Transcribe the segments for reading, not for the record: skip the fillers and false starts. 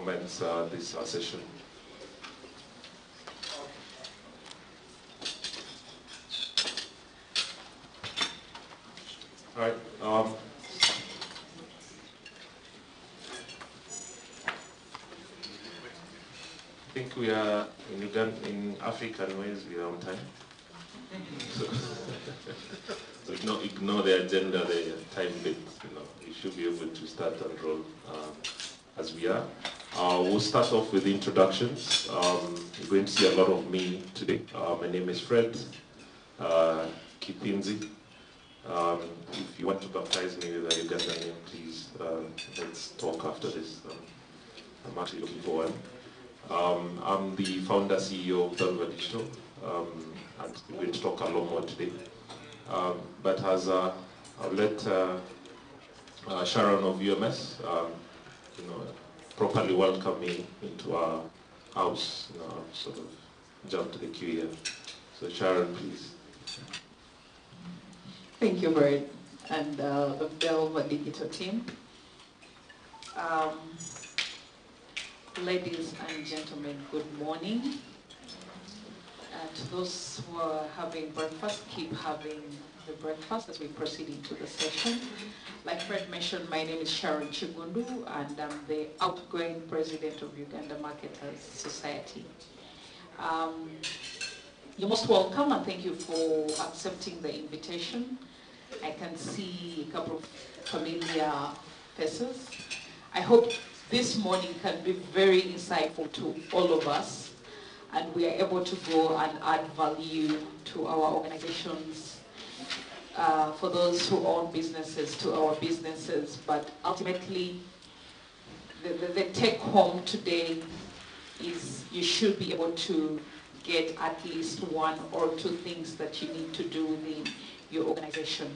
commence this session. All right. I think we are in Uganda, in African ways, we are on time. So ignore the agenda, the time bit. We should be able to start and roll as we are. We'll start off with introductions. You're going to see a lot of me today. My name is Fred Kipinzi. If you want to baptize me with a Uganda name, please, let's talk after this. I'm actually looking for one. I'm the founder CEO of Belva Digital, and we're going to talk a lot more today. But as I'll let Sharon of UMS, properly welcome me into our house. Sort of jump to the queue here. So Sharon, please. Thank you, Bird, and the Belva Digital team. Ladies and gentlemen, good morning. And to those who are having breakfast, keep having the breakfast as we proceed into the session. Like Fred mentioned, my name is Sharon Chigundu, and I'm the outgoing president of Uganda Marketers Society. You're most welcome, and thank you for accepting the invitation. I can see a couple of familiar faces. I hope this morning can be very insightful to all of us, and we are able to go and add value to our organizations, for those who own businesses, to our businesses. But ultimately, the take home today is you should be able to get at least one or two things that you need to do within your organization.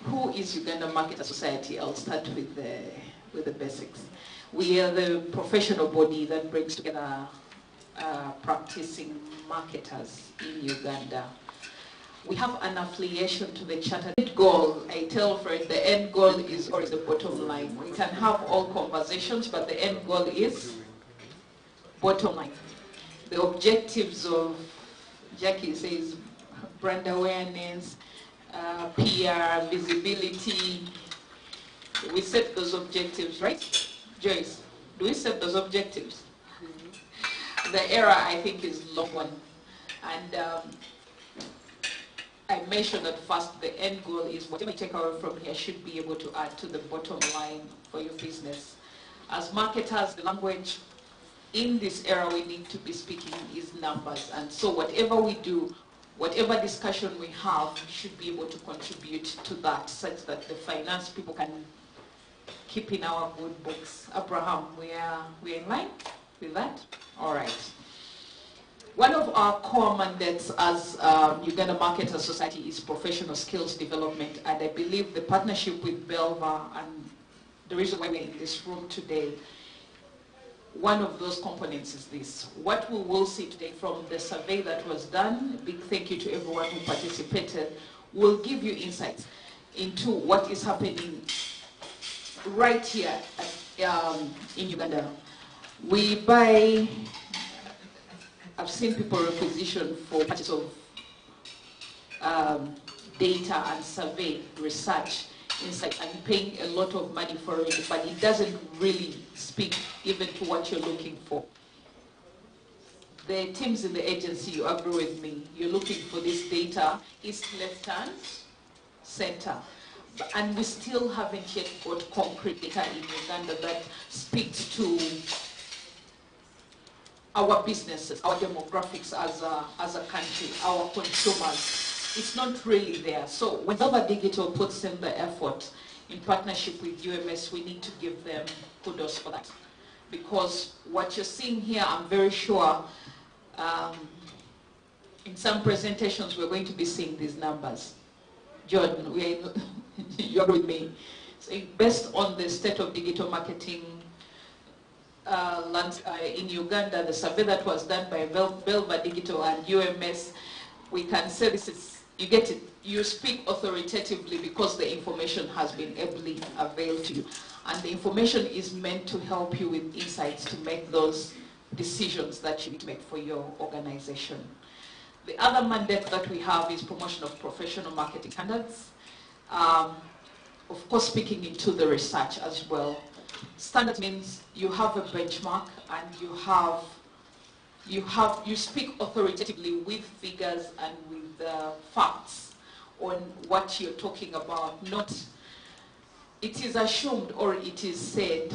Who is Uganda Marketers Society? I'll start with the basics. We are the professional body that brings together practicing marketers in Uganda. We have an affiliation to the chartered goal. I tell Fred, the end goal is always the bottom line. We can have all conversations, but the end goal is bottom line. The objectives of, Jackie says, brand awareness, PR, visibility. We set those objectives, right? Joyce, do we set those objectives? The era, I think, is long one. And I mentioned that first, the end goal is whatever you take away from here should be able to add to the bottom line for your business. As marketers, the language in this era we need to be speaking is numbers. And so whatever we do, whatever discussion we have, should be able to contribute to that, such that the finance people can keep in our good books. Abraham, we're in line with that? All right. One of our core mandates as Uganda Marketers Society is professional skills development, and I believe the partnership with Belva and the reason why we're in this room today, one of those components is this. What we will see today from the survey that was done, a big thank you to everyone who participated, will give you insights into what is happening right here in Uganda. We buy, I've seen people requisition for purchase of data and survey, research, insight, and paying a lot of money for it, but it doesn't really speak even to what you're looking for. The teams in the agency, you agree with me, you're looking for this data, east, left hand, center. And we still haven't yet got concrete data in Uganda that speaks to our businesses, our demographics as a country, our consumers. It's not really there. So when Belva Digital puts in the effort in partnership with UMS, we need to give them kudos for that. Because what you're seeing here, I'm very sure, in some presentations we're going to be seeing these numbers. Jordan, you agree with me? So based on the state of digital marketing in Uganda, the survey that was done by Belva Digital and UMS, we can say this is You get it? You speak authoritatively because the information has been ably availed to you. And the information is meant to help you with insights to make those decisions that you need to make for your organization. The other mandate that we have is promotion of professional marketing standards. Of course, speaking into the research as well. Standard means you have a benchmark and you speak authoritatively with figures and with facts on what you're talking about. Not it is assumed or it is said.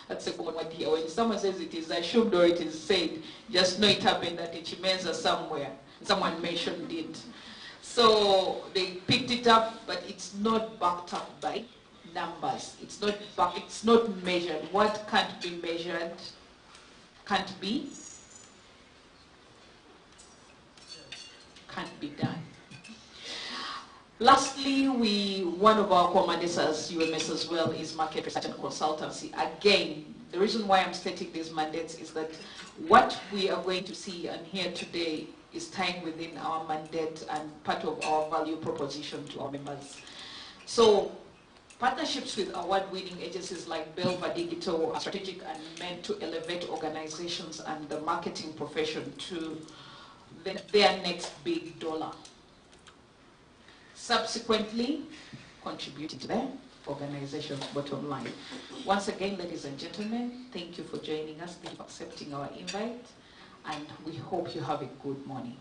That's a common word here. When someone says it is assumed or it is said, just know it happened at Chimeza somewhere. Someone mentioned it. So they picked it up, but it's not backed up by numbers. It's not measured. What can't be measured can't be done. Lastly, one of our core mandates as UMS as well is market research and consultancy. Again, the reason why I'm stating these mandates is that what we are going to see and hear today is tying within our mandate and part of our value proposition to our members. So partnerships with award-winning agencies like Belva Digital are strategic and meant to elevate organizations and the marketing profession to their next big dollar. Subsequently, contributing to their organization's bottom line. Once again, ladies and gentlemen, thank you for joining us. Thank you for accepting our invite, and we hope you have a good morning.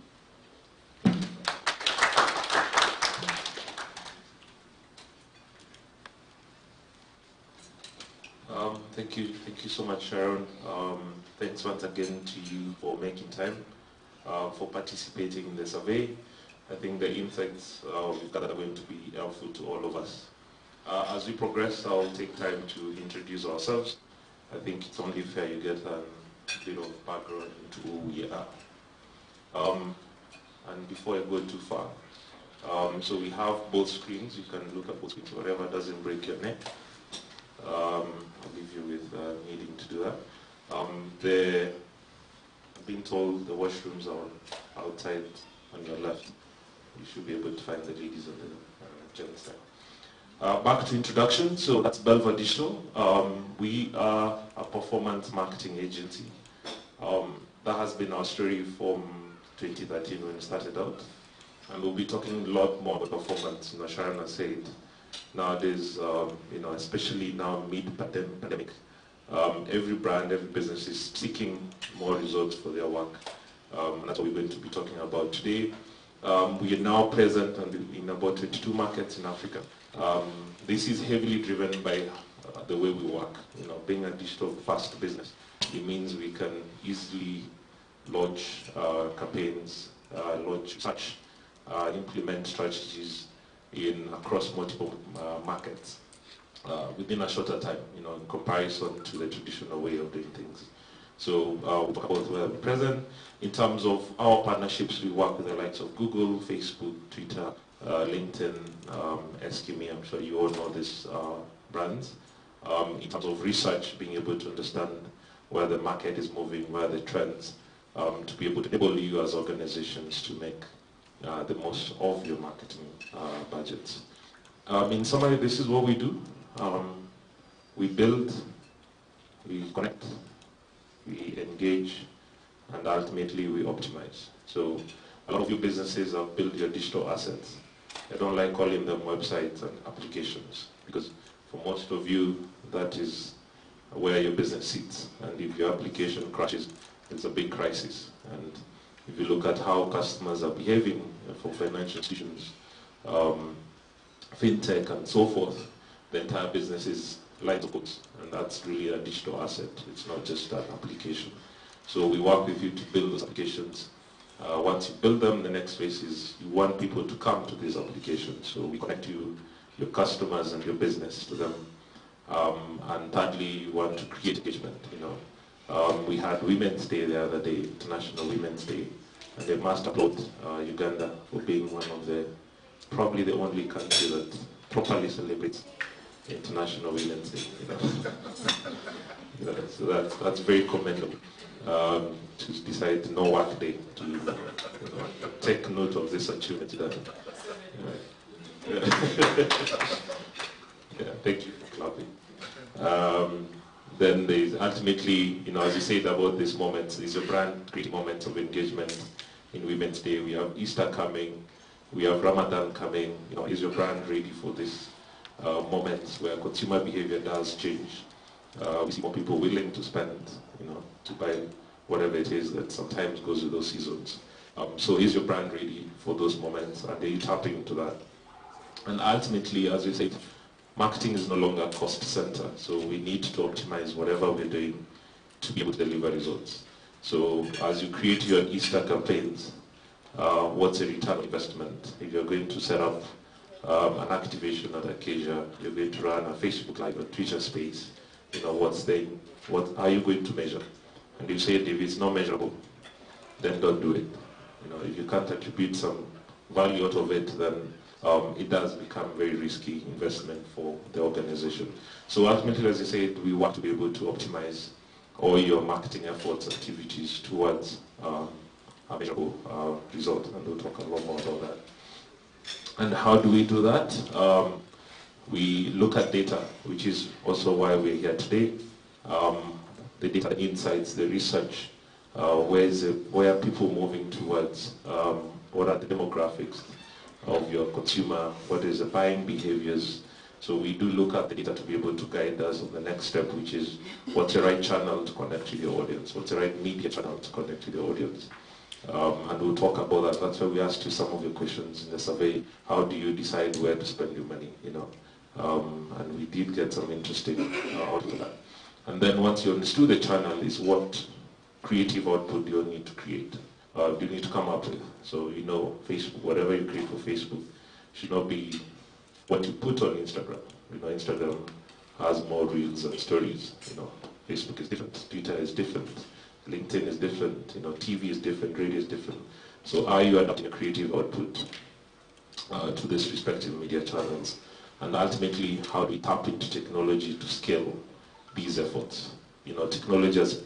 Thank you so much, Sharon. Thanks once again to you for making time, for participating in the survey. I think the insights we've got are going to be helpful to all of us. As we progress, I'll take time to introduce ourselves. I think it's only fair you get a bit of background into who we are. And before I go too far, so we have both screens. You can look at both screens, whatever doesn't break your neck. I'll leave you with needing to do that. I've been told the washrooms are outside on your left. You should be able to find the ladies on the gents there. Back to introduction. So that's Belva Digital. We are a performance marketing agency. That has been our story from 2013 when we started out. And we'll be talking a lot more about performance. Sharon has said, nowadays, especially now mid-pandemic, every brand, every business is seeking more results for their work. And that's what we're going to be talking about today. We are now present in about 22 markets in Africa. This is heavily driven by the way we work. Being a digital-first business, it means we can easily launch campaigns, launch research, implement strategies across multiple markets within a shorter time, in comparison to the traditional way of doing things. So we'll talk about where we're present. In terms of our partnerships, we work with the likes of Google, Facebook, Twitter, LinkedIn, Eskimi. I'm sure you all know these brands. In terms of research, being able to understand where the market is moving, where the trends, to be able to enable you as organizations to make the most of your marketing budgets. In summary, this is what we do. We build, we connect, we engage, and ultimately we optimize. So a lot of you businesses have built your digital assets. I don't like calling them websites and applications because for most of you, that is where your business sits. And if your application crashes, it's a big crisis. And if you look at how customers are behaving for financial institutions, fintech and so forth, the entire business is lines of code, and that's really a digital asset. It's not just an application. So we work with you to build those applications. Once you build them, the next phase is you want people to come to these applications. So we connect you, your customers and your business to them. And thirdly, you want to create engagement. We had Women's Day the other day, International Women's Day, and they must applaud Uganda for being one of probably the only country that properly celebrates International Women's Day. So that's very commendable. to decide no work day to take note of this achievement. Yeah, thank you for clapping. Then there is ultimately, as you said about this moment, these are brand creating moments of engagement in Women's Day. We have Easter coming, we have Ramadan coming. Is your brand ready for this moment where consumer behavior does change? We see more people willing to spend, to buy whatever it is that sometimes goes with those seasons. So is your brand ready for those moments? And are you tapping into that? And ultimately, as we said, marketing is no longer a cost center. So we need to optimize whatever we're doing to be able to deliver results. So as you create your Easter campaigns, what's the return on investment? If you're going to set up an activation at Acacia, you're going to run a Facebook Live or Twitter Space, what are you going to measure? And you say, if it's not measurable, then don't do it. If you can't attribute some value out of it, then it does become very risky investment for the organization. So ultimately, as I said, we want to be able to optimize all your marketing efforts, activities towards a measurable result, and we'll talk a lot more about that. And how do we do that? We look at data, which is also why we're here today. The data insights, the research, where are people moving towards, what are the demographics of your consumer, what is the buying behaviors. So we do look at the data to be able to guide us on the next step, which is what's the right channel to connect to the audience, what's the right media channel to connect to the audience. And we'll talk about that. That's why we asked you some of your questions in the survey. How do you decide where to spend your money? And we did get some interesting out of that. And then once you understood the channel, is what creative output do you need to create? Do you need to come up with? So Facebook, whatever you create for Facebook should not be what you put on Instagram. Instagram has more reels and stories. Facebook is different, Twitter is different, LinkedIn is different, TV is different, radio is different. So are you adapting a creative output to these respective media channels? And ultimately, how do we tap into technology to scale these efforts? Technology has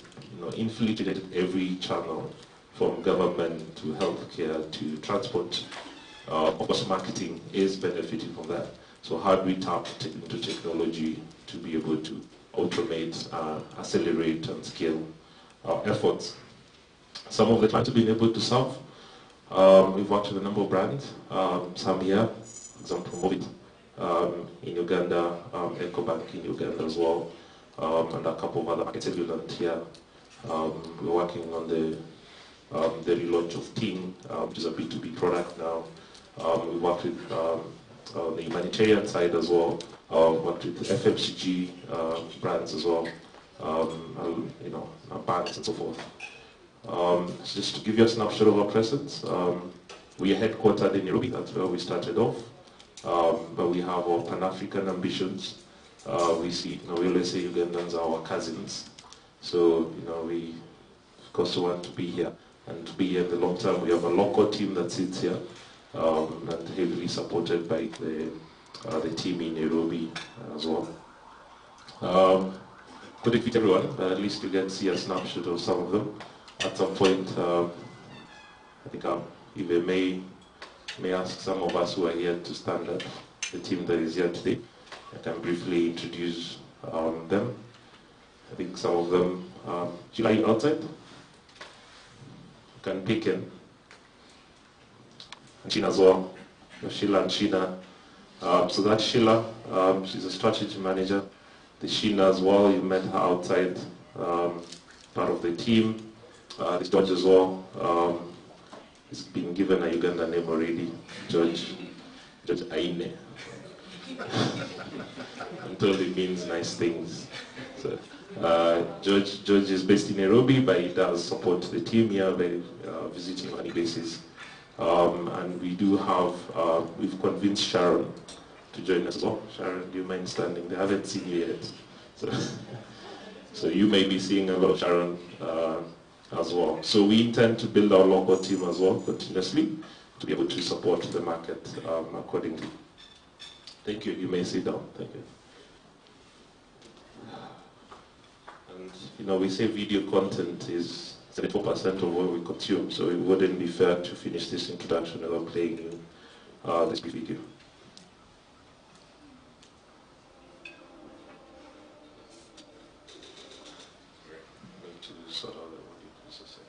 infiltrated every channel, from government to healthcare to transport. Of course, marketing is benefiting from that. So how do we tap into technology to be able to automate, accelerate, and scale our efforts? Some of the clients have been able to solve. We've worked with a number of brands. Some here, for example, Movit in Uganda, EcoBank in Uganda as well, and a couple of other markets here. We're working on the relaunch of Ting, which is a B2B product now. We worked with on the humanitarian side as well. Worked with FMCG brands as well, banks and so forth. Just to give you a snapshot of our presence, we are headquartered in Nairobi. That's where we started off. But we have our Pan-African ambitions. We always say Ugandans are our cousins. So, we of course want to be here. And to be here in the long term, we have a local team that sits here, and heavily supported by the team in Nairobi as well. Couldn't fit everyone, but at least you get to see a snapshot of some of them. At some point, I think if I may ask some of us who are here to stand up, the team that is here today. I can briefly introduce them. I think some of them, Sheila, are you outside? You can pick in. And Sheena as well. Sheila and Sheena. So that's Sheila. She's a strategy manager. The Sheena as well, you met her outside, part of the team. This George as well. He's been given a Uganda name already, George Aine. I'm told it means nice things. So, George is based in Nairobi, but he does support the team here by visiting on a basis. And we do have, we've convinced Sharon to join us as well. Sharon, do you mind standing? They haven't seen you yet. So you may be seeing a lot of Sharon as well. So we intend to build our local team as well continuously to be able to support the market accordingly. Thank you. You may sit down. Thank you. And we say video content is 74% of what we consume. So it wouldn't be fair to finish this introduction without playing you this video. Sort out the audio processing.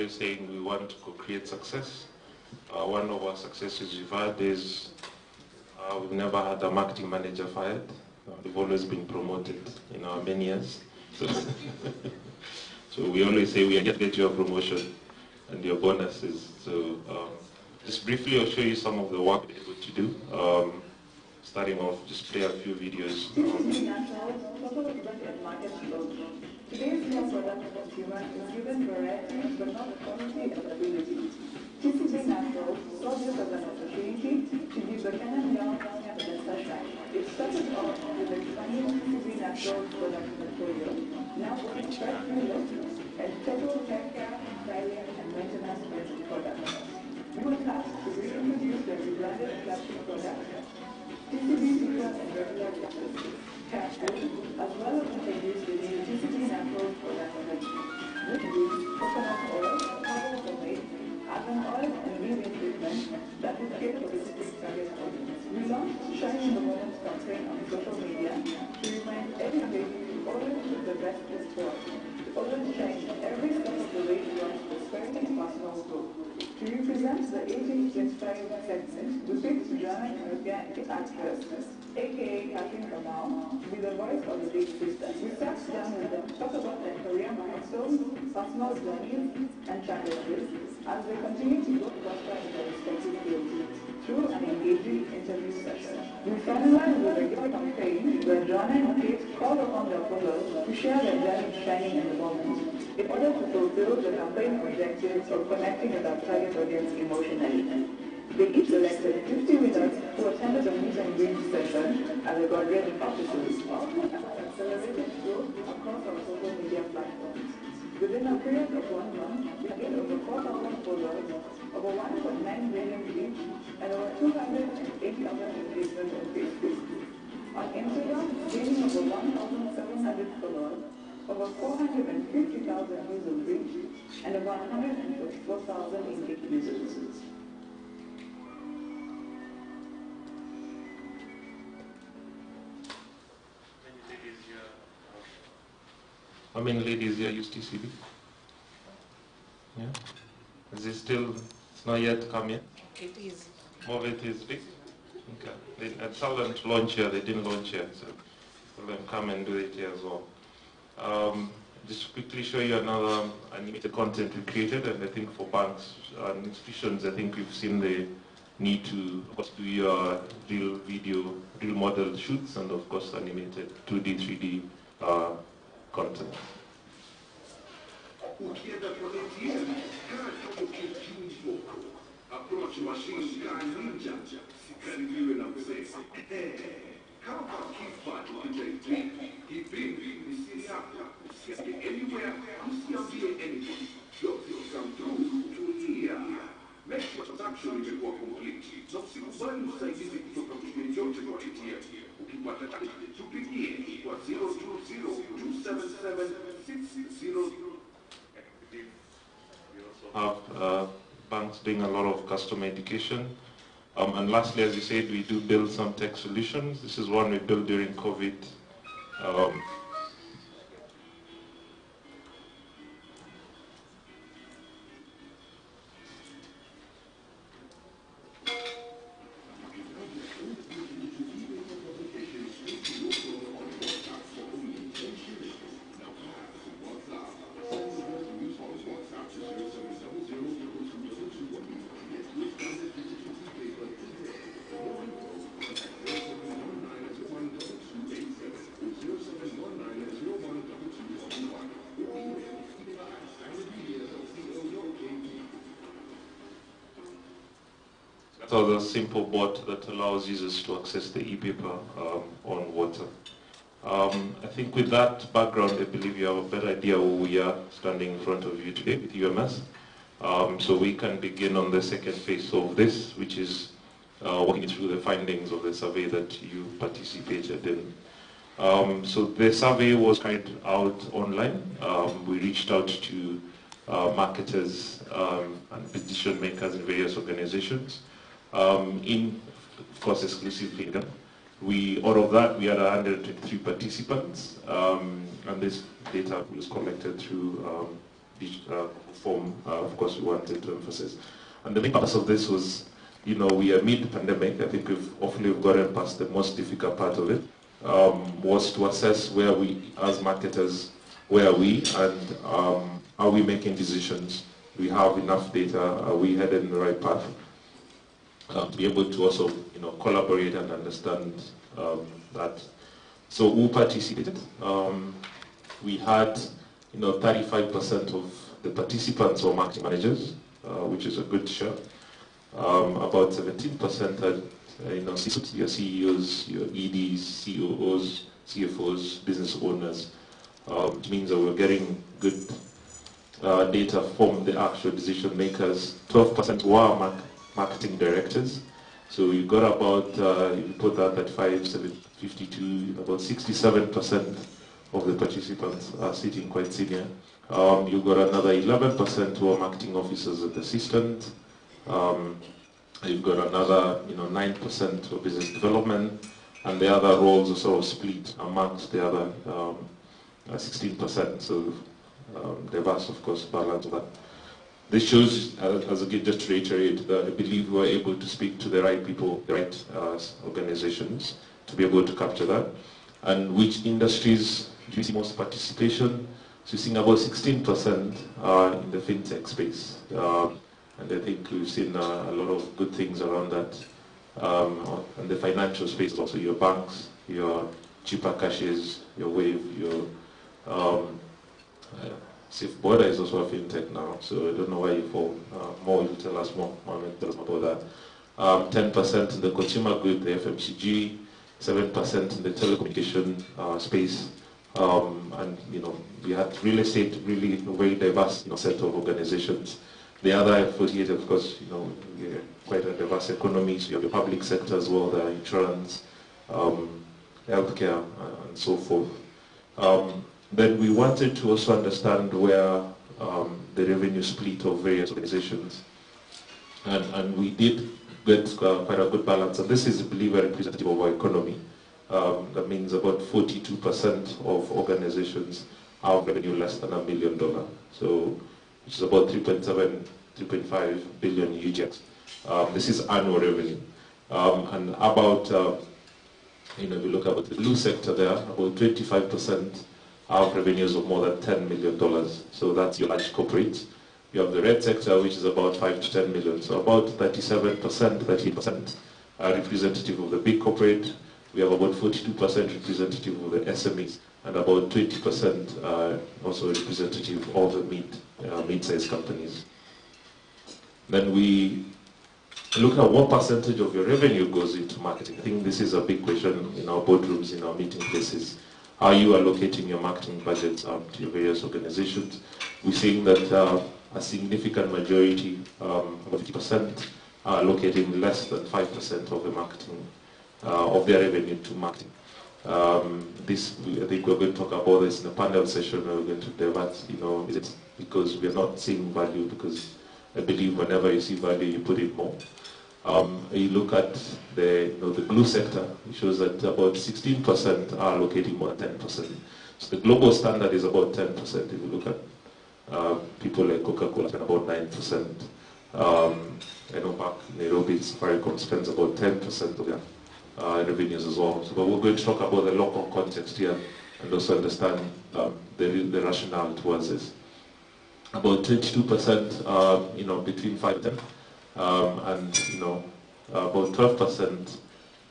Saying we want to co-create success. One of our successes we've had is we've never had a marketing manager fired. We've always been promoted in our many years. So we always say we are here to get your promotion and your bonuses. So just briefly I'll show you some of the work we're able to do. Starting off, just play a few videos. Today's new product to consumer is given variety but not quality and availability. TCB Naturals saw this as an opportunity to give the Kenyan young family a better shine. It started off with expanding TCB Naturals product portfolio, now with fresh new looks and total hair care, styling and maintenance-based products. We were tasked to reintroduce the rebranded flagship product, TCB Secret and regular uses. As well as introduce the new TCB Naturals product range, which includes coconut oil, powder pomade, argan oil, and leave-in treatment that would cater for specific target audience. We launched Shine in the Moment campaign on social media to remind every lady to always put the best foot forward, to always shine every step of the way towards prosperity and personal growth. To represent the 18-25 segment, we picked Joanna actress, aka Catherine Kamau, to be the voice of the Big Sister. We sat down with them to talk about their career milestones, personal journeys, and challenges as they continue to grow prosper in their respective fields through an engaging interview session. We finalized with a gift campaign where Joanna and Kate called upon their followers to share their journey shining in the moment in order to fulfill the campaign objectives of connecting with our target audience emotionally. They each selected 50 winners who attended the meet and greet session at the graduate offices, also accelerated growth across our social media platforms. Within a period of 1 month, we gained over 4,000 followers, over 1.9 million reach, and over 208,000 engagement on Facebook. On Instagram, gaining over 1,700 followers, over 450,000 users reach, and over 144,000 engaged users. How many ladies here use TCB? Yeah? Is it still It's not yet come in? It is. More of it is big? Okay. I tell them to launch here, they didn't launch here, so tell them come and do it here as well. Just to quickly show you another animated content we created, and I think for banks and institutions, I think we've seen the need to, of course, do your real video, real model shoots, and of course animated 2D, 3D content. Approach machines can ninja, sikaribiwe na mzee. Kama kifaa ukijaitia, kipindi ni siri yako, usiambie anywhere, usiambie anything. Yote come through to here. Make sure transaction imekuwa complete. Na usikubali usaidizi kutoka mtu yeyote kwa kitia. Ukipata tupigie kwa 020-277-600. Have banks doing a lot of customer education. And lastly, as you said, we do build some tech solutions. This is one we built during COVID. So the simple bot that allows users to access the e-paper on water. I think with that background, I believe you have a better idea who we are standing in front of you today with UMS. So we can begin on the second phase of this, which is walking through the findings of the survey that you participated in. So the survey was carried out online. We reached out to marketers and decision makers in various organizations. In, of course, exclusively Uganda. Out of that, we had 123 participants, and this data was collected through digital form. Of course, we wanted to emphasize. And the main purpose of this was, we are mid-pandemic. I think we've gotten past the most difficult part of it, was to assess where we, as marketers, where are we, and are we making decisions? Do we have enough data? Are we headed in the right path? To be able to also, collaborate and understand that. So who participated? We had, 35% of the participants were marketing managers, which is a good share. About 17% had, your CEOs, your EDs, COOs, CFOs, business owners, which means that we're getting good data from the actual decision makers. 12% were marketing directors. So you got about, you put that at 52, about 67% of the participants are sitting quite senior. You got another 11% who are marketing officers and assistants. You've got another, 9% for business development, and the other roles are sort of split amongst the other 16%. So diverse, of course, balance of that. This shows, as again, just to reiterate, that I believe we were able to speak to the right people, the right organizations, to be able to capture that. And which industries do we see most participation? So we're seeing about 16% in the fintech space. And I think we've seen a lot of good things around that. And the financial space, also your banks, your cheaper cashes, your Wave, your Safe Border is also a fintech now, so I don't know why you fall. More, you tell us more. Mohammed tells us about that. 10% in the consumer good, the FMCG, 7% in the telecommunication space, and we had real estate, really very diverse set of organizations. The other 48, of course, we're quite a diverse economy. So you have the public sector as well, the insurance, healthcare, and so forth. Then we wanted to also understand where the revenue split of various organizations. And we did get quite a good balance. And this is, I believe, very representative of our economy. That means about 42% of organizations have revenue less than $1 million. So, which is about 3.7 3.5 billion UGX. This is annual revenue. And about, if you look at the blue sector there, about 25% have revenues of more than $10 million. So that's your large corporate. You have the red sector, which is about 5 to 10 million. So about 37%, 30% are representative of the big corporate. We have about 42% representative of the SMEs, and about 20% are also representative of the mid-sized companies. Then we look at what percentage of your revenue goes into marketing. I think this is a big question in our boardrooms, in our meeting places. Are you allocating your marketing budgets to your various organizations? We're seeing that a significant majority, about 50%, are allocating less than 5% of the marketing, of their revenue to marketing. I think we're going to talk about this in a panel session. We're going to debate, is it because we're not seeing value? Because I believe whenever you see value, you put in more. You look at the blue sector, it shows that about 16% are allocating more than 10%. So the global standard is about 10%. If you look at people like Coca-Cola spend about 9%. I know back in Nairobi, Safaricom spends about 10% of their revenues as well. So, but we're going to talk about the local context here and also understand the rationale towards this. About 22%, between 5 and 10, and about 12%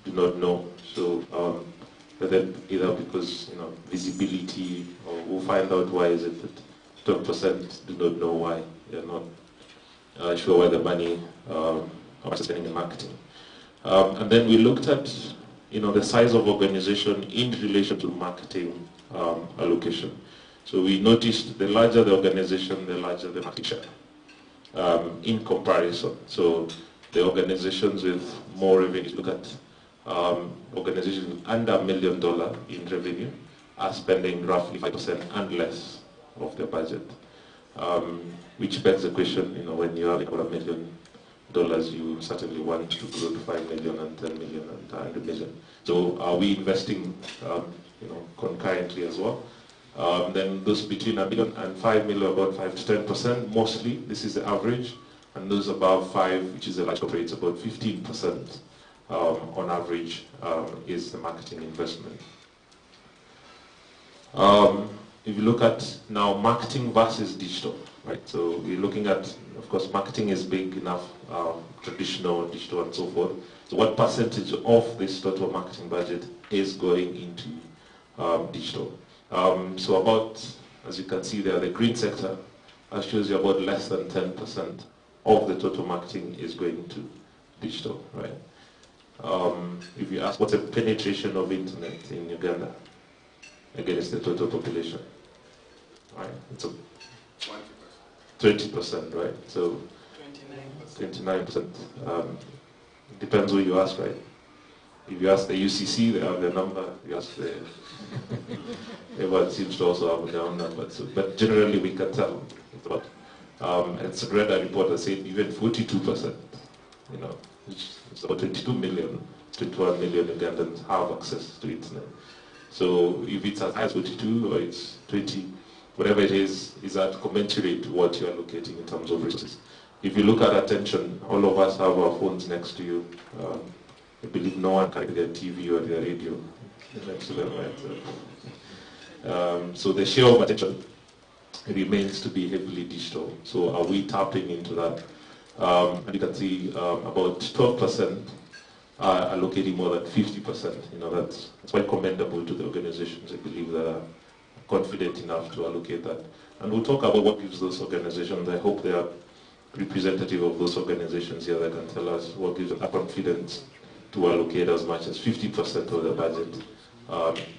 do not know. So either because visibility, or we'll find out why is it that 12% do not know why they're not sure where the money how much is spending in marketing. And then we looked at the size of organization in relation to marketing allocation. So we noticed the larger the organization, the larger the market share in comparison. So the organizations with more revenue, look at organizations under $1 million in revenue are spending roughly 5% and less of their budget, which begs the question, when you have about $1 million, you certainly want to grow to 5 million and 10 million and 100 million. So are we investing, concurrently as well? Then those between $1 million and 5 million, about 5 to 10%, mostly. This is the average, and those above 5, which is the large corporate, about 15% on average is the marketing investment. If you look at now marketing versus digital, right? So we're looking at, of course, marketing is big enough, traditional, digital, and so forth. So what percentage of this total marketing budget is going into digital? So about, as you can see there, the green sector shows you about less than 10% of the total marketing is going to digital, right? If you ask what's the penetration of internet in Uganda against the total population, right? It's 20%, right? So 29%. Depends who you ask, right? If you ask the UCC, they have their number. You ask the everyone seems to also have their own number. So, but generally, we can tell. It's about. It's a read a report that said even 42%. It's about 22 million, 21 million Ugandans have access to internet. So if it's as high as 42 or it's 20, whatever it is that commensurate to what you are allocating in terms of resources. If you look at attention, all of us have our phones next to you. I believe no one can get TV or their radio next to them, right? So the share of attention remains to be heavily digital. So are we tapping into that? And you can see about 12% are allocating more than 50%. That's quite commendable to the organizations. I believe they are confident enough to allocate that. And we'll talk about what gives those organizations. I hope they are representative of those organizations here that can tell us what gives them confidence to allocate as much as 50% of the budget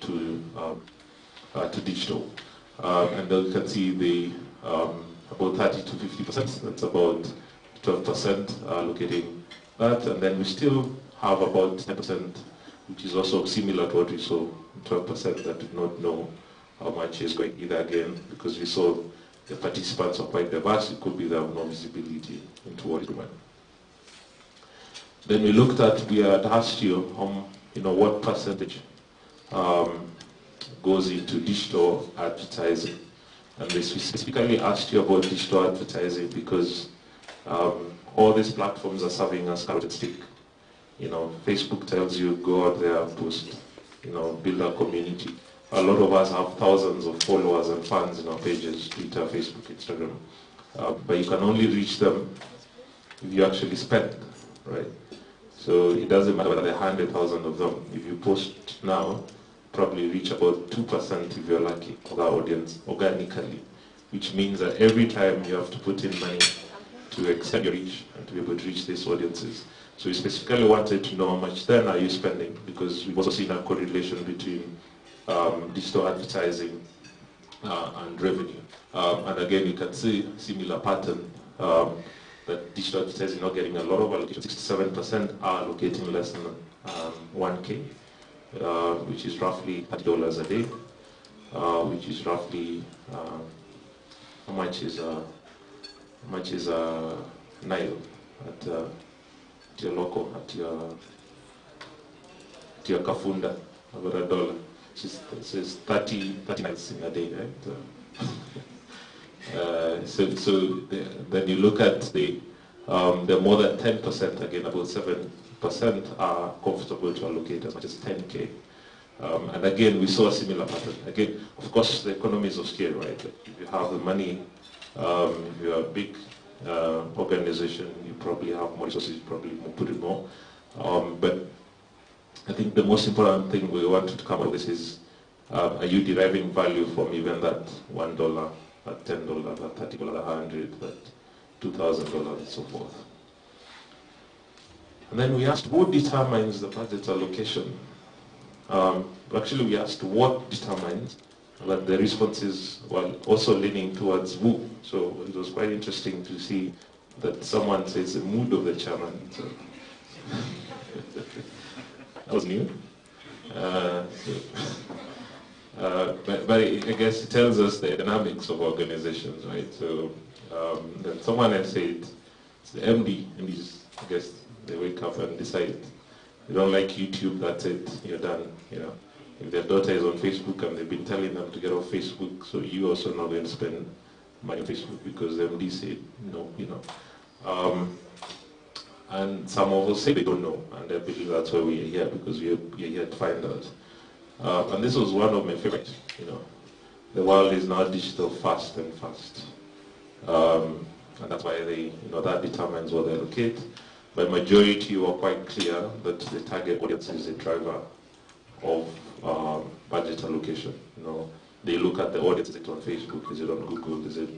to digital. And then you can see the about 30 to 50%. That's about 12% allocating that, and then we still have about 10%, which is also similar to what we saw, 12% that did not know how much is going either, again, because we saw the participants are quite diverse. It could be they have no visibility into what is going on. Then we looked at, we had asked you, what percentage goes into digital advertising. And we specifically asked you about digital advertising because All these platforms are serving as carrot stick. Facebook tells you go out there, post, build a community. A lot of us have thousands of followers and fans in our pages, Twitter, Facebook, Instagram. But you can only reach them if you actually spend, right? So it doesn't matter whether there are 100,000 of them. If you post now, probably reach about 2% if you're lucky of that audience organically, which means that every time you have to put in money to extend your reach and to be able to reach these audiences. So we specifically wanted to know how much then are you spending, because we've also seen a correlation between digital advertising and revenue. And again, you can see a similar pattern that digital advertising is not getting a lot of allocation. 67% are allocating less than 1K, which is roughly $30 a day, which is roughly how much is Nile at your local, at your Kafunda, about $1. So it's 30 nights in a day, right? Then you look at the more than 10%, again about 7% are comfortable to allocate as much as 10K. And again, we saw a similar pattern. Again, of course, the economies of scale, right? If you have the money, if you're a big organization, you probably have more resources, you probably put it more. But I think the most important thing we wanted to come up with is, are you deriving value from even that $1, that $10, that $30, $100, that $2,000, and so forth? And then we asked, what determines the budget allocation? Actually, we asked what determines, but the responses were also leaning towards who. So it was quite interesting to see that someone says the mood of the chairman. So that was new. But I guess it tells us the dynamics of organizations, right? So then someone else said it's the MD. MDs, I guess, they wake up and decide they don't like YouTube. That's it. You're done. If their daughter is on Facebook and they've been telling them to get off Facebook, so you also not going to spend money on Facebook because the MD said no. And some of us say they don't know, and I believe that's why we are here, because we are here to find out. And this was one of my favorites. The world is now digital fast and fast, and that's why that determines what they allocate. But majority were quite clear that the target audience is a driver of budget allocation. They look at the audience. Is it on Facebook? Is it on Google? Is it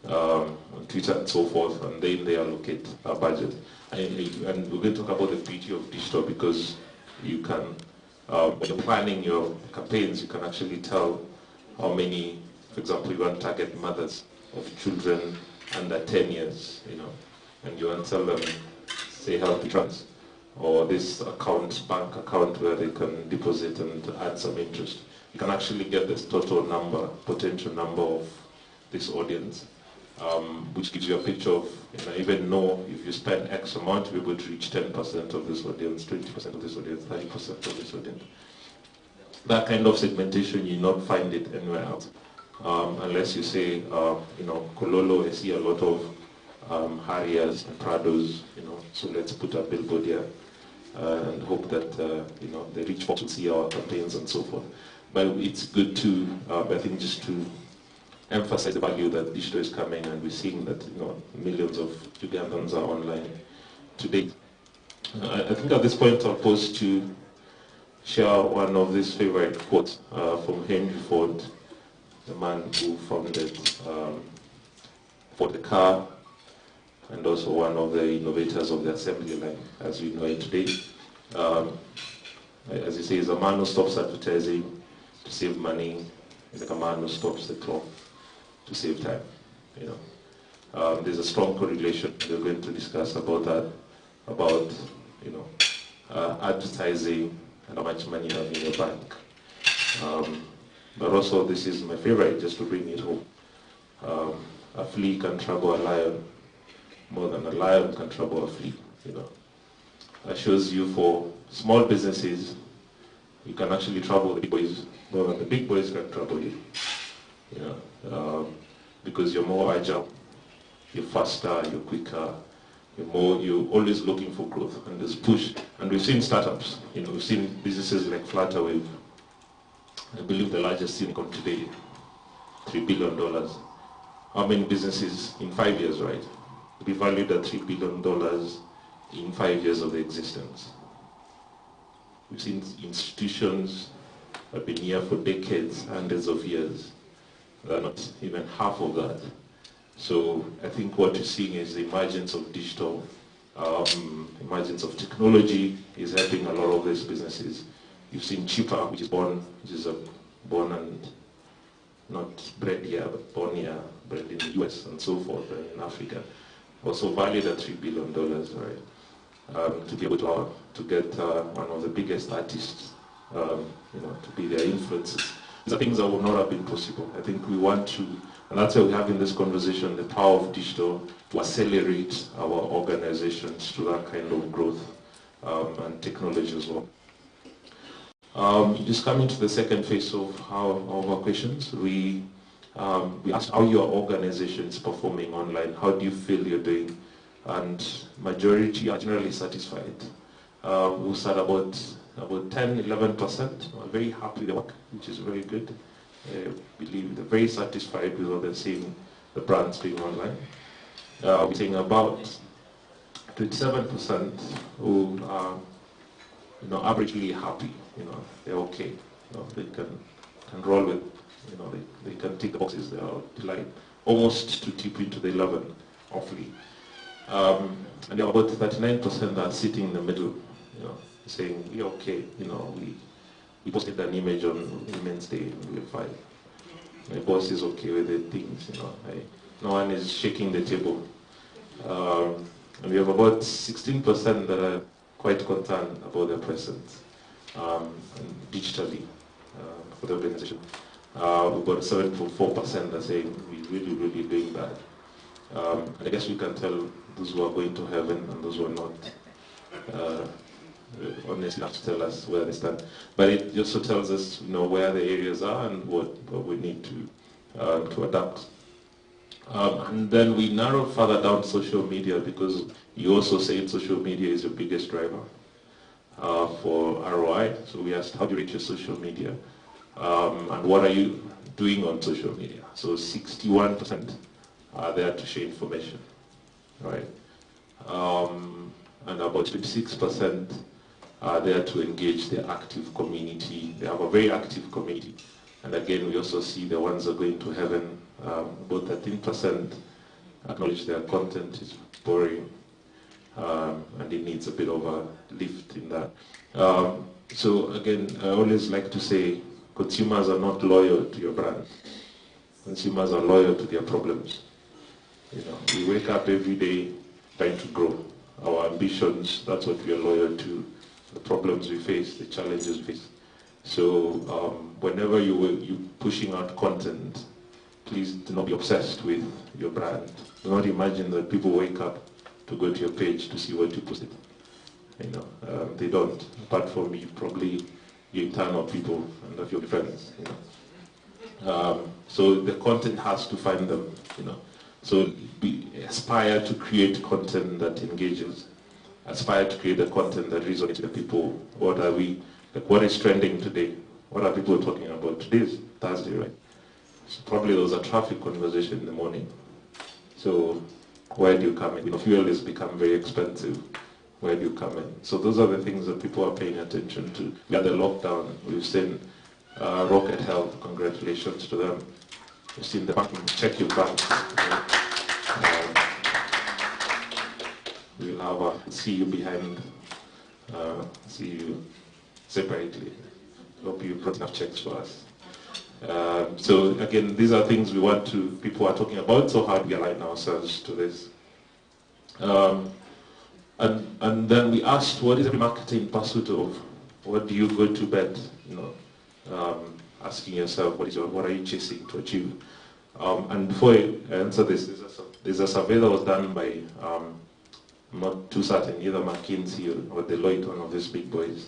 on Twitter and so forth? And then they allocate a budget. And we're going to talk about the beauty of digital, because you can, when you're planning your campaigns, you can actually tell how many, for example, you want to target mothers of children under 10 years, and you want to tell them, say, health insurance, or this bank account where they can deposit and add some interest. You can actually get this total number, potential number of this audience, which gives you a picture of, even know if you spend X amount, you'll be able to reach 10% of this audience, 20% of this audience, 30% of this audience. That kind of segmentation, you not find it anywhere else. Unless you say, Kololo, I see a lot of Harriers and Prados, so let's put a billboard here and hope that, the rich folks will see our campaigns and so forth. But it's good to, I think, just to emphasize the value that digital is coming, and we're seeing that, millions of Ugandans are online today. I think at this point I'll pause to share one of these favorite quotes from Henry Ford, the man who founded Ford the car, and also one of the innovators of the assembly line, as we know it today. As he says, a man who stops advertising to save money is like a man who stops the clock to save time. There's a strong correlation. We're going to discuss about that, about advertising and how much money you have in your bank. But also, this is my favorite, just to bring it home. A flea can trouble a lion more than a lion can trouble a flea. That shows you, for small businesses, you can actually trouble the big boys more than the big boys can trouble you. Because you're more agile. you're faster, you're quicker, you're always looking for growth, and there's push. And we've seen startups, we've seen businesses like Flutterwave. I believe the largest unicorn today, $3 billion. How many businesses in 5 years, right? Be valued at $3 billion in 5 years of existence. We've seen institutions that have been here for decades, hundreds of years. They're not even half of that. So I think what you're seeing is the emergence of digital, emergence of technology is helping a lot of these businesses. You've seen Cheaper, which is born and not bred here, but born here, bred in the US and so forth, in Africa. Also valued at $3 billion, right? To be able to get one of the biggest artists, to be their influences. These are things that would not have been possible. I think we want to, and that's why we have in this conversation the power of digital to accelerate our organizations to that kind of growth and technology as well. Just coming to the second phase of our questions, we asked how your organization is performing online. How do you feel you're doing? And majority are generally satisfied. We start about 10-11% are very happy with the work, which is very good. I believe they're very satisfied with what they're seeing the brands doing online. We're seeing about 27% who are averagely happy. They're okay. They can roll with. They can tick the boxes. They are like almost to tip into the 11, hopefully. And there are about 39% that are sitting in the middle, saying we're okay. We posted an image on Women's Day and we're fine. My boss is okay with the things. No one is shaking the table. And we have about 16% that are quite concerned about their presence digitally for the organization. We've got 7.4% that say we're really doing bad. And I guess we can tell those who are going to heaven and those who are not. Honestly, have to tell us where they stand. But it also tells us, where the areas are and what we need to adapt. And then we narrowed further down social media because you also said social media is your biggest driver for ROI. So we asked, how do you rate your social media? And what are you doing on social media? So 61% are there to share information, right? And about 26% are there to engage the active community. They have a very active community. And again, we also see the ones that are going to heaven, about 13% acknowledge their content is boring and it needs a bit of a lift in that. So again, I always like to say consumers are not loyal to your brand. Consumers are loyal to their problems. We wake up every day trying to grow. Our ambitions, that's what we are loyal to. The problems we face, the challenges we face. So whenever you're pushing out content, please do not be obsessed with your brand. Do not imagine that people wake up to go to your page to see what you posted. They don't. Apart from you, probably your internal people and of your friends. So the content has to find them. So aspire to create content that engages. Aspire to create the content that resonates with the people. What is trending today? What are people talking about? Today is Thursday, right? So probably there was a traffic conversation in the morning. So where do you come in? Fuel has become very expensive. Where do you come in? So those are the things that people are paying attention to. We had the lockdown. We've seen Rocket Health. Congratulations to them. We've seen the banking. Check your bank. We'll have see you behind. See you separately. Hope you brought enough checks for us. So again, these are things we want to, people are talking about, so how do we align ourselves to this? And then we asked, what is every marketer in pursuit of? What do you go to bed, asking yourself, what are you chasing to achieve? And before I answer this, there's a survey that was done by, I'm not too certain, either McKinsey or Deloitte, one of these big boys.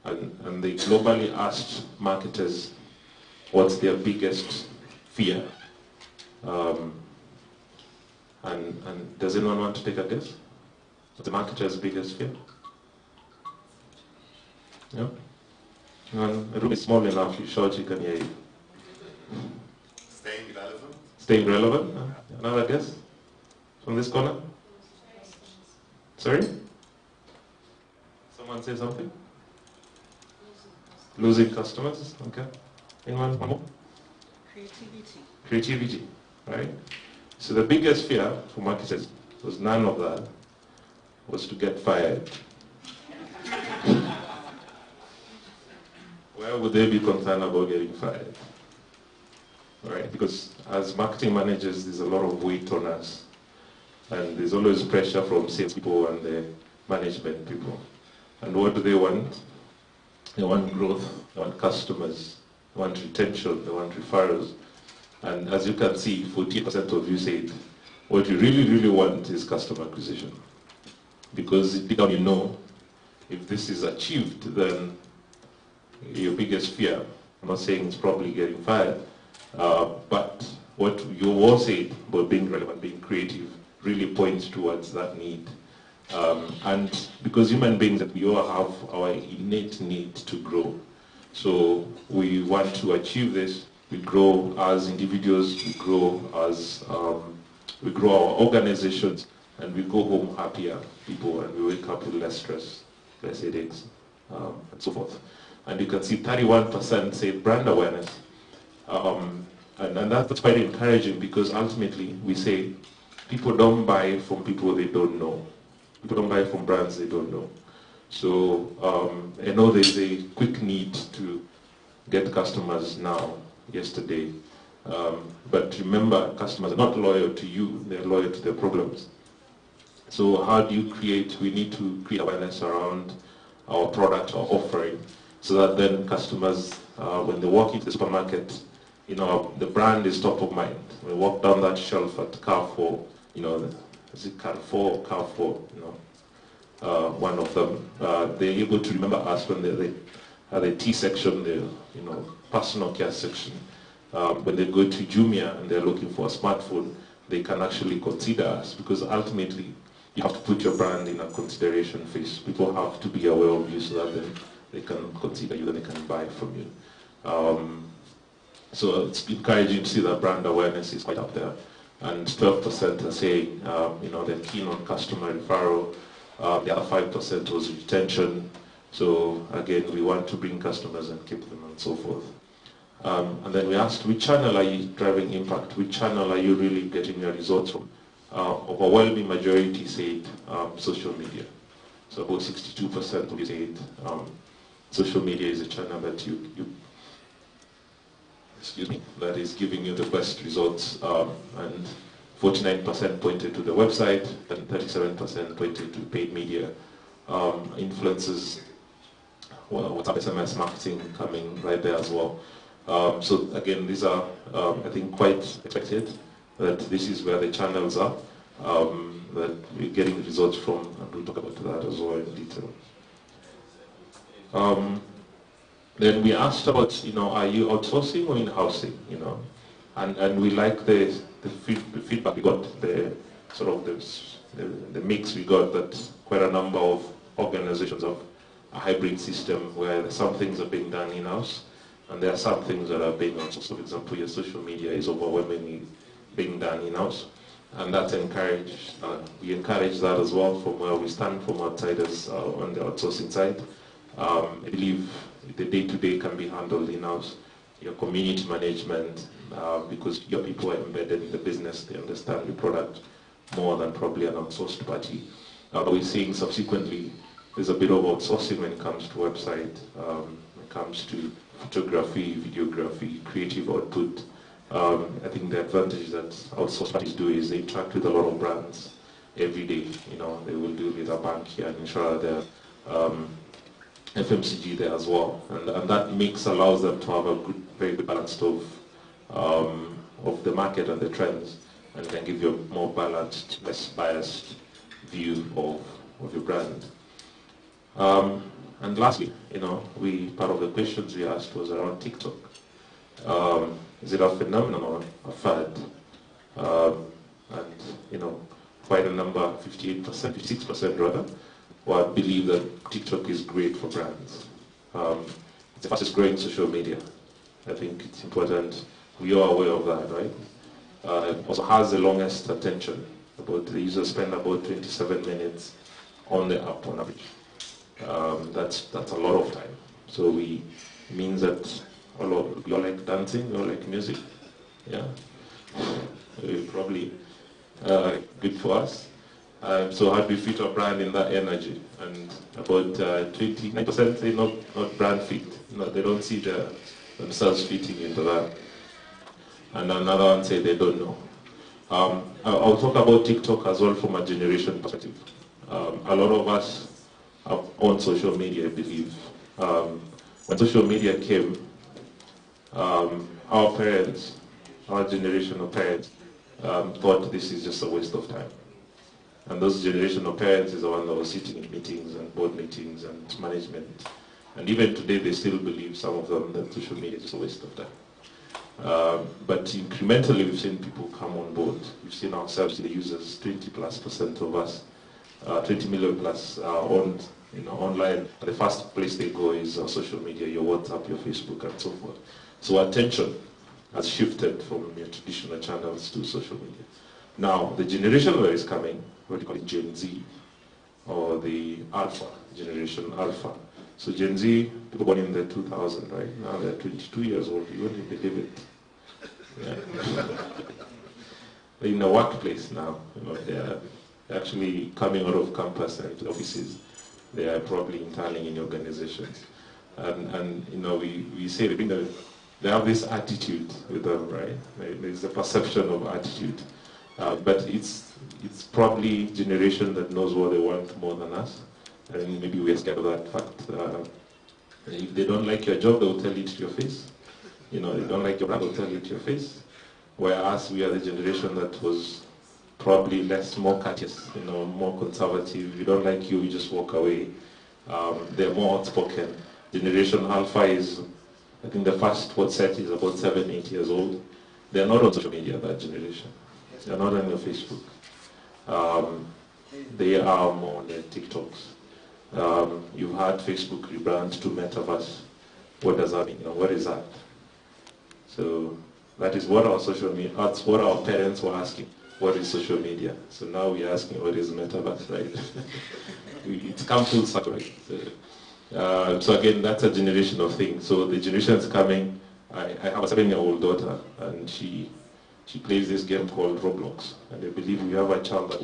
And they globally asked marketers what's their biggest fear. And does anyone want to take a guess? What's the marketer's biggest fear? Yeah? The room is small enough, you shout, you can hear you. Staying relevant. Staying relevant? Another guess? From this corner? Sorry? Someone say something? Losing customers? Okay. Anyone? One more? Creativity. Creativity, right? So the biggest fear for marketers was none of that, was to get fired. Why would they be concerned about getting fired? Right? Because as marketing managers, there's a lot of weight on us. And there's always pressure from salespeople and the management people. And what do they want? They want growth, they want customers, they want retention, they want referrals. And as you can see, 40% of you said, what you really, really want is customer acquisition. Because deep down you know, if this is achieved, then your biggest fear, I'm not saying it's probably getting fired, but what you all said about being relevant, being creative, really points towards that need. And because human beings, we all have our innate need to grow. So we want to achieve this. We grow as individuals, we grow as, we grow our organizations, and we go home happier people, and we wake up with less stress, less headaches, and so forth. And you can see 31% say brand awareness. And that's quite encouraging, because ultimately we say people don't buy from people they don't know. People don't buy from brands they don't know. So I know there's a quick need to get customers now, yesterday. But remember, customers are not loyal to you, they're loyal to their problems. So how do you create, we need to create awareness around our product, our offering, so that then customers, when they walk into the supermarket, you know, the brand is top of mind. When we walk down that shelf at Carrefour, you know, is it Carrefour or Carrefour, you know, one of them, they're able to remember us when they at the T section, the, you know, personal care section. When they go to Jumia and they're looking for a smartphone, they can actually consider us, because ultimately you have to put your brand in a consideration phase. People have to be aware of you so that they can consider you and they can buy from you. So it's encouraging to see that brand awareness is quite up there. And 12% are saying, you know, they're keen on customer referral. The other 5% was retention. So again, we want to bring customers and keep them and so forth. And then we asked, which channel are you driving impact? Which channel are you really getting your results from? Overwhelming majority said social media. So about 62% of you said social media is a channel that that is giving you the best results. And 49% pointed to the website, and 37% pointed to paid media. Influencers, WhatsApp SMS marketing coming right there as well. So again, these are, I think, quite expected, that this is where the channels are, that we're getting results from, and we'll talk about that as well in detail. Then we asked about, you know, are you outsourcing or in-housing, you know? And we like the feedback we got, the sort of the mix we got, that quite a number of organizations have a hybrid system where some things are being done in-house, and there are some things that are being outsourced. So for example, your social media is overwhelmingly being done in-house, and that's encouraged. We encourage that as well from where we stand from outsiders on the outsourcing side. I believe the day-to-day can be handled in-house. Your community management, because your people are embedded in the business, they understand the product more than probably an outsourced party. But we're seeing subsequently there's a bit of outsourcing when it comes to website, when it comes to photography, videography, creative output. I think the advantage that outsourced parties do is they interact with a lot of brands every day. You know, they will deal with a bank here and ensure they're FMCG there as well, and that mix allows them to have a good, very good balance of the market and the trends, and can give you a more balanced, less biased view of your brand. And lastly, you know, part of the questions we asked was around TikTok. Is it a phenomenon or a fad? and quite a number, 58%, 56% rather, would believe that TikTok is great for brands. It's the fastest growing social media. I think it's important we are aware of that, right? Also has the longest attention. The users spend about 27 minutes on the app on average. That's a lot of time. So it means that you all like dancing, you all like music. Yeah, probably good for us. So how do we fit our brand in that energy? And about 29% say not brand fit. No, they don't see themselves fitting into that. And another one say they don't know. I'll talk about TikTok as well from a generation perspective. A lot of us are on social media, I believe. When social media came, our parents, our generation of parents, thought this is just a waste of time. And those generation of parents is the one that was sitting in meetings and board meetings and management. And even today they still believe, some of them, that social media is just a waste of time. But incrementally we've seen people come on board. We've seen ourselves, the users, 20+% of us, 20 million plus on online. The first place they go is social media, your WhatsApp, your Facebook, and so forth. So attention has shifted from your traditional channels to social media. Now, the generation that is coming, what do you call it, Gen Z, or the Alpha, Generation Alpha. So Gen Z, people born in the 2000, right? Now they're 22 years old. You wouldn't believe it. Yeah. They're in the workplace now. They're actually coming out of campus and into offices. They are probably interning in organizations. And we say they have this attitude with them, right? There's a perception of attitude. But it's probably generation that knows what they want more than us. And maybe we're scared of that fact. If they don't like your job, they'll tell you to your face. They don't like your brand, they'll tell you to your face. Whereas we are the generation that was probably more courteous, more conservative. You don't like you just walk away. They're more outspoken. Generation Alpha is, I think the first set is about 7, 8 years old. They're not on social media, that generation. They're not on your Facebook. They are more on their TikToks. You've had Facebook rebrand to Metaverse. What does that mean? What is that? So that is what our social media, that's what our parents were asking. What is social media? So now we're asking what is Metaverse, right? It's come full circle, right? So again, that's a generational thing. So the generation is coming. I have a 7-year-old daughter, and she plays this game called Roblox. And I believe we have a child that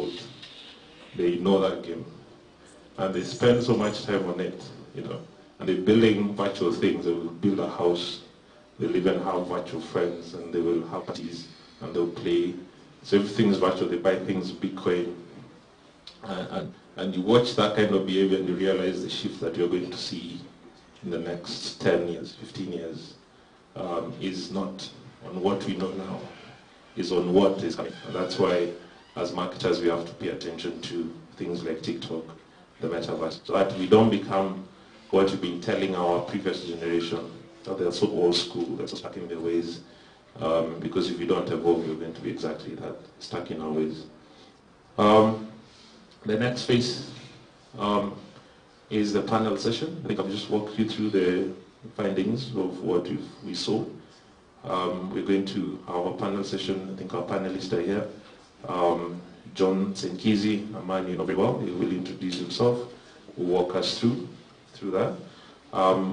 they know that game. And they spend so much time on it, And they're building virtual things. They will build a house. They'll even have virtual friends, and they will have parties, and they'll play. So everything is virtual. They buy things Bitcoin. And you watch that kind of behavior and you realize the shift that you're going to see in the next 10 years, 15 years, is not on what we know now, is on what is coming. And that's why, as marketers, we have to pay attention to things like TikTok, the metaverse, so that we don't become what we've been telling our previous generation, that they're so old school, they're so stuck in their ways. Because if you don't evolve, you're going to be exactly that, stuck in our ways. The next phase is the panel session. I think I've just walked you through the findings of what we saw. We're going to have a panel session. I think our panelists are here. John Senkizi, a man you know very well, he will introduce himself, will walk us through that.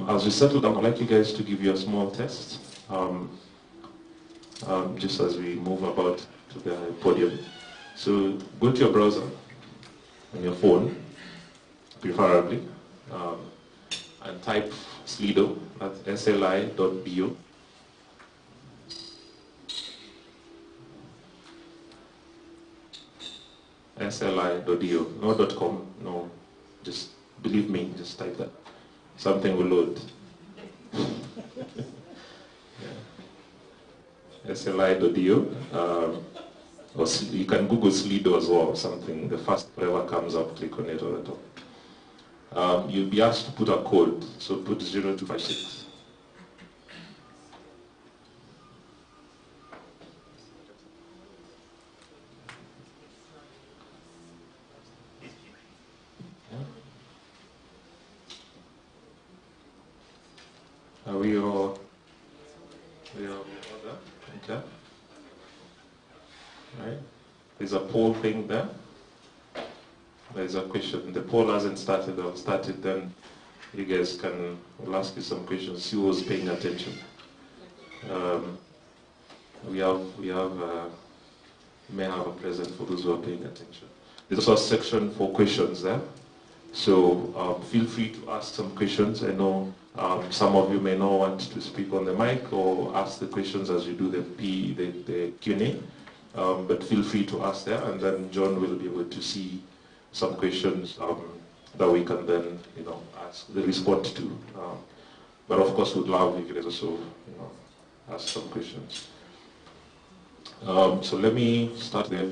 As we settle down, I'd like you guys to give you a small test, just as we move about to the podium. So go to your browser on your phone, preferably, and type Slido, that's sli.bo. sli.do, no .com, no, just believe me, just type that. Something will load. Yeah. sli.do, or you can Google Slido as well, something, the first whatever comes up, click on it or the top. You'll be asked to put a code, so put 0256. Are we all there? Okay. Right. There's a poll thing there. There's a question. The poll hasn't started. I'll start it then. You guys we'll ask you some questions. See who's paying attention. We may have a present for those who are paying attention. There's also a section for questions there. So feel free to ask some questions. I know some of you may not want to speak on the mic or ask the questions as you do the Q&A, but feel free to ask there, and then John will be able to see some questions that we can then ask the respond to. But of course, we'd love if you guys also ask some questions. So let me start there.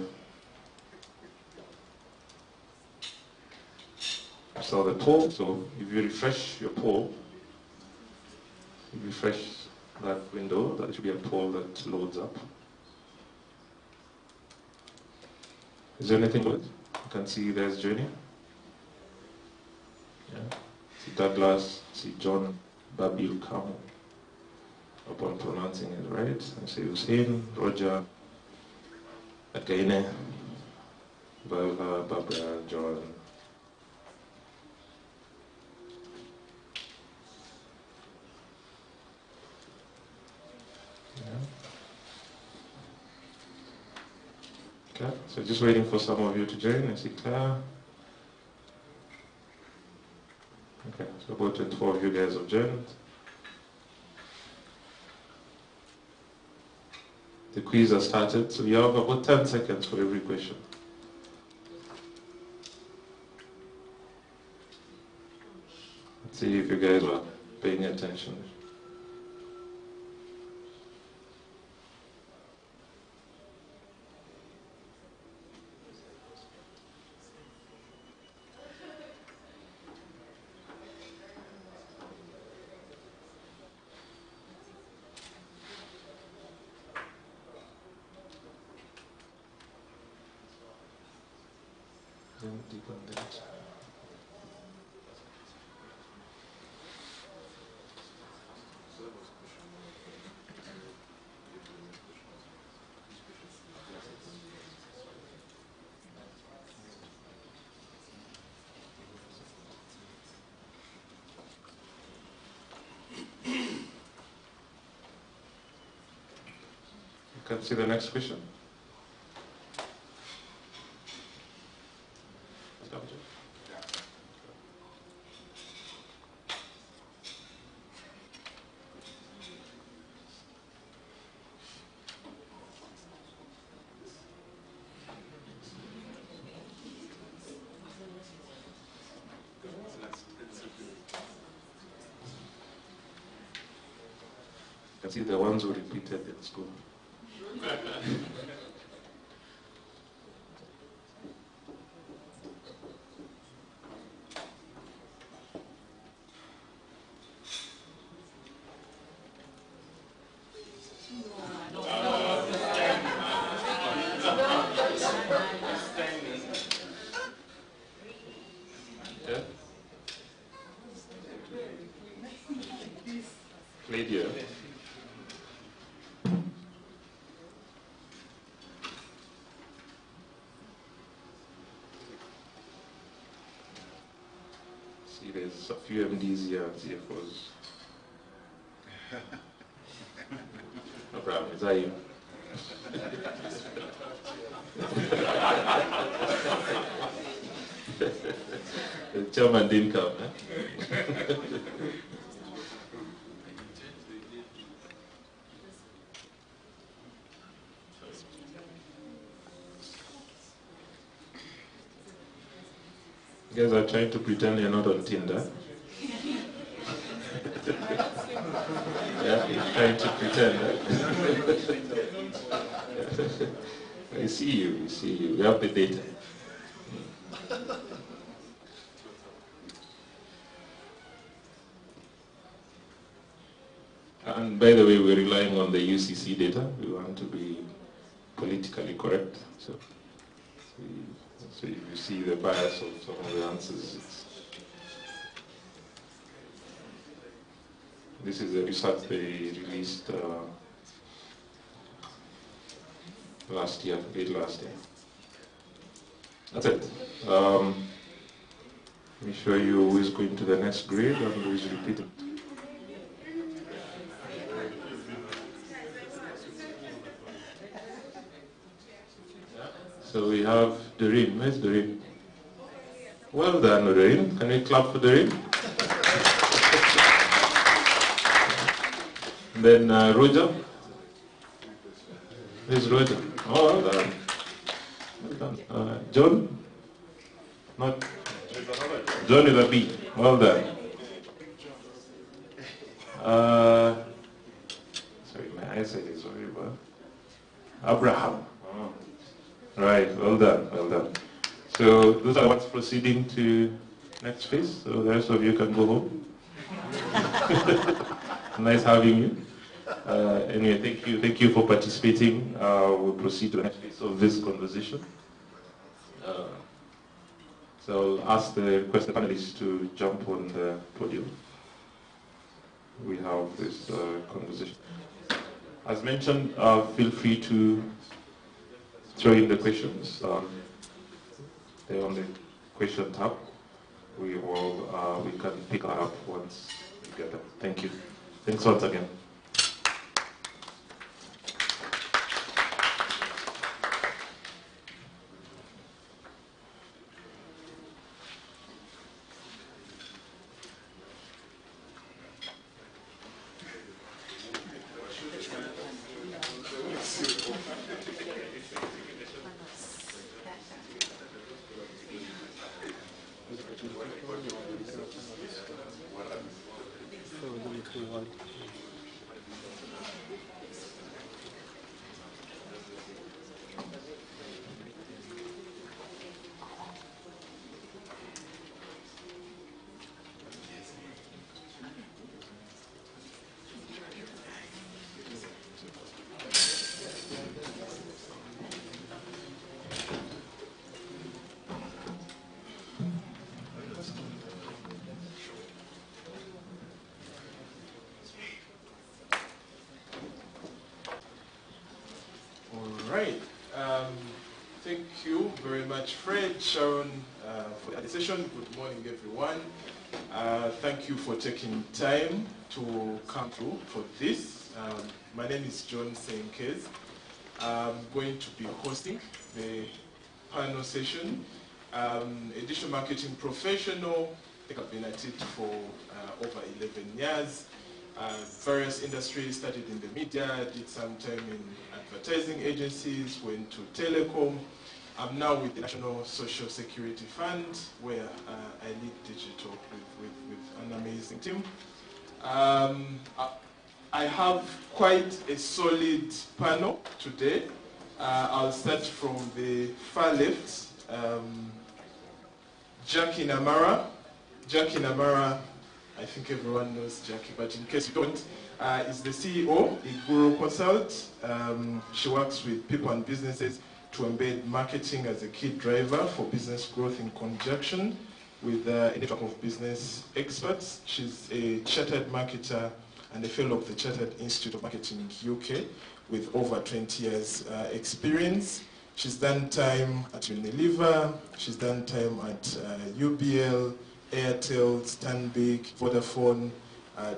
So the poll, so if you refresh your poll, refresh that window, that should be a poll that loads up. Is there anything with it? You can see there's Jenny. Yeah. See Douglas, see John Babil Kamo, upon pronouncing it right. And see Hussein, Roger, Akaine, Barbara, John. Okay, so just waiting for some of you to join. I see Claire. Okay, so about 24 of you guys have joined. The quiz has started, so you have about 10 seconds for every question. Let's see if you guys are paying attention. You can see the next question. You can see the ones who repeated in school. Lydia. See, there's a few MDs here and CFOs. No problem, is that you? The chairman didn't come, eh? You guys are trying to pretend you're not on Tinder. Yeah, you're trying to pretend. I see you, We have the data. And by the way, we're relying on the UCC data. We want to be politically correct. So if you see the bias of some of the answers, This is the research they released last year, late last year. That's it. Let me show you who is going to the next grade and who is repeating. So we have Doreen. Where's Doreen? Well done, Doreen. Can we clap for Doreen? Then Roger. Where's Roger? Oh, well done. Well done. John? Not John with a B. Well done. Sorry, my eyesight is very bad. Abraham. Oh. Right, well done, well done. So those are what's proceeding to next phase. So the rest of you can go home. Nice having you. Anyway, thank you for participating. We'll proceed to the next phase of this conversation. So I'll ask the request the panelists to jump on the podium. We have this conversation. As mentioned, feel free to throw in the questions. They're on the question tab. We can pick that up once we get them. Thank you. Thanks once again. Thank you very much, Fred, Sharon, for the session. Good morning, everyone. Thank you for taking time to come through for this. My name is John Senkez. I'm going to be hosting the panel session. A digital marketing professional. I think I've been at it for over 11 years. Various industries, started in the media, did some time in advertising agencies, went to telecom. I'm now with the National Social Security Fund, where I lead digital with an amazing team. I have quite a solid panel today. I'll start from the far left. Jackie Namara. Jackie Namara, I think everyone knows Jackie, but in case you don't, is the CEO, Iguro Consult. She works with people and businesses to embed marketing as a key driver for business growth in conjunction with a network of business experts. She's a chartered marketer and a fellow of the Chartered Institute of Marketing in UK with over 20 years experience. She's done time at Unilever, she's done time at UBL, Airtel, Stanbic, Vodafone,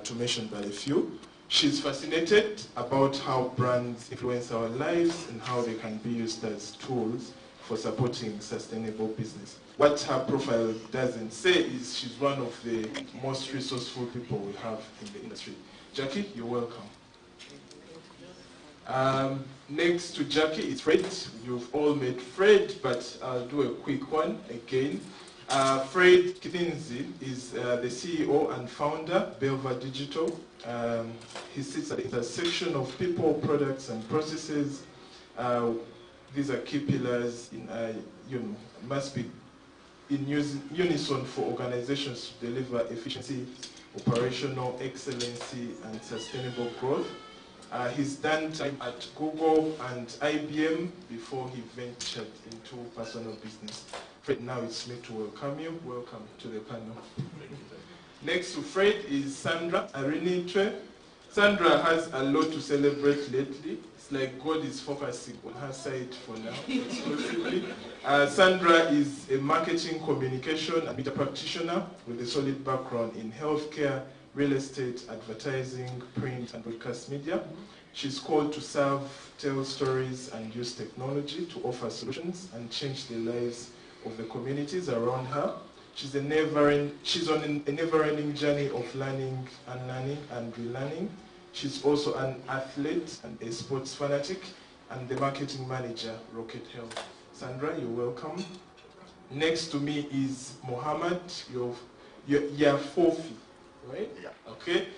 to mention but a few. She's fascinated about how brands influence our lives and how they can be used as tools for supporting sustainable business. What her profile doesn't say is she's one of the most resourceful people we have in the industry. Jackie, you're welcome. Next to Jackie is Fred. You've all met Fred, but I'll do a quick one again. Fred Kithinzi is the CEO and founder, Belva Digital. He sits at the intersection of people, products, and processes. These are key pillars in, must be in unison for organizations to deliver efficiency, operational excellency, and sustainable growth. He's done time at Google and IBM before he ventured into personal business. Fred, now it's me to welcome you. Welcome to the panel. Next to Fred is Sandra Arinitwe. Sandra has a lot to celebrate lately. It's like God is focusing on her side for now, exclusively. Sandra is a marketing, communication, and media practitioner with a solid background in healthcare, real estate, advertising, print, and broadcast media. She's called to serve, tell stories, and use technology to offer solutions and change the lives of the communities around her. She's on a never-ending journey of learning, unlearning, and relearning. She's also an athlete and a sports fanatic, and the marketing manager, Rocket Health. Sandra, you're welcome. Next to me is Mohammed. You're Fofi, right? Yeah. Okay.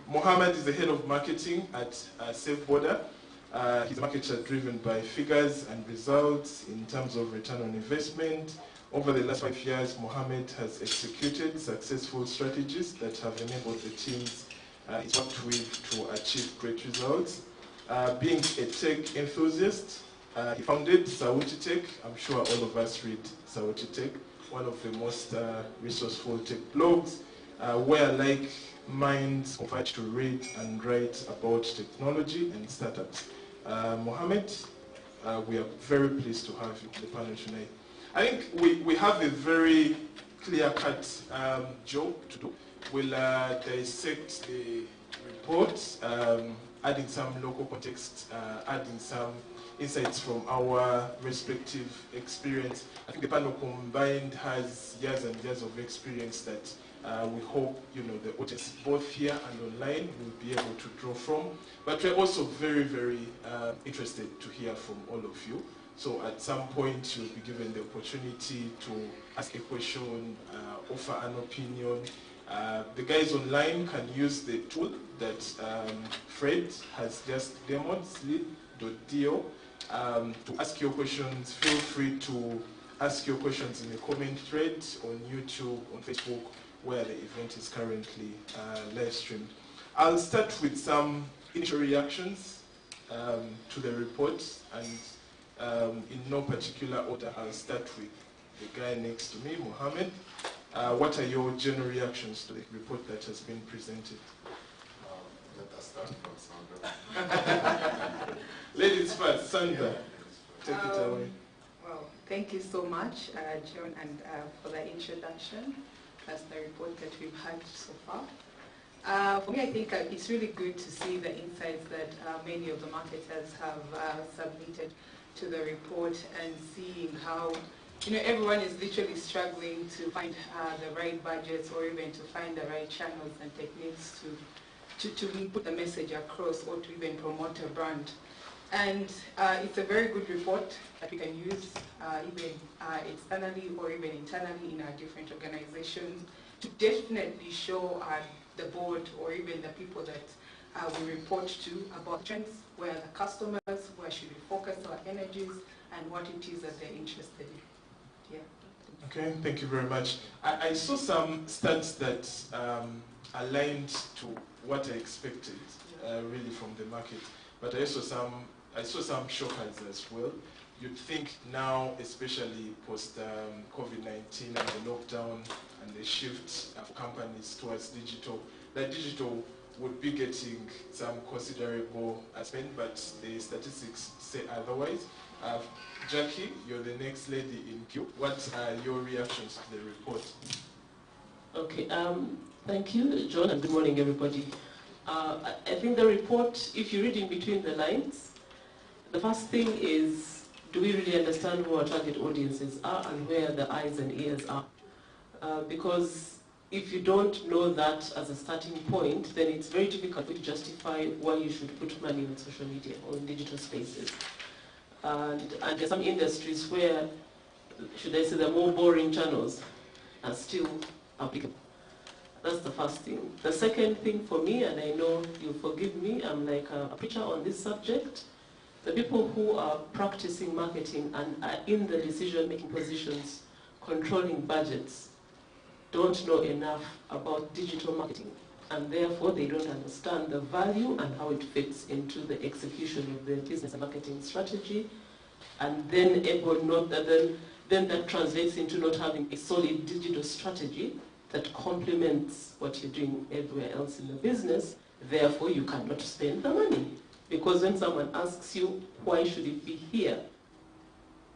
Mohammed is the head of marketing at Safe Border. He's a marketer driven by figures and results in terms of return on investment. Over the last 5 years, Mohammed has executed successful strategies that have enabled the teams he's worked with to achieve great results. Being a tech enthusiast, he founded Sauti Tech. I'm sure all of us read Sauti Tech, one of the most resourceful tech blogs, where like minds converge to read and write about technology and startups. Mohammed, we are very pleased to have you on the panel tonight. I think we have a very clear-cut job to do. We'll dissect the report, adding some local context, adding some insights from our respective experience. I think the panel combined has years and years of experience that we hope the audience both here and online will be able to draw from. But we're also very, very interested to hear from all of you. So at some point you'll be given the opportunity to ask a question, offer an opinion. The guys online can use the tool that Fred has just demoed, sleep.do, to ask your questions. Feel free to ask your questions in the comment thread on YouTube, on Facebook, where the event is currently live streamed. I'll start with some initial reactions to the report, and in no particular order. I'll start with the guy next to me, Mohammed. What are your general reactions to the report that has been presented? Let us start from Sandra. Ladies first, Sandra, take it away. Well, thank you so much, John, and for the introduction. That's the report that we've had so far. For me, I think it's really good to see the insights that many of the marketers have submitted to the report, and seeing how everyone is literally struggling to find the right budgets, or even to find the right channels and techniques to put the message across, or to even promote a brand. And it's a very good report that we can use even externally or even internally in our different organizations, to definitely show the board or even the people that we report to about trends, where the customers, where should we focus our energies, and what it is that they're interested in. Yeah. Okay, thank you very much. I saw some stats that aligned to what I expected, really, from the market. But I saw some shockers as well. You'd think now, especially post COVID-19 and the lockdown and the shift of companies towards digital, that digital would be getting some considerable spend, but the statistics say otherwise. Jackie, you're the next lady in queue. What are your reactions to the report? Okay, thank you, John, and good morning, everybody. I think the report, if you read in between the lines, the first thing is, do we really understand who our target audiences are and where the eyes and ears are? Because if you don't know that as a starting point, then it's very difficult to justify why you should put money on social media or in digital spaces. And there are some industries where, should I say, the more boring channels are still applicable. That's the first thing. The second thing for me, and I know you'll forgive me, I'm like a preacher on this subject, the people who are practicing marketing and are in the decision-making positions, controlling budgets, don't know enough about digital marketing, and therefore they don't understand the value and how it fits into the execution of the business and marketing strategy, and then that translates into not having a solid digital strategy that complements what you're doing everywhere else in the business. Therefore, you cannot spend the money. Because when someone asks you, why should it be here?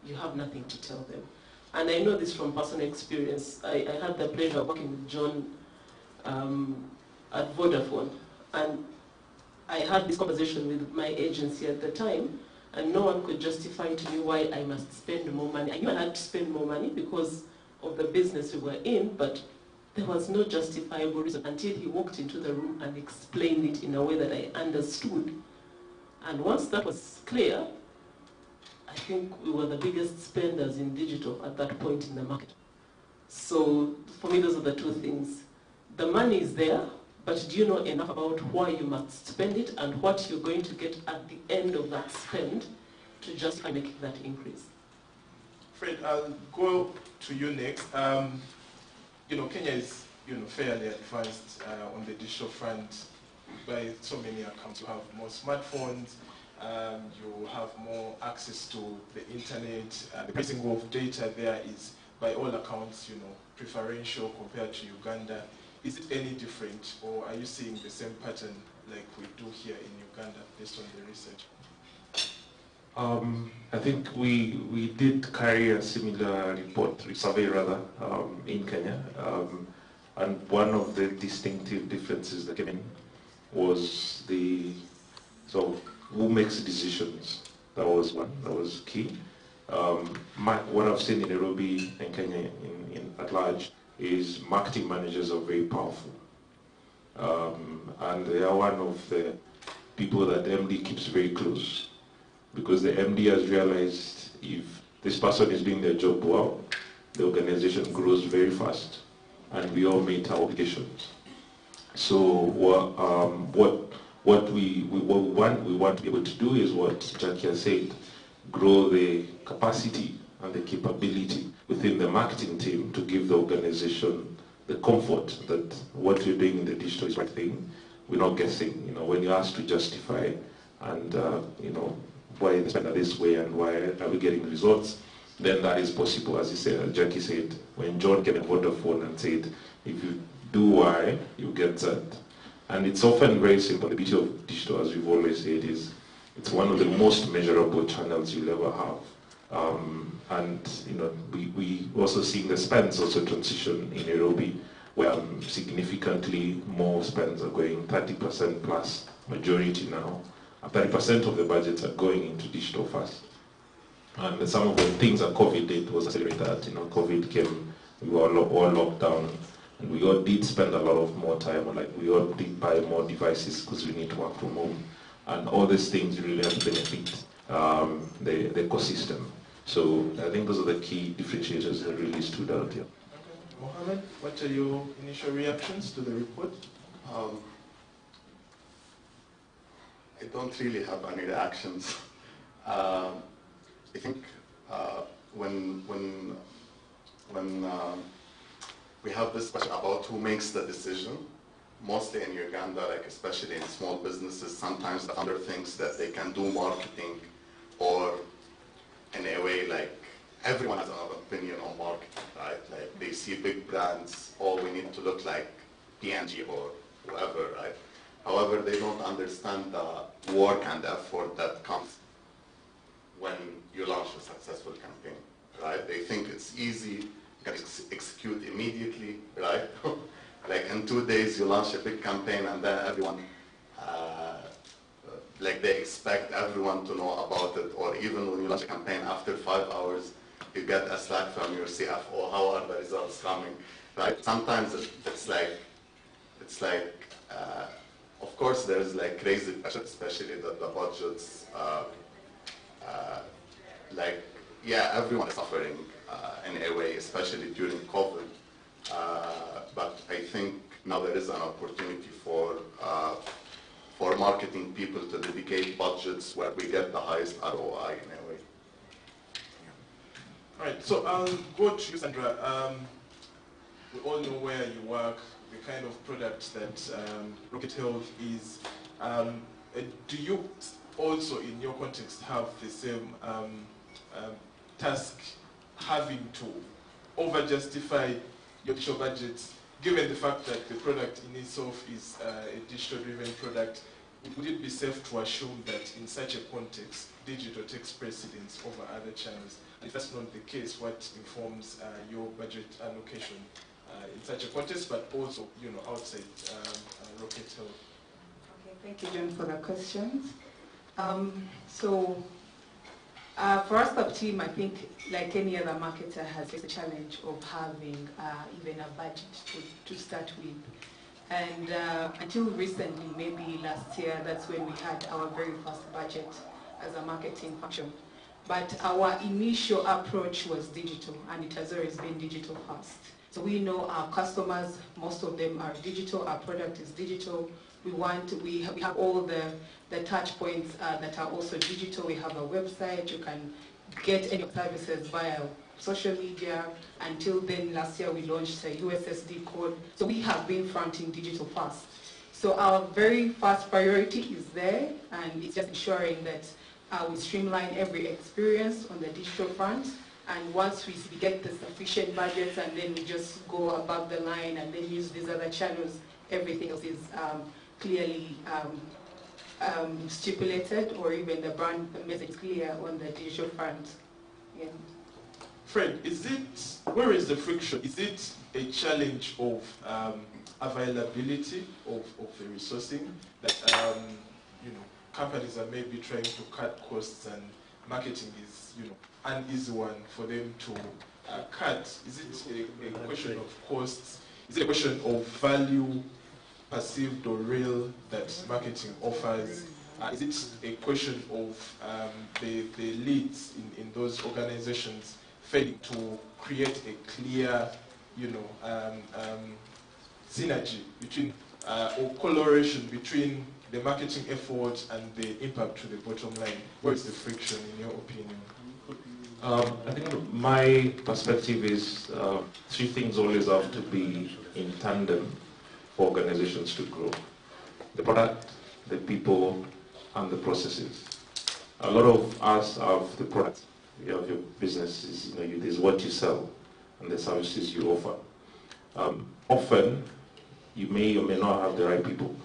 You have nothing to tell them. And I know this from personal experience. I had the pleasure of working with John at Vodafone. And I had this conversation with my agency at the time, and no one could justify to me why I must spend more money. I knew I had to spend more money because of the business we were in, but there was no justifiable reason until he walked into the room and explained it in a way that I understood. And once that was clear, I think we were the biggest spenders in digital at that point in the market. So for me, those are the two things. The money is there, but do you know enough about why you must spend it and what you're going to get at the end of that spend to justify making that increase? Fred, I'll go to you next. Kenya is fairly advanced on the digital front. By so many accounts, you have more smartphones, you have more access to the internet. The pricing of data there is, by all accounts, preferential compared to Uganda. Is it any different, or are you seeing the same pattern like we do here in Uganda based on the research? I think we did carry a similar report, survey rather, in Kenya. And one of the distinctive differences that came in was who makes decisions. That was one, that was key. What I've seen in Nairobi and Kenya at large is marketing managers are very powerful. And they are one of the people that the MD keeps very close, because the MD has realized if this person is doing their job well, the organization grows very fast, and we all meet our obligations. So what we want to be able to do is what Jackie has said: grow the capacity and the capability within the marketing team to give the organization the comfort that what we're doing in the digital is the right thing. We're not guessing. When you're asked to justify and why they spend it this way and why are we getting results, then that is possible. As you said, Jackie said, when John came at Vodafone and said, if you do Y, you get Z. And it's often very simple. The beauty of digital, as we've always said, is it's one of the most measurable channels you'll ever have. We also seeing the spends also transition in Nairobi, where significantly more spends are going, 30% plus, majority now. 30% of the budgets are going into digital first. And some of the things that COVID did was accelerate that. COVID came, we were all locked down, and we all did spend a lot of more time, we all did buy more devices because we need to work from home. And all these things really have to benefit the ecosystem. So I think those are the key differentiators that really stood out here. Okay. Mohammed, what are your initial reactions to the report? I don't really have any reactions. I think when we have this question about who makes the decision, mostly in Uganda, especially in small businesses, sometimes the founder thinks that they can do marketing, or in a way, everyone has an opinion on marketing, right? They see big brands, we need to look like P&G or whoever, right? However, they don't understand the work and the effort that comes when you launch a successful campaign, right? They think it's easy, you can execute immediately, right? In 2 days you launch a big campaign, and then everyone, they expect everyone to know about it, or even when you launch a campaign, after 5 hours, you get a Slack from your CFO, how are the results coming, right? Sometimes it's like, of course, there's crazy pressure, especially that the budgets, everyone is suffering in a way, especially during COVID. But I think now there is an opportunity for marketing people to dedicate budgets where we get the highest ROI in a way. All right, so I'll go to you, Sandra. We all know where you work, the kind of product that Rocket Health is. Do you also, in your context, have the same task, having to over-justify your digital budgets given the fact that the product in itself is a digital-driven product, would it be safe to assume that in such a context, digital takes precedence over other channels? If that's not the case, what informs your budget allocation in such a context, but also, outside Rocket Hill? Okay, thank you, John, for the questions. For us, the team, I think, like any other marketer, has the challenge of having even a budget to start with. And until recently, maybe last year, that's when we had our very first budget as a marketing function. But our initial approach was digital, and it has always been digital first. So we know our customers, most of them are digital, our product is digital. We have all the touch points that are also digital. We have a website, you can get any services via social media. Until then, last year we launched a USSD code. So we have been fronting digital first. So our very first priority is there, and it's just ensuring that we streamline every experience on the digital front. And once we get the sufficient budgets, and then we just go above the line and then use these other channels, everything else is clearly stipulated, or even the brand message clear on the digital front. Yeah. Fred, where is the friction? Is it a challenge of availability of the resourcing that companies are maybe trying to cut costs, and marketing is an easy one for them to cut? Is it a question of costs? Is it a question of value, perceived or real, that marketing offers? Is it a question of the leads in those organizations failing to create a clear, synergy between or correlation between the marketing effort and the impact to the bottom line? Where is the friction, in your opinion? I think my perspective is three things always have to be in tandem for organizations to grow: the product, the people, and the processes. A lot of us have the product. You have your businesses, there's what you sell and the services you offer. Often, you may or may not have the right people,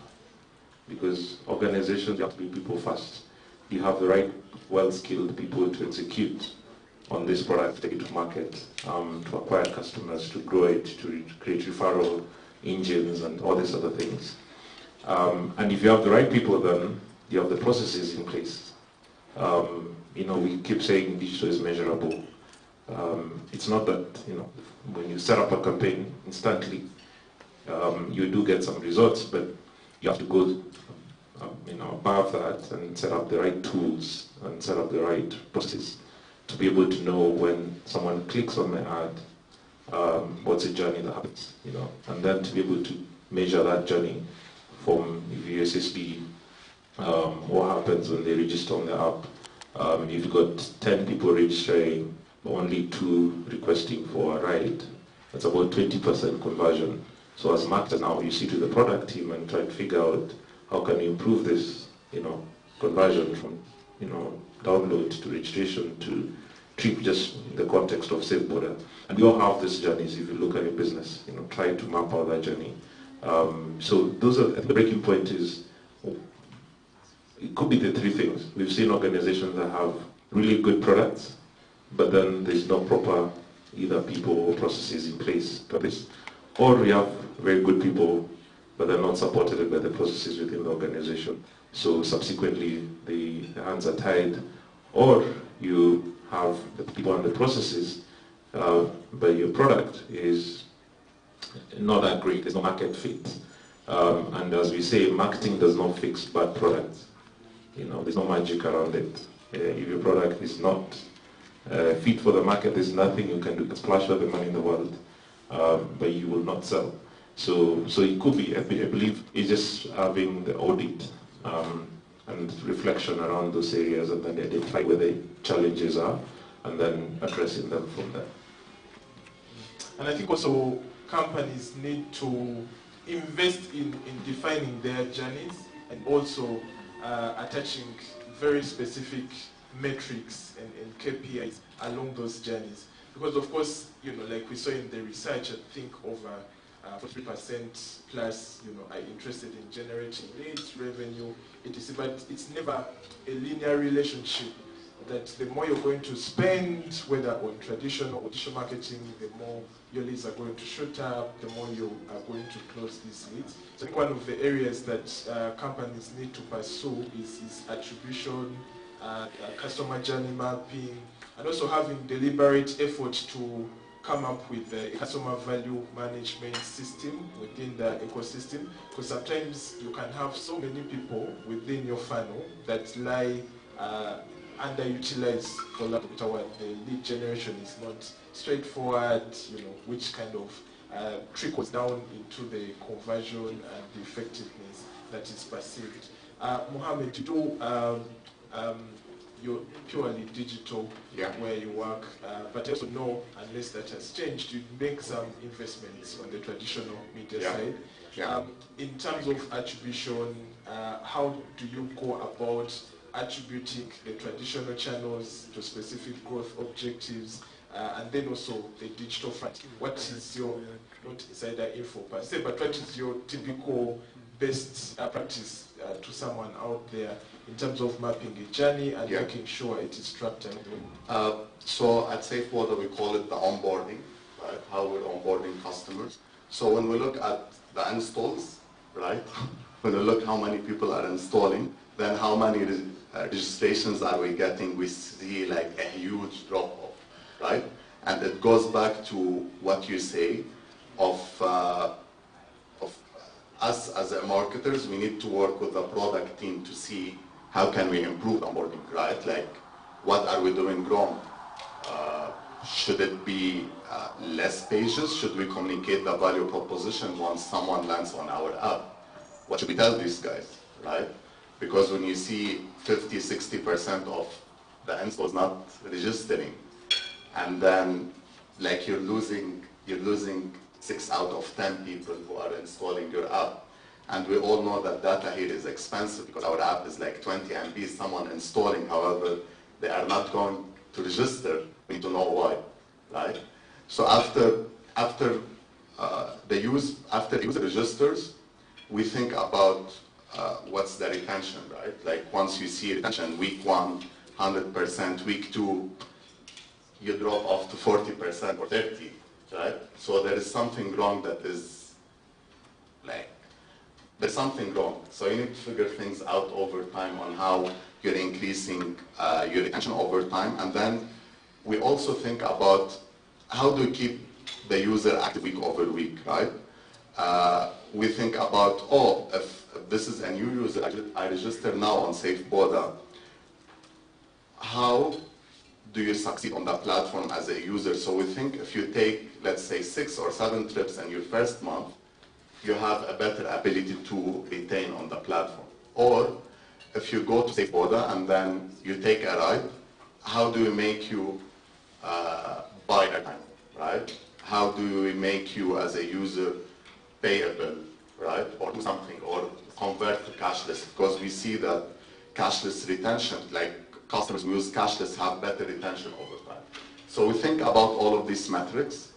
because organizations have to be people first. You have the right, well-skilled people to execute on this product, take it to market, to acquire customers, to grow it, to create referral engines and all these other things. And if you have the right people, then you have the processes in place. We keep saying digital is measurable. It's not that, when you set up a campaign instantly, you do get some results, but you have to go above that and set up the right tools and set up the right process to be able to know when someone clicks on the ad, what's the journey that happens, and then to be able to measure that journey from USSD, what happens when they register on the app. If you've got 10 people registering, only 2 requesting for a ride, that's about 20% conversion. So as marketers now, you sit with the product team and try to figure out how can you improve this, conversion from, download to registration to trip, just in the context of safe border. And we all have these journeys. If you look at your business, try to map out that journey. So those are, the breaking point is, it could be the 3 things. We've seen organizations that have really good products, but then there's no proper either people or processes in place for this. Or we have very good people, but they're not supported by the processes within the organization. So subsequently, the hands are tied. Or you have the people and the processes, but your product is not that great. There's no market fit. And as we say, marketing does not fix bad products. There's no magic around it. If your product is not fit for the market, there's nothing you can do. You can splash all the money in the world, but you will not sell. So it could be, I believe, it's just having the audit and reflection around those areas, and then identify where the challenges are, and then addressing them from there. And I think also companies need to invest in defining their journeys, and also attaching very specific metrics and KPIs along those journeys. Because of course, like we saw in the research, I think over 43% plus, are interested in generating leads, revenue, etc. But it's never a linear relationship. That the more you're going to spend, whether on traditional or digital marketing, the more your leads are going to shoot up, the more you are going to close these leads. So I think one of the areas that companies need to pursue is attribution, customer journey mapping, and also having deliberate effort to come up with a customer value management system within the ecosystem, because sometimes you can have so many people within your funnel that lie underutilized, for lack of a better word. The lead generation is not straightforward, which kind of trickles down into the conversion and the effectiveness that is perceived. Mohammed, you do you're purely digital where you work, but I also know, unless that has changed, you make some investments on the traditional media side. In terms of attribution, how do you go about attributing the traditional channels to specific growth objectives, and then also the digital front? What is your, not insider info per se, but what is your typical best practice to someone out there in terms of mapping a journey and making sure it is structured? So at SafeWater we call it the onboarding, right? How we're onboarding customers. So when we look at the installs, right? When we look how many people are installing, then how many registrations are we getting, we see like a huge drop-off, right? And it goes back to what you say of us as a marketers, we need to work with the product team to see how can we improve onboarding, right? Like, what are we doing wrong? Should it be less pages? Should we communicate the value proposition once someone lands on our app? What should we tell these guys, right? Because when you see 50–60% of the installs not registering, and then like you're losing 6 out of 10 people who are installing your app. And we all know that data here is expensive because our app is like 20 MB, someone installing, however, they are not going to register. We need to know why, right? So after the user registers, we think about what's the retention, right? Like once you see retention, week 1, 100%, week 2, you drop off to 40% or 30%, right? So there is something wrong that is like, there's something wrong. So you need to figure things out over time on how you're increasing your retention over time. And then we also think about how do you keep the user active week over week, right? We think about, if this is a new user, I register now on SafeBoda, how do you succeed on that platform as a user? So we think if you take, let's say, 6 or 7 trips in your first month, you have a better ability to retain on the platform. Or if you go to SafeBoda and then you take a ride, how do we make you buy a time, right? How do we make you as a user pay a bill, right? Or do something, or convert to cashless, because we see that cashless retention, like customers who use cashless have better retention over time. So we think about all of these metrics,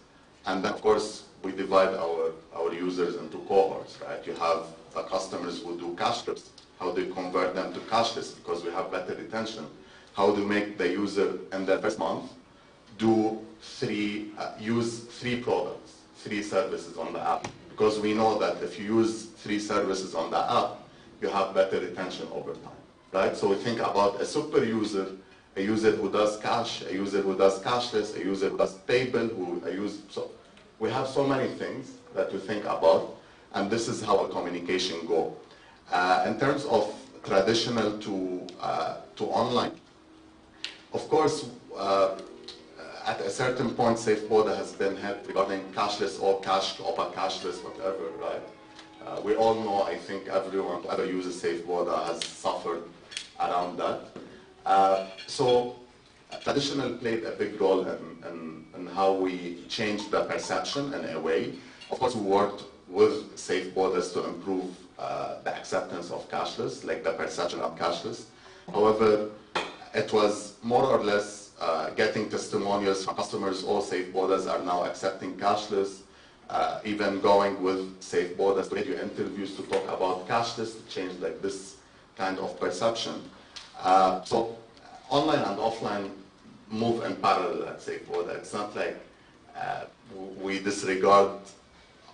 and then of course we divide our users into cohorts, right? You have the customers who do cash trips. How do you convert them to cashless? Because we have better retention. How do you make the user in the first month use 3 products, 3 services on the app? Because we know that if you use 3 services on the app, you have better retention over time, right? So we think about a super user, a user who does cash, a user who does cashless, a user who does payable, so we have so many things that we think about, and this is how our communication go. In terms of traditional to online, of course, at a certain point, SafeBoda has been hit regarding cashless or cash, OPA cashless, whatever, right? We all know, I think everyone who ever uses SafeBoda has suffered around that. So traditional played a big role in how we changed the perception in a way. Of course, we worked with SafeBodas to improve the acceptance of cashless, like the perception of cashless. However, it was more or less getting testimonials from customers. All SafeBodas are now accepting cashless. even going with Safe Borders to radio interviews to talk about cashless to change like this kind of perception. So online and offline move in parallel at Safe Border. It's not like we disregard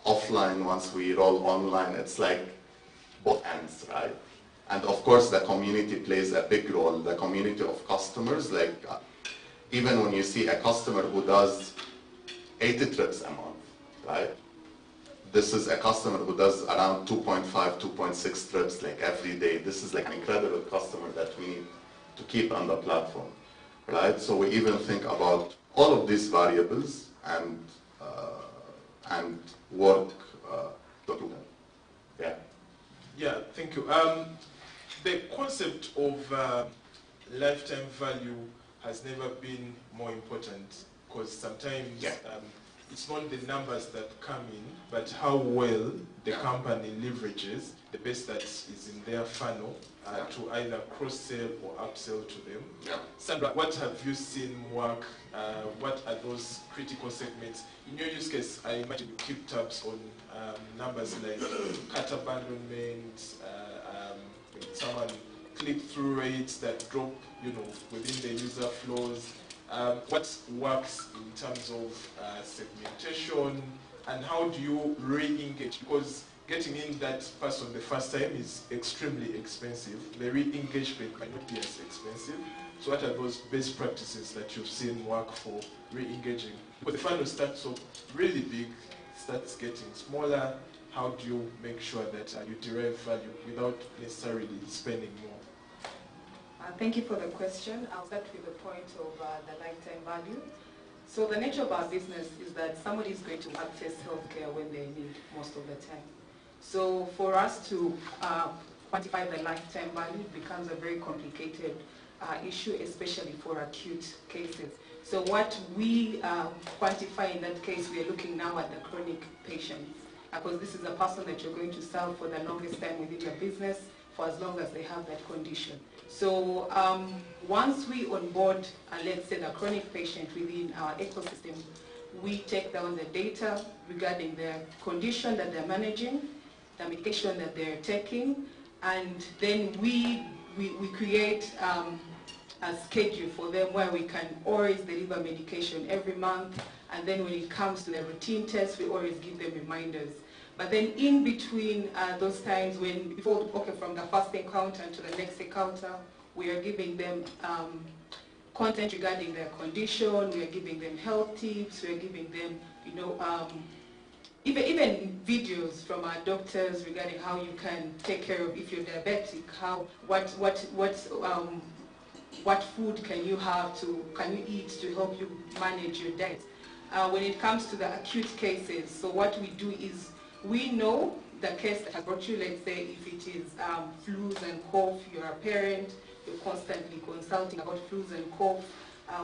offline once we roll online. It's like both ends, right? And of course, the community plays a big role. The community of customers, like even when you see a customer who does 80 trips a month, right? This is a customer who does around 2.5, 2.6 trips like every day. This is like an incredible customer that we need to keep on the platform, right? So we even think about all of these variables and work to do them. Yeah. Yeah, thank you. The concept of lifetime value has never been more important, because sometimes it's not the numbers that come in, but how well the company leverages the best that is in their funnel to either cross-sell or upsell to them. Sandra, what have you seen work? What are those critical segments? In your use case, I imagine you keep tabs on numbers like cart abandonment, someone click-through rates that drop, within the user flows. What works in terms of segmentation, and how do you re-engage? Because getting in that person the first time is extremely expensive. The re-engagement might not be as expensive. So what are those best practices that you've seen work for re-engaging? But the funnel starts off really big, starts getting smaller. How do you make sure that you derive value without necessarily spending more? Thank you for the question. I'll start with the point of the lifetime value. So the nature of our business is that somebody is going to access healthcare when they need most of the time. So for us to quantify the lifetime value becomes a very complicated issue, especially for acute cases. So what we quantify in that case, we are looking now at the chronic patient, because this is a person that you're going to serve for the longest time within the business, for as long as they have that condition. So once we onboard, let's say, the chronic patient within our ecosystem, we take down the data regarding their condition that they're managing, the medication that they're taking, and then we create a schedule for them where we can always deliver medication every month, and then when it comes to the routine tests, we always give them reminders. But then in between those times from the first encounter to the next encounter, we are giving them content regarding their condition, we are giving them health tips, we are giving them, even videos from our doctors regarding how you can take care of, if you're diabetic, what food can you eat to help you manage your diet. When it comes to the acute cases, so what we do is, we know the case that has brought you, let's say if it is flus and cough, you're a parent, you're constantly consulting about flus and cough,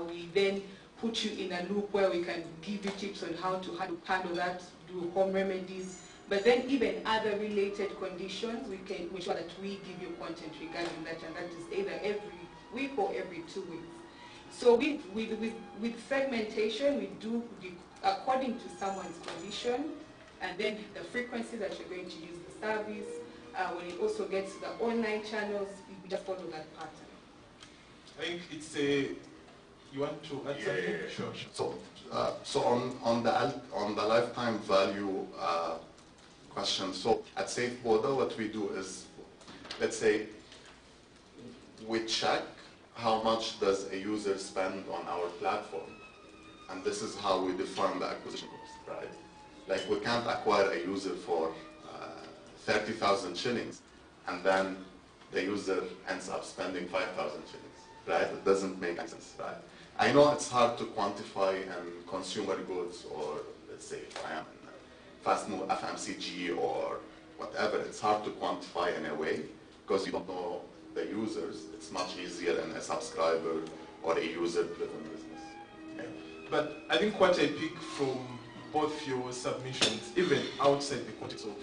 we then put you in a loop where we can give you tips on how to handle that, do home remedies. But then even other related conditions, we can make sure that we give you content regarding that, and that is either every week or every 2 weeks. So with segmentation, we do according to someone's condition, and then the frequency that you're going to use the service. When it also gets to the online channels, we just follow that pattern. I think it's you want to add something? Yeah. Sure. So on the lifetime value question, so at Safe Border, what we do is, let's say, we check how much does a user spend on our platform, and this is how we define the acquisition cost, right? Like, we can't acquire a user for 30,000 shillings, and then the user ends up spending 5,000 shillings, right? It doesn't make sense, right? I know it's hard to quantify in consumer goods, or let's say if I am in fast move FMCG or whatever, it's hard to quantify in a way, because you don't know the users. It's much easier in a subscriber or a user-driven business. Yeah. But I think what I pick from both your submissions, even outside the context of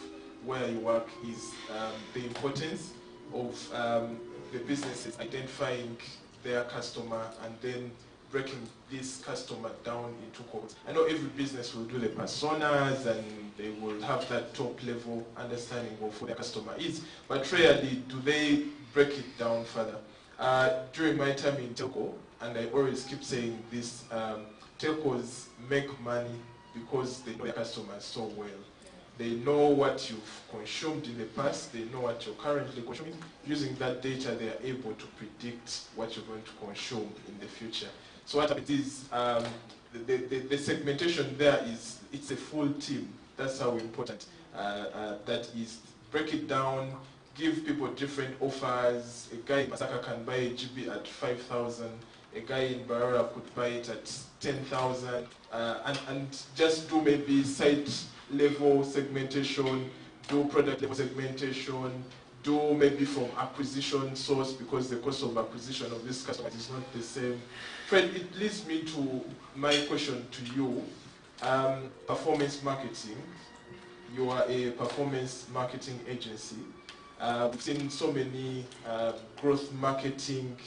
where you work, is the importance of the businesses identifying their customer and then breaking this customer down into cohorts. I know every business will do the personas and they will have that top level understanding of who their customer is, but rarely do they break it down further. During my time in telco, and I always keep saying this, telcos make money because they know their customers so well. They know what you've consumed in the past, they know what you're currently consuming. Using that data, they are able to predict what you're going to consume in the future. So what it is, the segmentation there is, it's a full team. That's how important that is. Break it down, give people different offers. A guy in Masaka can buy a GB at 5,000. A guy in Barara could buy it at 10,000. And just do maybe site level segmentation, do product level segmentation, do maybe from acquisition source, because the cost of acquisition of this customer is not the same. Fred, it leads me to my question to you. Performance marketing. You are a performance marketing agency. We've seen so many growth marketing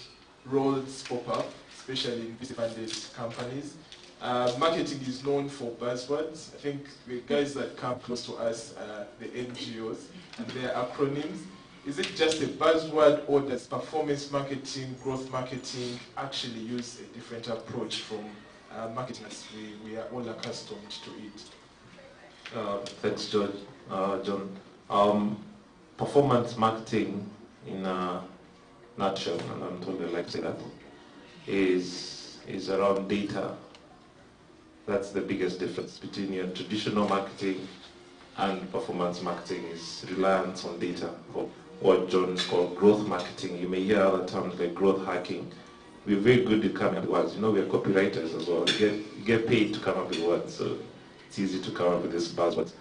roles pop up, especially in VC-funded companies. Marketing is known for buzzwords. I think the guys that come close to us are the NGOs and their acronyms. Is it just a buzzword, or does performance marketing, growth marketing actually use a different approach from marketing as we are all accustomed to it? Thanks, John. Performance marketing, in a nutshell, and I'm told I like to say that, is around data. That's the biggest difference between your traditional marketing and performance marketing, is reliance on data, or what John called growth marketing. You may hear other terms like growth hacking. We're very good at coming up with words. You know, we're copywriters as well. You get paid to come up with words, so it's easy to come up with these buzzwords.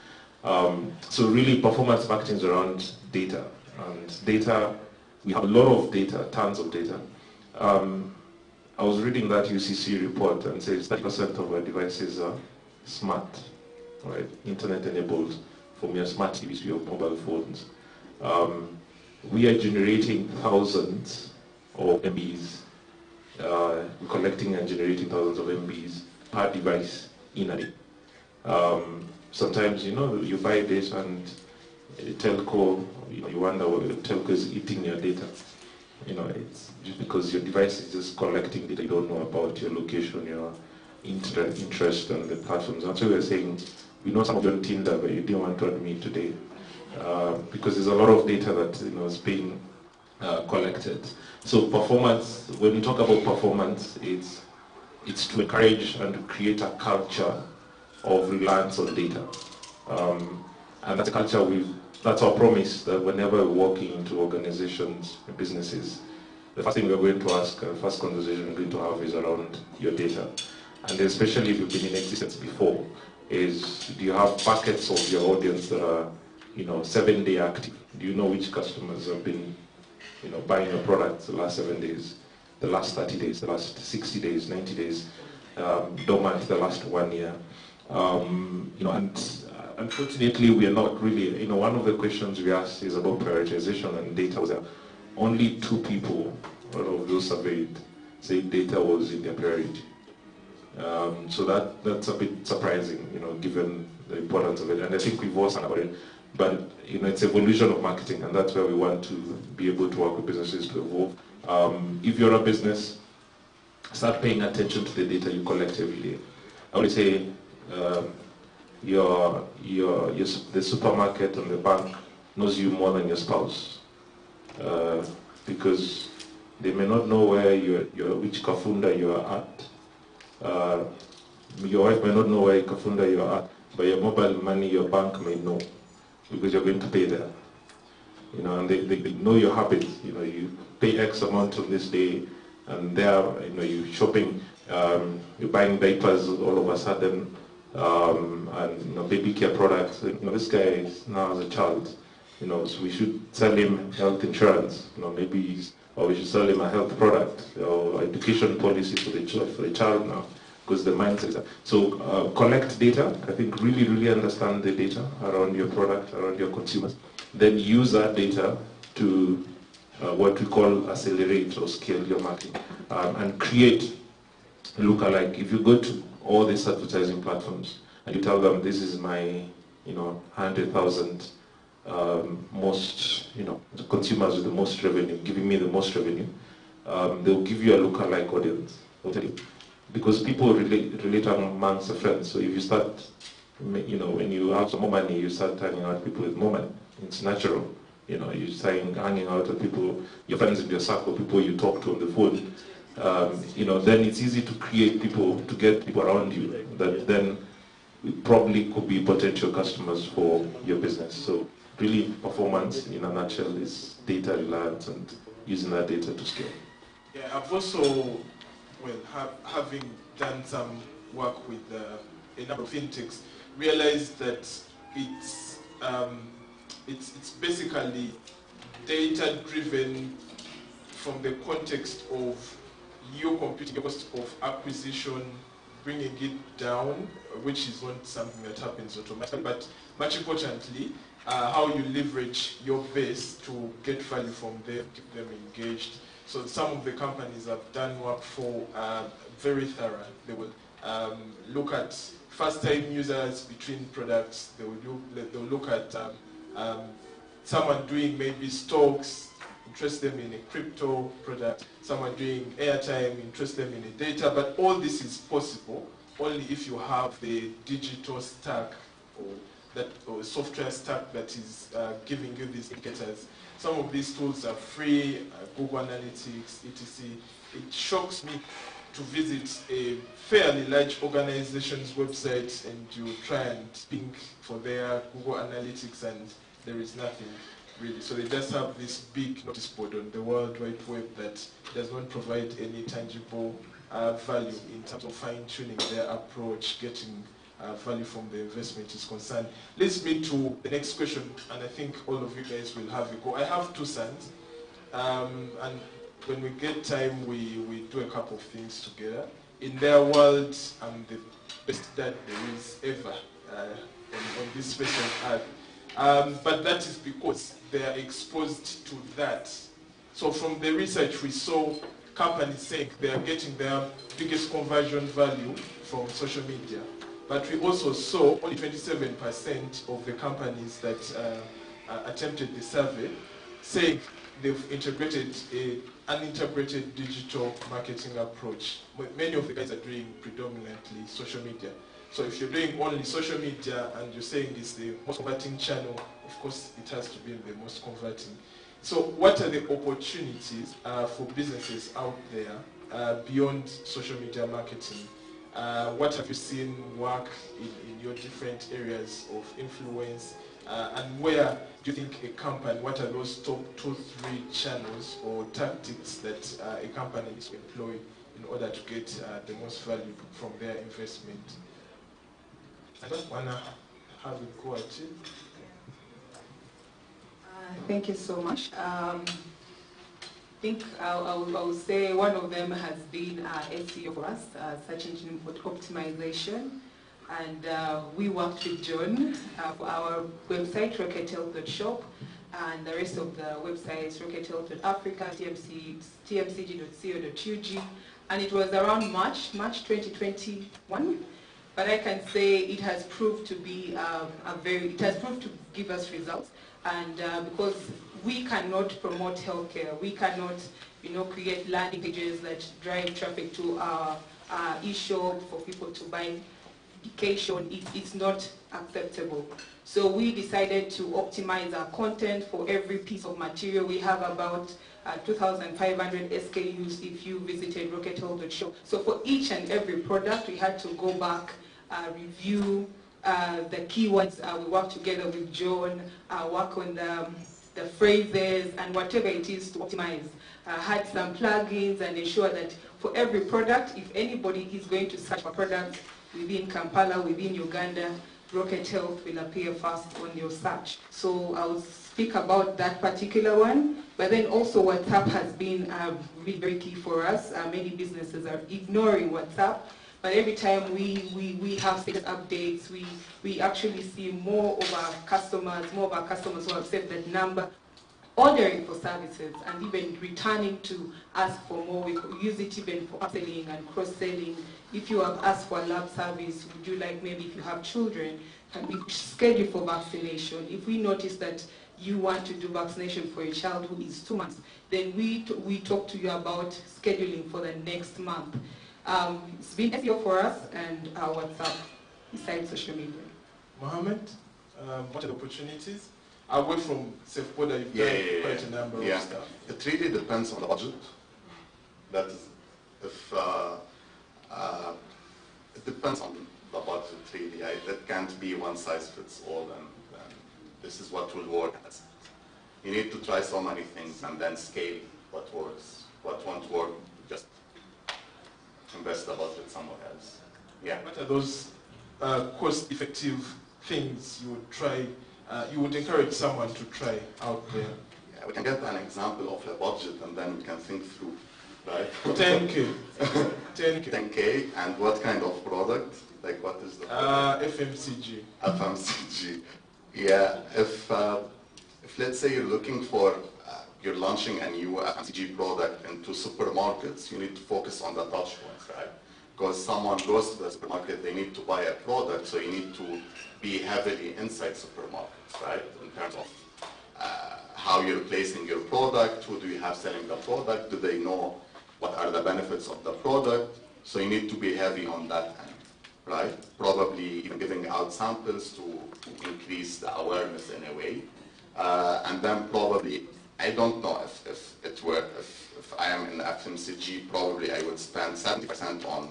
So really, performance marketing is around data. And data, we have a lot of data, tons of data. I was reading that UCC report, and says 30% of our devices are smart, right? Internet enabled, from your smart TVs to your mobile phones. We are generating thousands of MBs, collecting and generating thousands of MBs per device in a day. Sometimes, you know, you buy data and telco, you wonder what telco is eating your data. You know, it's just because your device is just collecting data. You don't know about your location, your interest, and the platforms. That's why we're saying, we know some of you on Tinder, but you didn't want to admit today, because there's a lot of data that, you know, is being collected. So performance, when we talk about performance, it's to encourage and to create a culture of reliance on data, and that's a culture that's our promise, that whenever we're walking into organizations and businesses, the first thing we're going to ask, the first conversation we're going to have, is around your data. And especially if you've been in existence before, is, do you have buckets of your audience that are, you know, 7-day active? Do you know which customers have been, you know, buying your products the last 7 days, the last 30 days, the last 60 days, 90 days, dormant the last 1 year? You know, and unfortunately, we are not really, you know, one of the questions we asked is about prioritization and data. Was there only 2 people out of those surveyed said data was in their priority. So that's a bit surprising, you know, given the importance of it. And I think we've all spoken about it. But, you know, it's evolution of marketing, and that's where we want to be able to work with businesses to evolve. If you're a business, start paying attention to the data you collect every day. I would say the supermarket and the bank knows you more than your spouse, because they may not know where which Kafunda you are at. Your wife may not know where Kafunda you are at, but your mobile money, your bank may know, because you're going to pay there. You know, and they know your habits. You know, you pay X amount on this day, and there, you know, you're shopping, you're buying diapers all of a sudden, and, you know, baby care products. You know, this guy is now as a child. You know, so we should sell him health insurance. You know, maybe or we should sell him a health product or education policy for the child now, because the mindset is that. So collect data. I think really understand the data around your product, around your consumers. Then use that data to what we call accelerate or scale your marketing, and create lookalike. If you go to all these advertising platforms and you tell them this is my, 100,000 most, the consumers with the most revenue, giving me the most revenue, they'll give you a lookalike audience. They'll tell you. Because people relate amongst their friends. So if you start, when you have some more money, you start hanging out with people with more money. It's natural. You start hanging out with people, your friends in your circle, people you talk to on the phone. Then it's easy to create people, to get people around you that then probably could be potential customers for your business. So really, performance in a nutshell is data reliance and using that data to scale. Yeah, I've also, having done some work with a number of fintechs, realized that it's basically data-driven from the context of you computing the cost of acquisition, bringing it down, which is not something that happens automatically, but much importantly, how you leverage your base to get value from them, keep them engaged. So some of the companies I've done work for are very thorough. They will look at first-time users between products. They'll look at someone doing maybe stocks, interest them in a crypto product, someone doing airtime, interest them in a data, but all this is possible only if you have the digital stack or software stack that is giving you these indicators. Some of these tools are free, Google Analytics, etc. It shocks me to visit a fairly large organization's website and you try and ping for their Google Analytics and there is nothing really. So they just have this big notice board on the World Wide Web that does not provide any tangible value in terms of fine-tuning their approach, getting value from the investment is concerned. Leads me to the next question, and I think all of you guys will have a go. I have two sons, and when we get time, we do a couple of things together. In their world, I'm the best dad there is ever on this face of earth. But that is because they are exposed to that. So from the research we saw, companies saying they are getting their biggest conversion value from social media. But we also saw only 27% of the companies that attempted the survey saying they've integrated an unintegrated digital marketing approach. Many of the guys are doing predominantly social media. So if you're doing only social media and you're saying it's the most converting channel, of course it has to be the most converting. So what are the opportunities for businesses out there beyond social media marketing? What have you seen work in your different areas of influence? And where do you think a company, what are those top 2-3 channels or tactics that a company needs to employ in order to get the most value from their investment? I don't want to have a go at it. Thank you so much. I think I will say one of them has been SEO for us, search engine optimization. And we worked with John for our website, rockethealth.shop, and the rest of the websites, rockethealth.africa, tmcg.co.ug, and it was around March 2021. But I can say it has proved to be it has proved to give us results, and because we cannot promote healthcare, we cannot, create landing pages that drive traffic to our e-shop for people to buy medication. It's not acceptable. So we decided to optimize our content for every piece of material. We have about 2,500 SKUs if you visited rockethealth.shop. So for each and every product, we had to go back, review the keywords. We work together with John, work on the phrases and whatever it is to optimize. Had some plugins and ensure that for every product, if anybody is going to search for products within Kampala, within Uganda, Rocket Health will appear first on your search. So I'll speak about that particular one, but then also WhatsApp has been really very key for us. Many businesses are ignoring WhatsApp, but every time we have status updates, we actually see more of our customers who have saved that number ordering for services and even returning to ask for more. We could use it even for upselling and cross-selling. If you have asked for a lab service, would you like, maybe if you have children, can we schedule for vaccination? If we notice that you want to do vaccination for a child who is 2 months, then we talk to you about scheduling for the next month. It's been SEO for us and our WhatsApp besides social media. Mohammed, what are the opportunities? Away from self-border, you've done quite a number of stuff. It really depends on the budget. That is, if it depends on the budget really. It can't be one size fits all, and this is what will work. You need to try so many things and then scale what works. What won't work, just invest the budget somewhere else. Yeah. What are those cost-effective things you would try? You would encourage someone to try out there? Yeah, we can get an example of a budget and then we can think through, right? 10K. 10K. 10K, and what kind of product? Like what is the product? FMCG. FMCG. Yeah, if let's say you're looking for, you're launching a new FMCG product into supermarkets, you need to focus on the touch points, right? Because someone goes to the supermarket, they need to buy a product, so you need to be heavily inside supermarkets, right? In terms of how you're placing your product, who do you have selling the product, do they know what are the benefits of the product? So you need to be heavy on that end, right? Probably even giving out samples to increase the awareness in a way. And then probably, I don't know if I am in FMCG, probably I would spend 70% on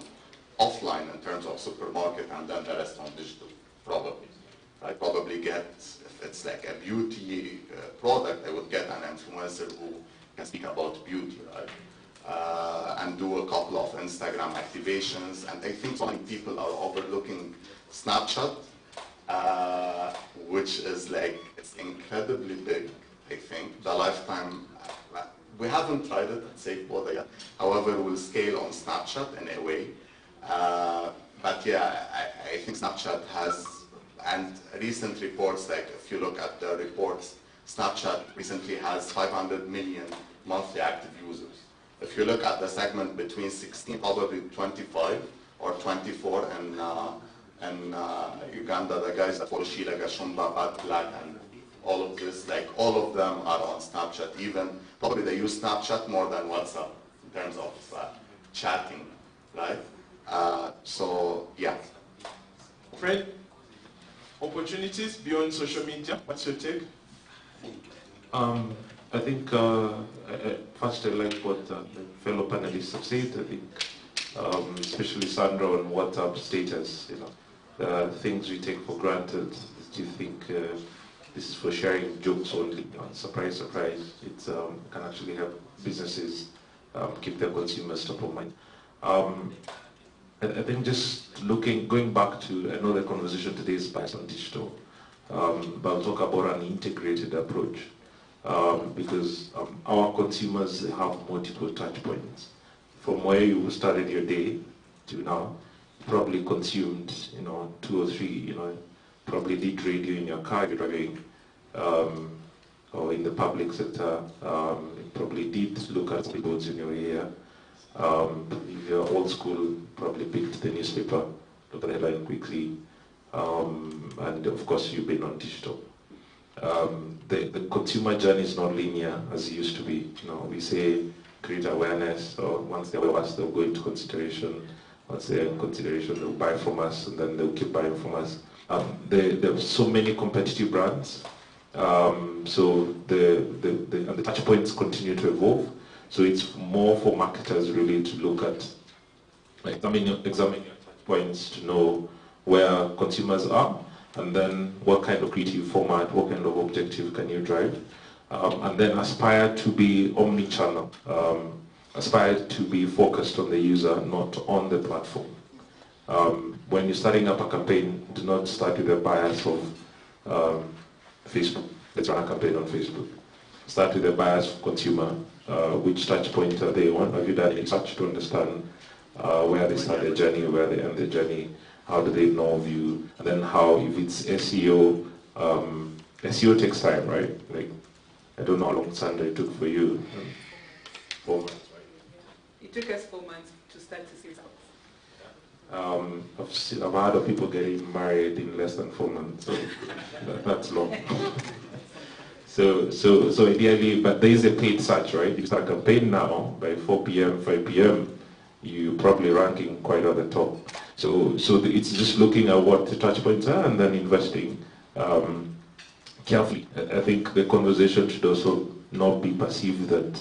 offline in terms of supermarket and then the rest on digital, probably. I probably get, if it's like a beauty product, I would get an influencer who can speak about beauty, right? And do a couple of Instagram activations. And I think so many people are overlooking Snapchat, which is like, it's incredibly big, I think. The lifetime, we haven't tried it at SafeBorder yet. However, we'll scale on Snapchat in a way. But yeah, I think Snapchat has, and recent reports, like if you look at the reports, Snapchat recently has 500 million monthly active users. If you look at the segment between 16, probably 25 or 24 in Uganda, the guys that follow Sheila Gashumba, Bad Black, and all of this, like all of them are on Snapchat. Even probably they use Snapchat more than WhatsApp in terms of chatting, right? So yeah. Fred, opportunities beyond social media, what's your take? I think first I like what the fellow panelists have said. I think especially Sandra on WhatsApp status, the things we take for granted. Do you think this is for sharing jokes only? Surprise, surprise. It can actually help businesses keep their consumers top of mind. I think just going back to, I know the conversation today is based on digital, but I'll talk about an integrated approach because our consumers have multiple touch points. From where you started your day to now, you probably consumed, 2 or 3, probably did radio in your car if you're driving, or in the public sector, you probably did look at billboards in your area. If you're old school, probably picked the newspaper, look at the headline quickly, and of course you've been on digital. The consumer journey is not linear as it used to be. We say create awareness, or once they're with us, they'll go into consideration. Once they're in consideration, they'll buy from us, and then they'll keep buying from us. There are so many competitive brands, so the touch points continue to evolve. So it's more for marketers really to look at, examine your touch points to know where consumers are, and then what kind of creative format, what kind of objective can you drive, and then aspire to be omni-channel, aspire to be focused on the user, not on the platform. When you're starting up a campaign, do not start with a bias of Facebook. Let's run a campaign on Facebook. Start with a bias of consumer. Which touch point are they on? Have you done research to understand where they start their journey, where they end their journey? How do they know of you? And then how, if it's SEO, SEO takes time, right? Like I don't know how long, Sandra, it took for you. 4 months, right? It took us 4 months to start to see results. I've heard of people getting married in less than 4 months, so that's long. So ideally, but there is a paid search, right? You start a campaign now, by 4 p.m., 5 p.m., you're probably ranking quite at the top. So it's just looking at what the touch points are and then investing carefully. I think the conversation should also not be perceived that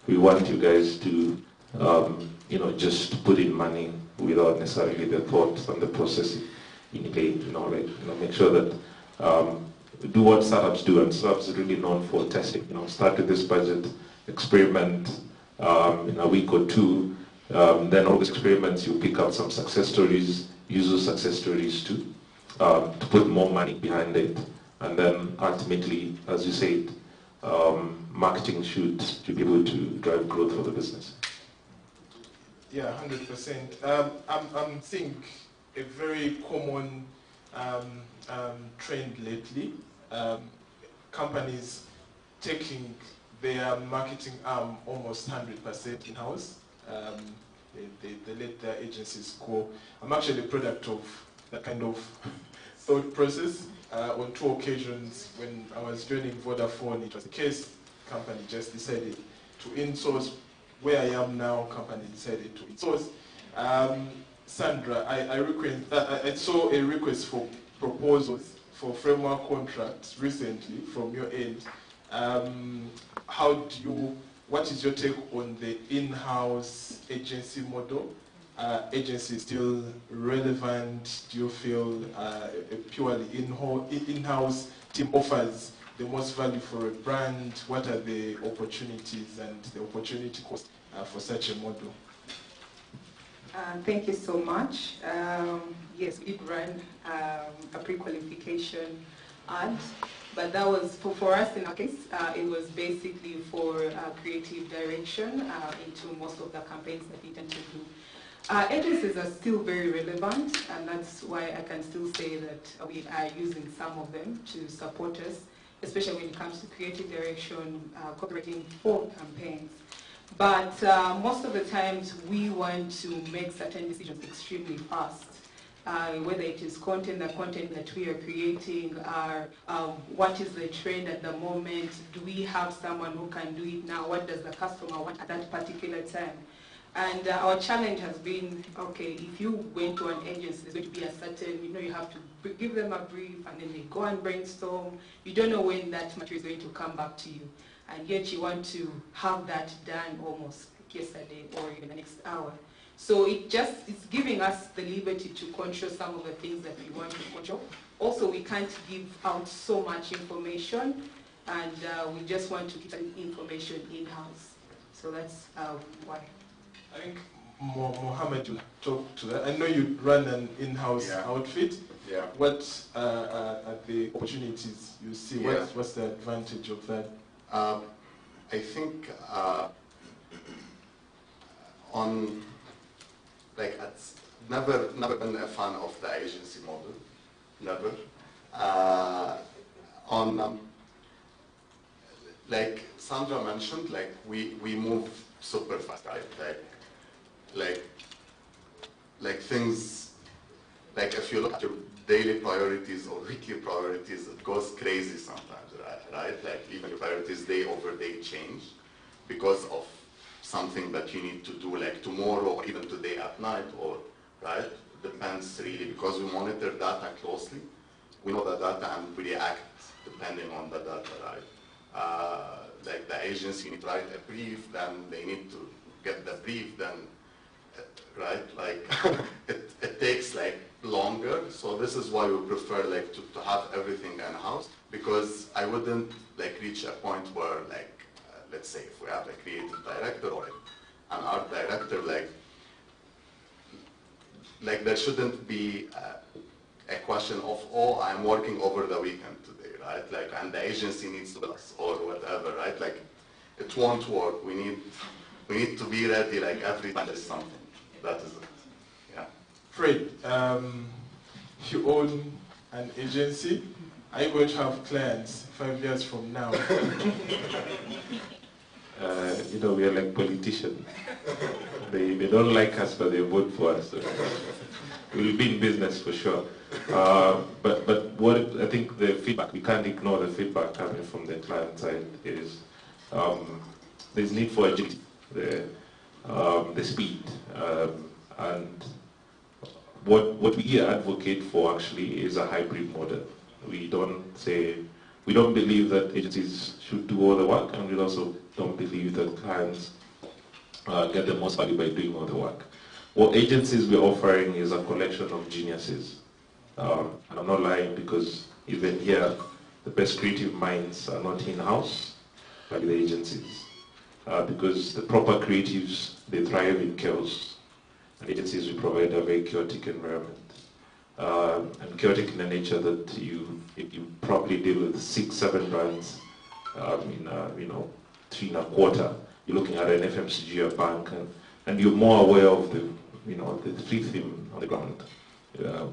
we want you guys to, just put in money without necessarily the thoughts and the process in play. Make sure that do what startups do, and startups are really known for testing. Start with this budget, experiment in a week or two. Then all these experiments, you pick up some success stories, use those success stories to put more money behind it. And then ultimately, as you said, marketing should be able to drive growth for the business. Yeah, 100%. I'm seeing a very common trend lately. Companies taking their marketing arm almost 100% in-house. They let their agencies go. I'm actually a product of that kind of thought process. On 2 occasions when I was joining Vodafone, it was the case. Company just decided to insource. Where I am now, company decided to insource. Sandra, I saw a request for proposals for framework contracts recently from your end. What is your take on the in-house agency model? Agency still relevant? Do you feel a purely in-house team offers the most value for a brand? What are the opportunities and the opportunity cost for such a model? Thank you so much. Yes, we did run a pre-qualification ad, but that was, for us in our case, it was basically for creative direction into most of the campaigns that we tend to do. Agencies are still very relevant, and that's why I can still say that we are using some of them to support us, especially when it comes to creative direction, copywriting for campaigns. But most of the times we want to make certain decisions extremely fast. Whether it is content, the content that we are creating, what is the trend at the moment, do we have someone who can do it now, what does the customer want at that particular time? And our challenge has been, okay, if you went to an agency, there's going to be a certain, you have to give them a brief and then they go and brainstorm. You don't know when that material is going to come back to you. And yet you want to have that done almost yesterday or in the next hour. So it's giving us the liberty to control some of the things that we want to control. Also, we can't give out so much information, and we just want to keep the information in-house. So that's why. I think Mohammed will talk to that. I know you run an in-house outfit. Yeah. What are the opportunities you see? Yeah. What's the advantage of that? I think it's never been a fan of the agency model, never. Like Sandra mentioned, we move super fast, right? Like things, like if you look at your daily priorities or weekly priorities, it goes crazy sometimes, right? Like even your priorities day over day change because of something that you need to do like tomorrow or even today at night, or right? Depends really, because we monitor data closely. We know the data and we react depending on the data, right? Like the agency need to write a brief, then they need to get the brief, then right? Like it takes like longer. So this is why we prefer like to have everything in-house, because I wouldn't like reach a point where like let's say if we have a creative director or an art director, like there shouldn't be a question of, oh, I'm working over the weekend today, right? Like, and the agency needs to us or whatever, right? Like, it won't work. We need to be ready like every time there's something. That is it. Yeah. Fred, you own an agency. are you going to have clients 5 years from now? You know, we are like politicians. They don't like us, but they vote for us. So we'll be in business for sure. But what I think the feedback, we can't ignore the feedback coming from the client side is there's need for agility, the speed, and what we advocate for actually is a hybrid model. We don't believe that agencies should do all the work, and we also don't believe that clients get the most value by doing all the work. What agencies we're offering is a collection of geniuses. And I'm not lying, because even here, the best creative minds are not in-house, but the agencies. Because the proper creatives, they thrive in chaos. And agencies will provide a very chaotic environment. And chaotic in the nature that if you probably deal with 6-7 brands in 3 and a quarter, you're looking at an FMCG or bank, and you're more aware of the free theme on the ground.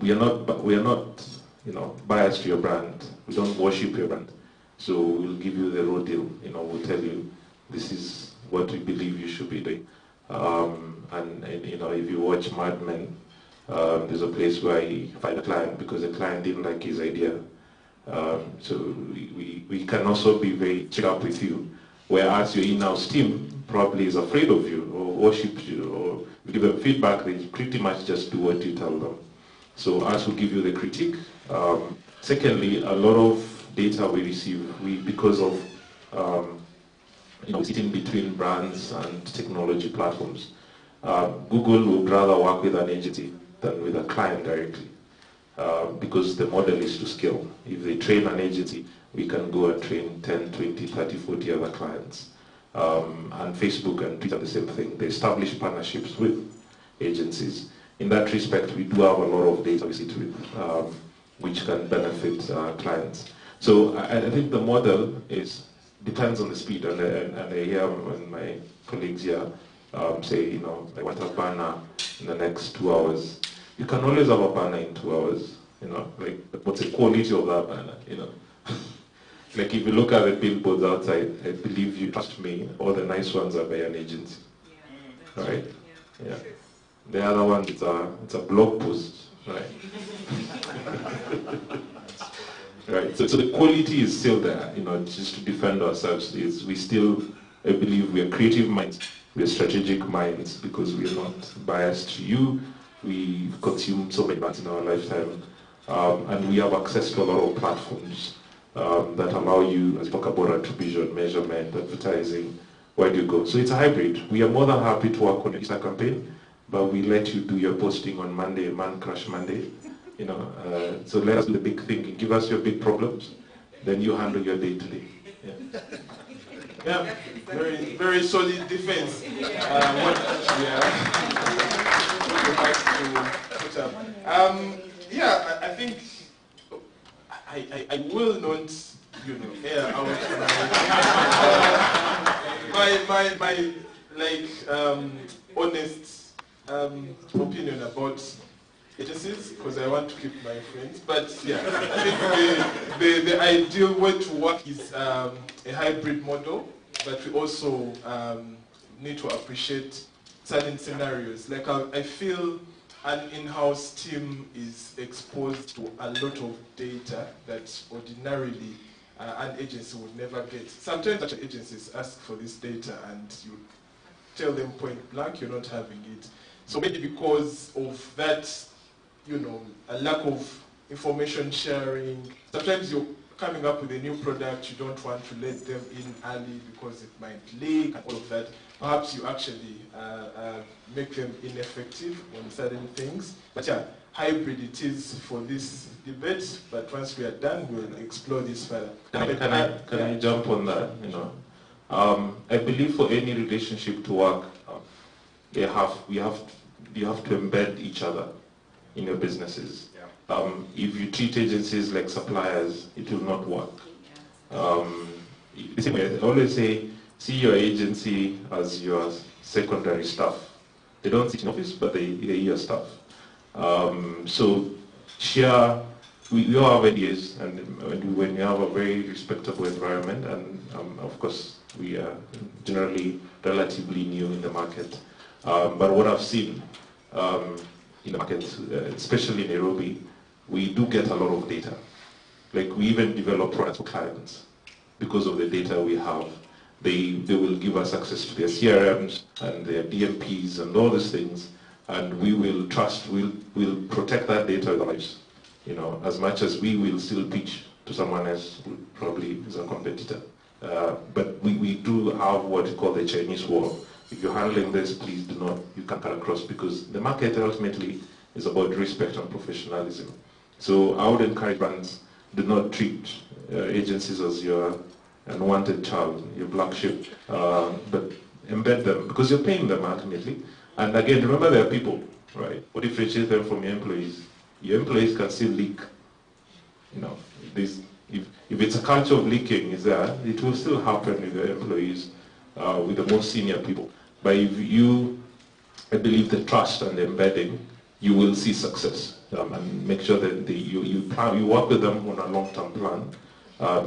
We are not biased to your brand. We don't worship your brand. So we'll give you the raw deal. We'll tell you this is what we believe you should be doing. And if you watch Mad Men, there's a place where he fired a client because the client didn't like his idea. So we can also be very straight up with you, whereas your in-house team probably is afraid of you or worships you, or you give them feedback, they pretty much just do what you tell them. So us will give you the critique. Secondly, a lot of data we receive, because of sitting between brands and technology platforms. Google would rather work with an agency than with a client directly, because the model is to scale. If they train an agency, we can go and train 10, 20, 30, 40 other clients. And Facebook and Twitter, the same thing. They establish partnerships with agencies. In that respect, we do have a lot of data we sit with, which can benefit clients. So I think the model depends on the speed, and I hear when my colleagues here say, I want a banner in the next 2 hours. You can always have a banner in 2 hours, what's the quality of that banner, Like if you look at the billboards outside, I believe you trust me, all the nice ones are by an agency, right? Yeah. The other one, it's a blog post, right? Right. So the quality is still there, just to defend ourselves. I believe we are creative minds, we are strategic minds, because we are not biased to you. We consume so many brands in our lifetime, and we have access to a lot of platforms that allow you, as you talk about attribution, measurement, advertising, where do you go? So it's a hybrid. We are more than happy to work on your Easter campaign, but we let you do your posting on Monday, Man Crush Monday. So let us do the big thinking. Give us your big problems, then you handle your day-to-day. Yeah, very, very solid defense. I think I will not, air out my honest opinion about agencies, because I want to keep my friends. But yeah, I think the ideal way to work is a hybrid model, but we also need to appreciate certain scenarios. Like I feel an in-house team is exposed to a lot of data that ordinarily an agency would never get. Sometimes actually agencies ask for this data and you tell them point blank you're not having it. So maybe because of that, a lack of information sharing, sometimes you're coming up with a new product, you don't want to let them in early because it might leak and all of that. Perhaps you actually make them ineffective on certain things. But yeah, hybrid it is for this debate, but once we are done, we'll explore this further. Can I jump on that? I believe for any relationship to work, you have to embed each other in your businesses. Yeah. If you treat agencies like suppliers, it will not work. I always say, see your agency as your secondary staff. They don't sit in office, but they hear your stuff. So we all have ideas, and when you have a very respectable environment, and of course we are generally relatively new in the market, but what I've seen in the market, especially in Nairobi, we do get a lot of data. Like we even develop products for clients because of the data we have. They will give us access to their CRMs and their DMPs and all these things, and we will we'll protect that data with our lives, you know, as much as we will still pitch to someone else who probably is a competitor. But we do have what is called the Chinese wall. If you're handling this, please do not, you can cut across, because the market ultimately is about respect and professionalism. So I would encourage brands, do not treat agencies as your unwanted child, your black sheep, but embed them, because you're paying them ultimately. And again, remember they are people, right? What differentiates them from your employees? Your employees can still leak. You know, if it's a culture of leaking is there, it will still happen with your employees, with the most senior people. But if you, I believe, the trust and the embedding, you will see success. And make sure that you work with them on a long-term plan.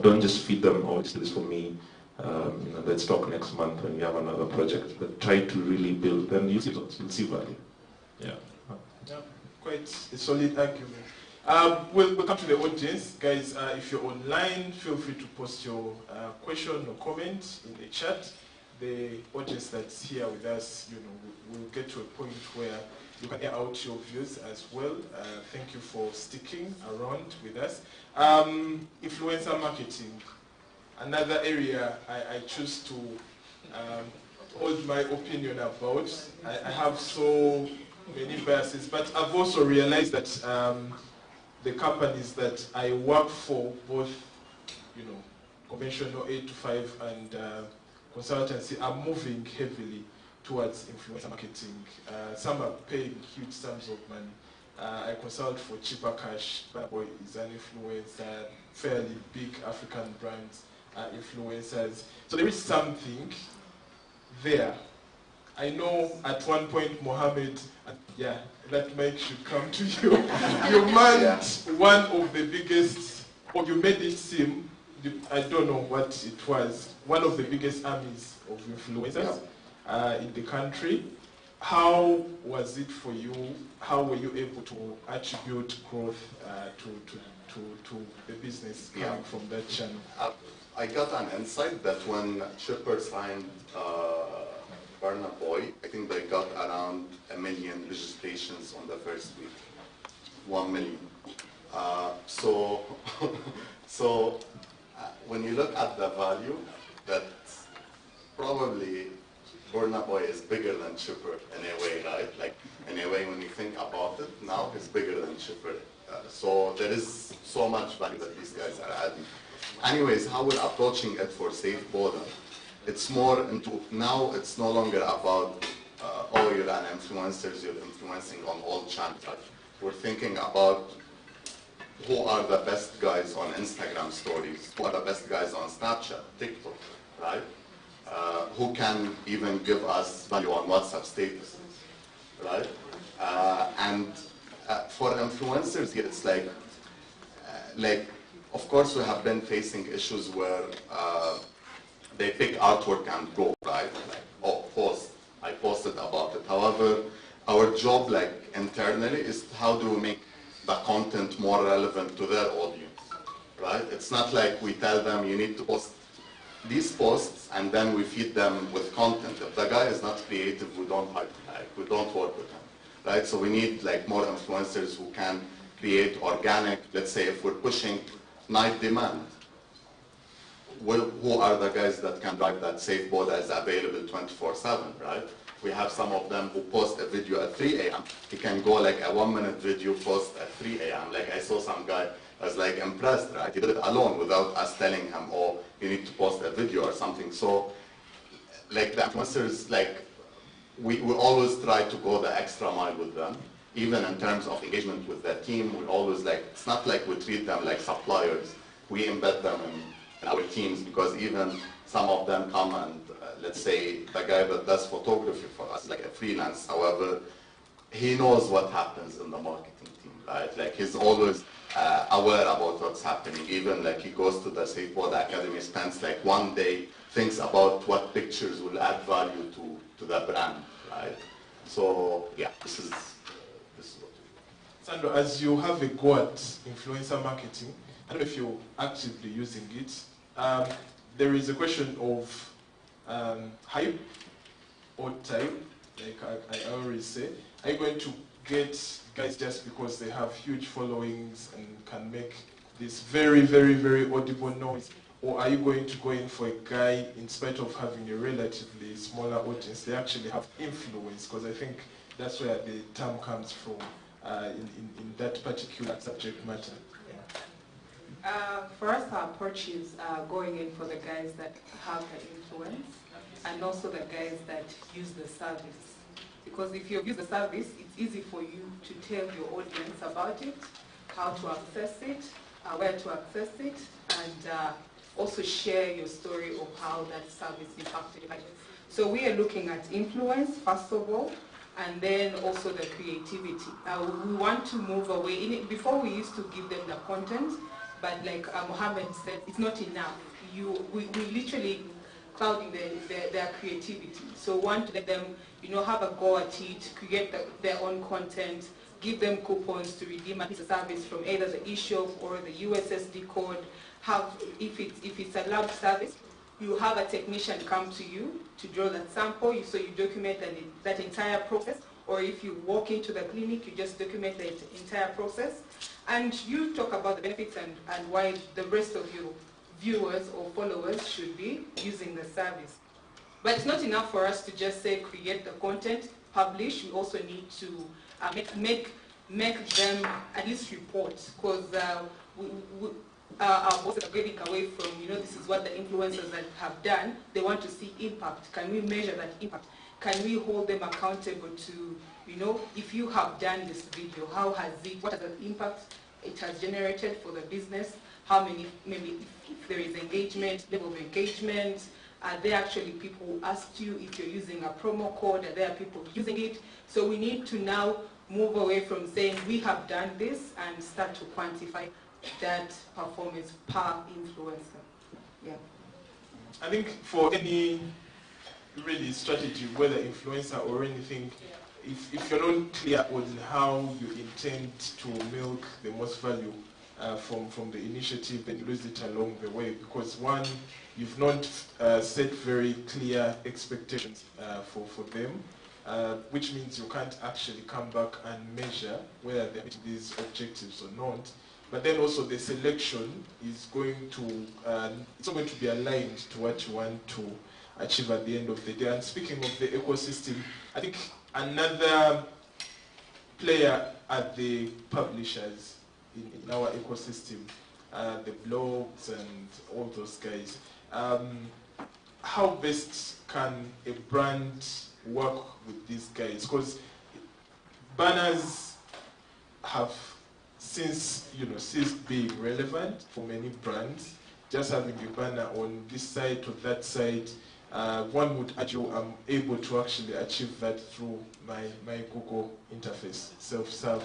Don't just feed them, oh, it's this for me. You know, let's talk next month when you have another project. But try to really build, then you'll see value. Yeah. Yeah, quite a solid argument. We'll come to the audience. Guys, if you're online, feel free to post your question or comment in the chat. The audience that's here with us, you know, will get to a point where you can air out your views as well. Thank you for sticking around with us. Influencer marketing, another area I choose to hold my opinion about. I have so many biases, but I've also realized that the companies that I work for, both, you know, conventional 8 to 5 and consultancy, are moving heavily towards influencer marketing. Some are paying huge sums of money. I consult for cheaper cash. Boy is an influencer, fairly big African brands are influencers. So there is something there. I know at one point, Mohammed, yeah, that mic should come to you. You manned one of the biggest, or you made it seem, I don't know what it was, one of the biggest armies of influencers in the country. How was it for you? How were you able to attribute growth to the business coming from that channel? I got an insight that when Chipper signed Burna Boy, I think they got around 1 million registrations on the first week. 1 million. So when you look at the value, that probably Burna Boy is bigger than Chipper in a way, right? Like, in a way, when you think about it, now it's bigger than Chipper. So there is so much value that these guys are adding. Anyways, how we're approaching it for Safe Border, it's more into, now it's no longer about, oh, you're an influencer, you're influencing on all channels. Right? We're thinking about who are the best guys on Instagram stories, who are the best guys on Snapchat, TikTok, right? Who can even give us value on WhatsApp status, right? And for influencers, it's like, of course, we have been facing issues where they pick artwork and go, right? Like, oh, post, I posted about it. However, our job, like internally, is how do we make the content more relevant to their audience, right? It's not like we tell them you need to post these posts and then we feed them with content. If the guy is not creative, we don't hire him, like, we don't work with him, right? So we need like more influencers who can create organic, let's say if we're pushing night demand, who are the guys that can drive that Safe Border is available 24/7, right? We have some of them who post a video at 3 a.m. He can go like a 1-minute video post at 3 a.m. Like I saw some guy was like impressed, right? He did it alone without us telling him, oh, you need to post a video or something. So like the influencers, like we always try to go the extra mile with them. Even in terms of engagement with the team, we always like, it's not like we treat them like suppliers. We embed them in our teams because even some of them come and let's say the guy that does photography for us, like a freelance. However, he knows what happens in the marketing team, right? Like he's always aware about what's happening. Even like he goes to the Safe Water Academy, spends like one day, thinks about what pictures will add value to the brand, right? So yeah, this is what we do. Sandro, as you have a go at influencer marketing, I don't know if you're actively using it. There is a question of hype or type, like I always say. Are you going to get guys just because they have huge followings and can make this very, very, very audible noise? Or are you going to go in for a guy, in spite of having a relatively smaller audience, they actually have influence? Because I think that's where the term comes from in that particular subject matter. For us, our approach is going in for the guys that have the influence and also the guys that use the service. Because if you use the service, it's easy for you to tell your audience about it, how to access it, where to access it, and also share your story of how that service impacted your life. So we are looking at influence, first of all, and then also the creativity. We want to move away. Before we used to give them the content, but like Mohammed said, it's not enough. We literally clouding their creativity. So we want to let them, have a go at it, create their own content, give them coupons to redeem a piece of service from either the eShop or the USSD code. If it's a lab service, you have a technician come to you to draw that sample, so you document that entire process. Or if you walk into the clinic, you just document the entire process. And you talk about the benefits and why the rest of your viewers or followers should be using the service. But it's not enough for us to just say create the content, publish. We also need to make them at least report, because our bosses are getting away from, this is what the influencers that have done. They want to see impact. Can we measure that impact? Can we hold them accountable to, if you have done this video, what are the impact it has generated for the business? How many, maybe if there is engagement, level of engagement, are there actually people who asked you if you're using a promo code? Are there people using it? So we need to now move away from saying we have done this and start to quantify that performance per influencer. Yeah. I think for any really strategy, whether influencer or anything, if you're not clear on how you intend to milk the most value from the initiative, then you lose it along the way. Because one, you've not set very clear expectations for them, which means you can't actually come back and measure whether they're meeting these objectives or not. But then also the selection is going to, it's not going to be aligned to what you want to achieve at the end of the day. And speaking of the ecosystem, I think another player are the publishers in our ecosystem, the blogs and all those guys. How best can a brand work with these guys? Because banners have since ceased being relevant for many brands. Just having a banner on this side or that side, one would argue I'm able to actually achieve that through my Google interface, self-serve,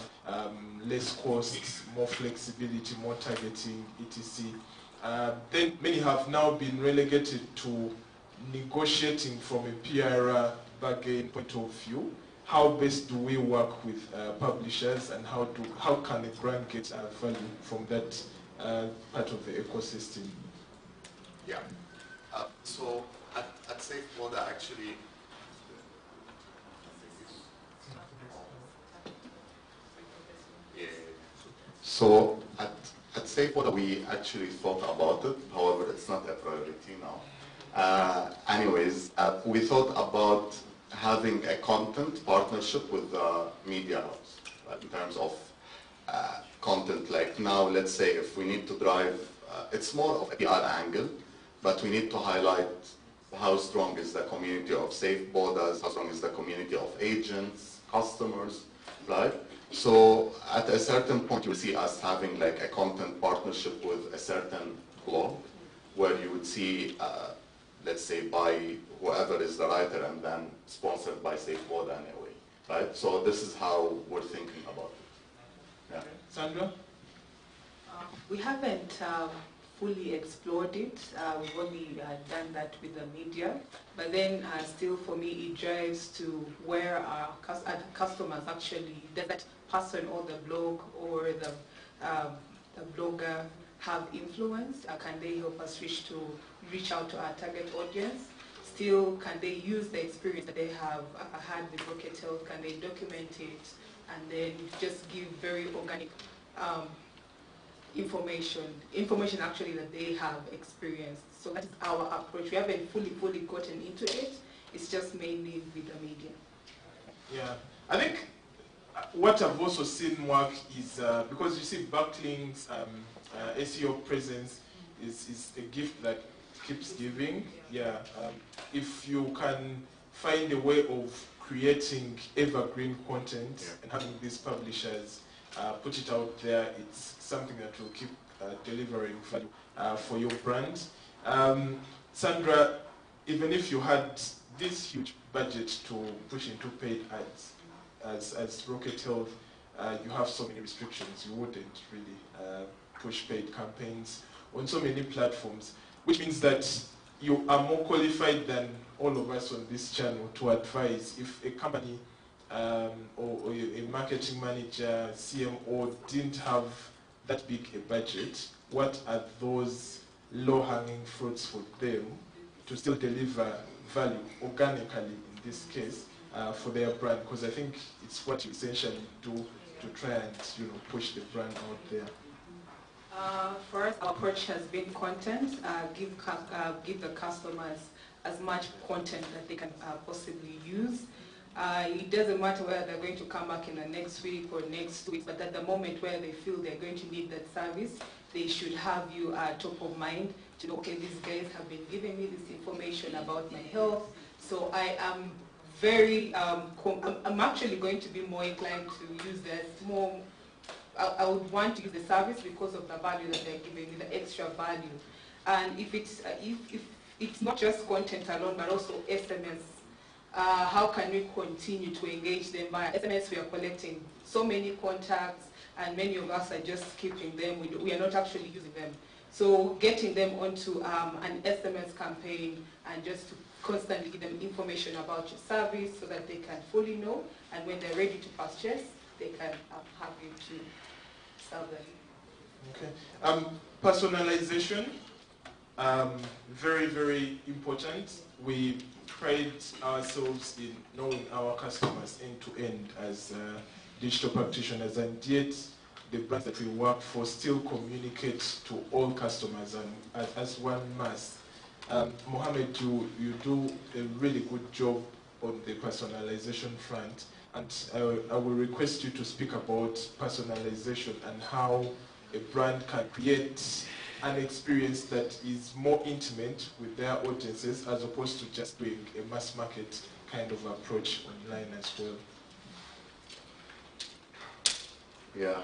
less costs, more flexibility, more targeting, etc. Then many have now been relegated to negotiating from a PR bargain point of view. How best do we work with publishers, and how can a brand get value from that part of the ecosystem? Yeah. So at Safe Water, actually, yeah. So at Safe Water, we actually thought about it. However, it's not a priority now. We thought about having a content partnership with the media house, right, in terms of content. Like now, let's say if we need to drive, it's more of a PR angle, but we need to highlight how strong is the community of safe borders, how strong is the community of agents, customers, right? So at a certain point, you'll see us having like a content partnership with a certain blog, where you would see, let's say, by whoever is the writer and then sponsored by Safe Water in a way, right? So this is how we're thinking about it. Yeah. Sandra? We haven't fully explored it. We've only done that with the media. But then still for me it drives to where our customers actually, does that person or the blog or the blogger have influence? Can they help us reach out to our target audience? Still, can they use the experience that they have had with Rocket Health? Can they document it and then just give very organic information actually that they have experienced? So that is our approach. We haven't fully gotten into it. It's just mainly with the media. Yeah, I think what I've also seen work is, because you see backlinks, SEO presence is a gift that keeps giving. Yeah, if you can find a way of creating evergreen content and having these publishers put it out there, it's something that will keep delivering value for your brand. Sandra, even if you had this huge budget to push into paid ads, as Rocket Health, you have so many restrictions. You wouldn't really push paid campaigns on so many platforms, which means that you are more qualified than all of us on this channel to advise if a company or a marketing manager, CMO didn't have that big a budget. What are those low-hanging fruits for them to still deliver value organically in this case for their brand? Because I think it's what you essentially do to try and push the brand out there. For us, our approach has been content. Give the customers as much content that they can possibly use. It doesn't matter whether they're going to come back in the next week or next week, but at the moment where they feel they're going to need that service, they should have you top of mind to know, okay, these guys have been giving me this information about my health, so I am very, I'm actually going to be more inclined to use that more. I would want to use the service because of the value that they're giving me, the extra value. And if it's not just content alone, but also SMS, how can we continue to engage them via SMS? We are collecting so many contacts, and many of us are just keeping them. We are not actually using them. So getting them onto an SMS campaign and just to constantly give them information about your service so that they can fully know, and when they're ready to purchase, they can have you to serve them. Okay. Personalization, very, very important. We pride ourselves in knowing our customers end to end as digital practitioners, and yet the brands that we work for still communicate to all customers and as one mass. Mohammed, you do a really good job on the personalization front, and I will request you to speak about personalization and how a brand can create an experience that is more intimate with their audiences as opposed to just doing a mass market kind of approach online as well. Yeah.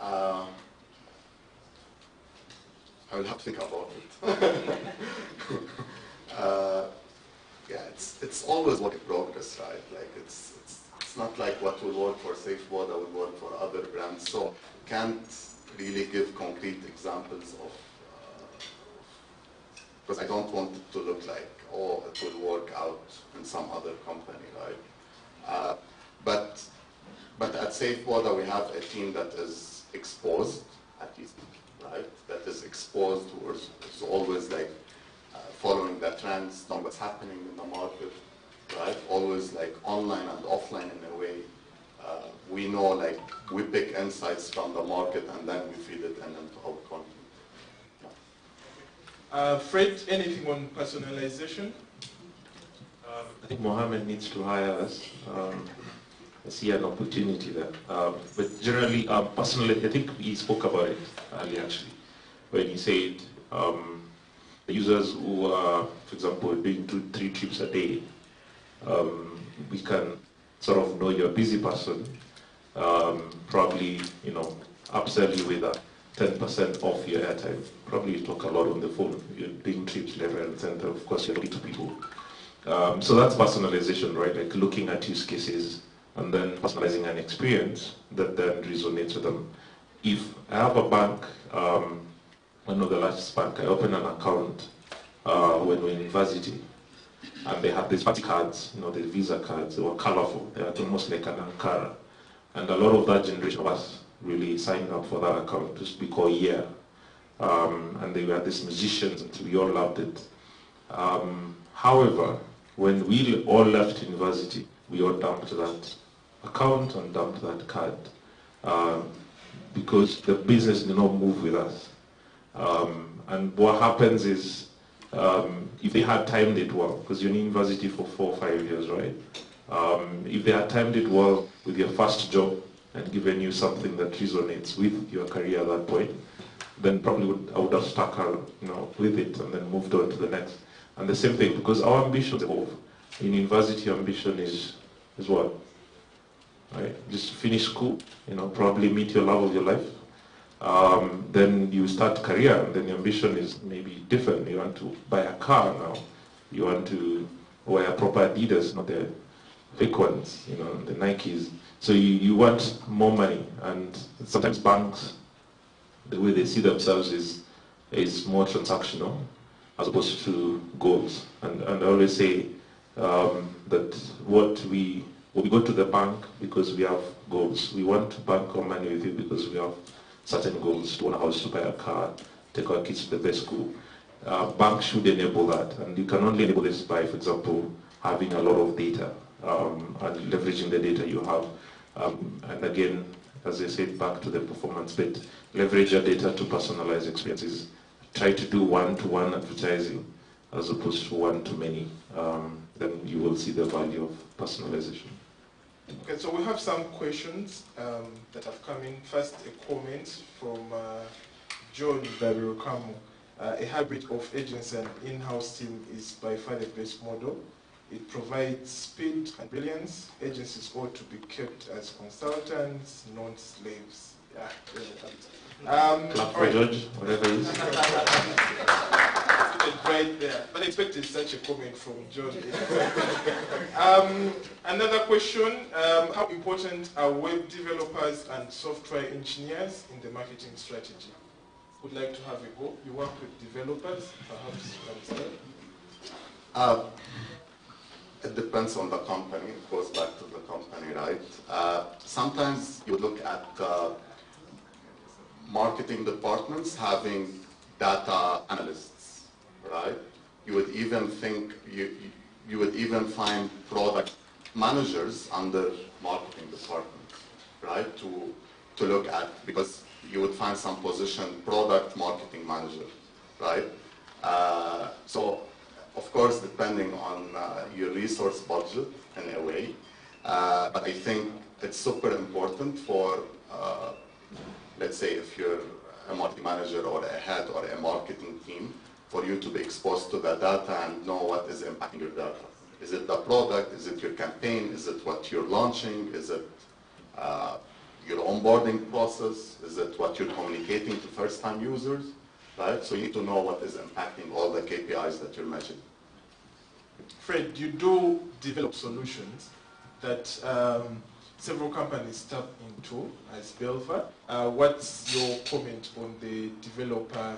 I will have to think about it. Yeah, it's always work in progress, right? Like it's not like what will work for SafeWorld that will work for other brands. So can't really give concrete examples of because I don't want it to look like, oh, it will work out in some other company, right? But at SafeWorld we have a team that is exposed, at least, right? That is exposed towards, it's always like following the trends, knowing what's happening in the market, right? Always like online and offline in a way. We know, like, we pick insights from the market and then we feed it into our content. Fred, anything on personalization? I think Mohammed needs to hire us. I see an opportunity there. But generally, personally, I think he spoke about it earlier actually, when he said the users who are, for example, doing 2-3 trips a day, we can sort of know you're a busy person, probably, upsell you with a 10% off your airtime. Probably you talk a lot on the phone. You're doing trips left, right, and center. Of course, you're talking to people. So that's personalization, right? Like looking at use cases and then personalizing an experience that then resonates with them. If I have a bank, one of the largest bank, I opened an account when we were in university, and they had these fancy cards, the Visa cards. They were colorful. They were almost like an Ankara. And a lot of that generation of us really signed up for that account just because and they were these musicians, and we all loved it. However, when we all left university, we all dumped that account and dumped that card because the business did not move with us. And what happens is, if they had timed it well, because you're in university for 4 or 5 years, right? If they had timed it well with your first job and given you something that resonates with your career at that point, then probably I would have stuck with it and then moved on to the next. And the same thing, because our ambitions evolve. In university, ambition is what? Right? Just finish school, probably meet your love of your life. Then you start career, and then your ambition is maybe different. You want to buy a car now. You want to wear proper Adidas, not the fake ones, the Nikes. So you want more money, and sometimes banks, the way they see themselves is more transactional as opposed to goals. And I always say that we go to the bank because we have goals. We want to bank our money with you because we have certain goals, to own a house, to buy a car, take our kids to the best school. Banks should enable that, and you can only enable this by, for example, having a lot of data and leveraging the data you have. And again, as I said, back to the performance bit, leverage your data to personalize experiences. Try to do one-to-one advertising as opposed to one-to-many. Then you will see the value of personalization. Okay, so we have some questions that have come in. First, a comment from John Dabirokamu. A hybrid of agency and in-house team is by far the best model. It provides speed and brilliance. Agencies ought to be kept as consultants, not slaves. Clap for George, whatever it is. Right there. But I expected such a comment from John. Another question, how important are web developers and software engineers in the marketing strategy? Would like to have a go. You work with developers, perhaps you can start. It depends on the company. It goes back to the company, right? Sometimes you look at marketing departments having data analysts, right? You would even think you would even find product managers under marketing departments, right? To look at, because you would find some position product marketing manager, right? So of course, depending on your resource budget in a way, but I think it's super important for, let's say, if you're a marketing manager or a head or a marketing team, for you to be exposed to the data and know what is impacting your data. Is it the product? Is it your campaign? Is it what you're launching? Is it your onboarding process? Is it what you're communicating to first-time users? Right? So you need to know what is impacting all the KPIs that you're measuring. Fred, you do develop solutions that several companies tap into as Belva. What's your comment on the developer,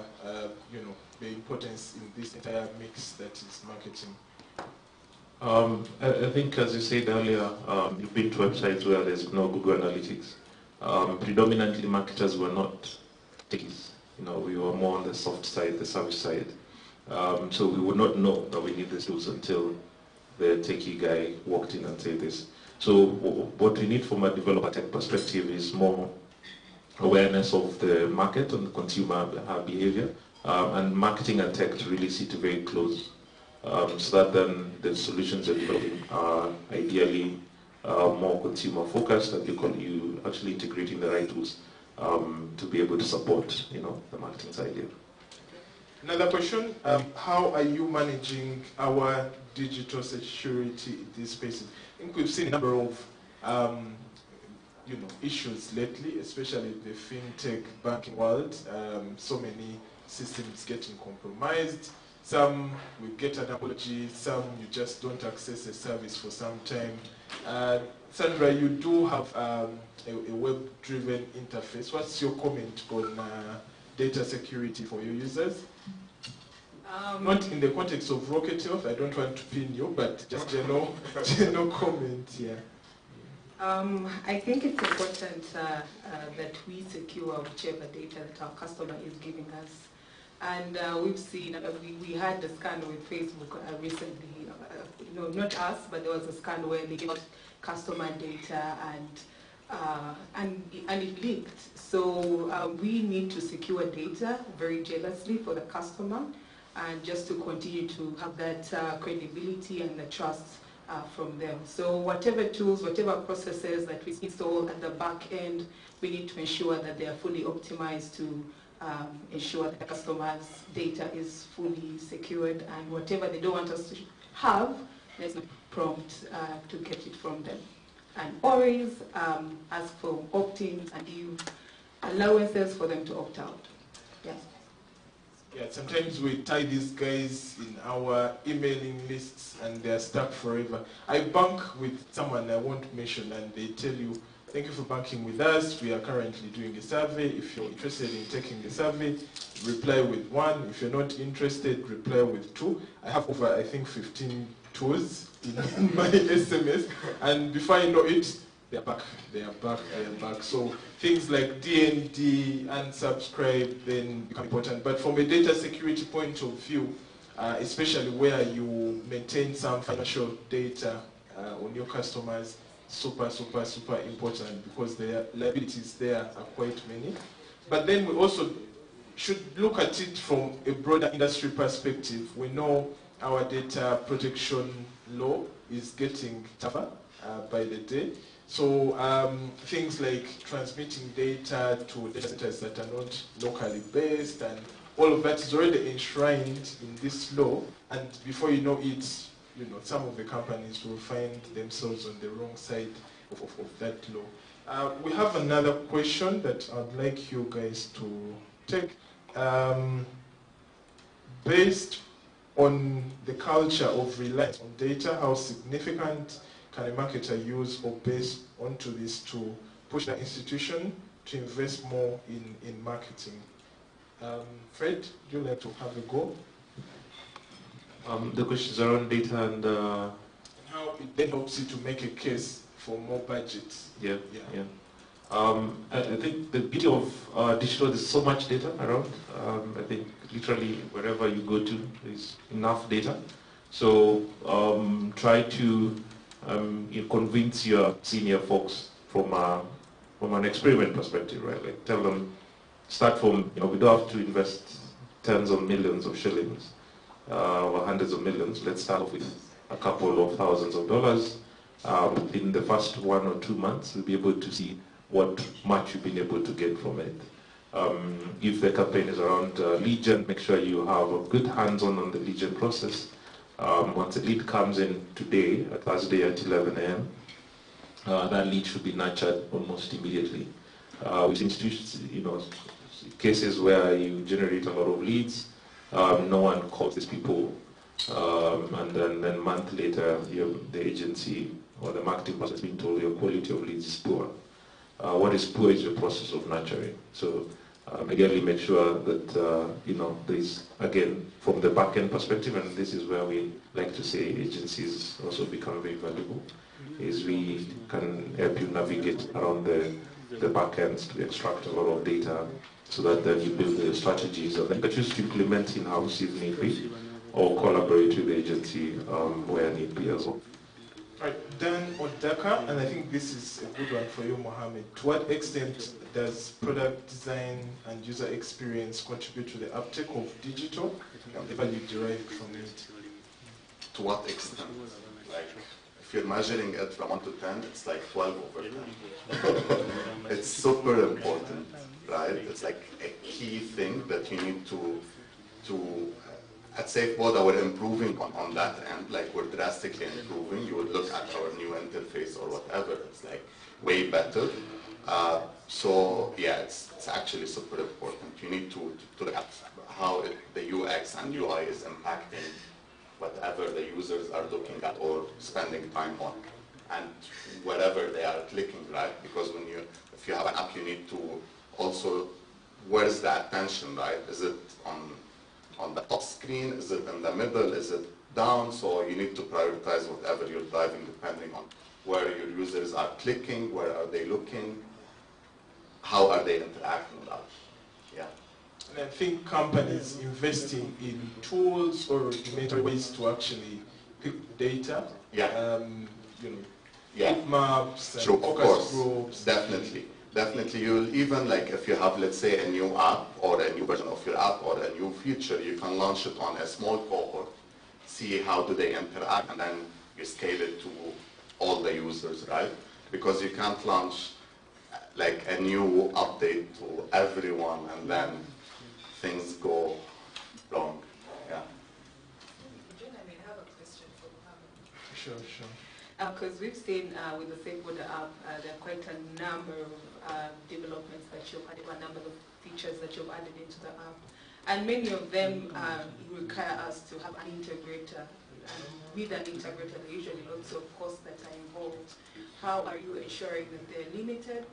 the importance in this entire mix that is marketing? I think, as you said earlier, you've been to websites where there's no Google Analytics. Predominantly, marketers were not techies. We were more on the soft side, the service side. So we would not know that we need these tools until the techie guy walked in and said this. So what we need from a developer tech perspective is more awareness of the market and the consumer behavior, and marketing and tech to really sit very close, so that then the solutions you're developing are ideally more consumer focused, and you actually integrating the right tools to be able to support the marketing side here. Another question, how are you managing our digital security in these spaces? I think we've seen a number of issues lately, especially in the fintech banking world. So many systems getting compromised, Some we get an apology, some you just don't access a service for some time. Sandra, you do have a web-driven interface. What's your comment on data security for your users? Not in the context of Rocket Health, I don't want to pin you, but just general comment here. I think it's important that we secure whichever data that our customer is giving us. And we've seen, we had a scandal with Facebook recently, not us, but there was a scandal where they got customer data and it leaked. So we need to secure data very jealously for the customer, and just to continue to have that credibility and the trust from them. So whatever tools, whatever processes that we install at the back end, we need to ensure that they are fully optimized to ensure that the customer's data is fully secured, and whatever they don't want us to have, there's no prompt to get it from them. And always ask for opt-ins and give allowances for them to opt out. Yes. Yeah, sometimes we tie these guys in our emailing lists and they're stuck forever. I bank with someone I won't mention, and they tell you, thank you for banking with us. We are currently doing a survey. If you're interested in taking the survey, reply with 1. If you're not interested, reply with 2. I have over, I think, 15 tours in my SMS, and before I know it, they're back. They are back. They are back. So things like DND, unsubscribe, then become important. But from a data security point of view, especially where you maintain some financial data on your customers, super important, because the liabilities there are quite many. But then we also should look at it from a broader industry perspective. We know our data protection law is getting tougher by the day. So things like transmitting data to data centers that are not locally based, and all of that is already enshrined in this law. And before you know it, some of the companies will find themselves on the wrong side of that law. We have another question that I'd like you guys to take. Based on the culture of reliance on data, how significant can a marketer use or base onto this to push the institution to invest more in marketing? Fred, would you like to have a go? The questions around data and how it then helps you to make a case for more budget. Yeah. I think the beauty of digital, there's so much data around. I think literally wherever you go to, there's enough data. So try to convince your senior folks from an experiment perspective, right? Like tell them, start from, we don't have to invest tens of millions of shillings or hundreds of millions. Let's start off with a couple of thousands of dollars. In the first 1 or 2 months, we'll be able to see what much you've been able to get from it. If the campaign is around lead gen, make sure you have a good hands-on the lead gen process. Once a lead comes in today, Thursday at 11 a.m., that lead should be nurtured almost immediately. With institutions, cases where you generate a lot of leads, no one calls these people, and then a month later, the agency or the marketing person is being told your quality of leads is poor. What is poor is your process of nurturing. So again, make sure that there is, again, from the back-end perspective, and this is where we like to say agencies also become very valuable, is we can help you navigate around the back-ends to extract a lot of data, so that then you build the strategies and then you can choose to implement in-house if need be, or collaborate with the agency where need be as well. Right, Dan Odaka, and I think this is a good one for you, Mohammed. To what extent does product design and user experience contribute to the uptake of digital and the value derived from it? To what extent? Like, if you're measuring it from 1 to 10, it's like 12 over 10. It's super important, right? It's like a key thing that you need to at SafeBoda, we're improving on that end, like we're drastically improving. You would look at our new interface or whatever, it's like way better. So yeah, it's actually super important. You need to look at how the UX and UI is impacting whatever the users are looking at or spending time on, and wherever they are clicking, right? Because if you have an app, you need to also, where's the attention, right? Is it on the top screen? Is it in the middle? Is it down? So you need to prioritize whatever you're driving depending on where your users are clicking, where are they looking, how are they interacting with us. Yeah. And I think companies investing in tools or better ways to actually pick data, Yeah. Yeah. Heat maps, and sure, focus groups. Definitely, you'll even, like, if you have, let's say, a new app or a new version of your app or a new feature, you can launch it on a small cohort, see how do they interact, and then you scale it to all the users, right? Because you can't launch like a new update to everyone and then things go wrong. Yeah. John, I have a question for Mohammed. Sure. Because we've seen with the SafeBoda app, there are quite a number of developments that you've added, a number of features that you've added into the app. And many of them require us to have an integrator. And with an integrator, there are usually lots of costs that are involved. How are you ensuring that they're limited?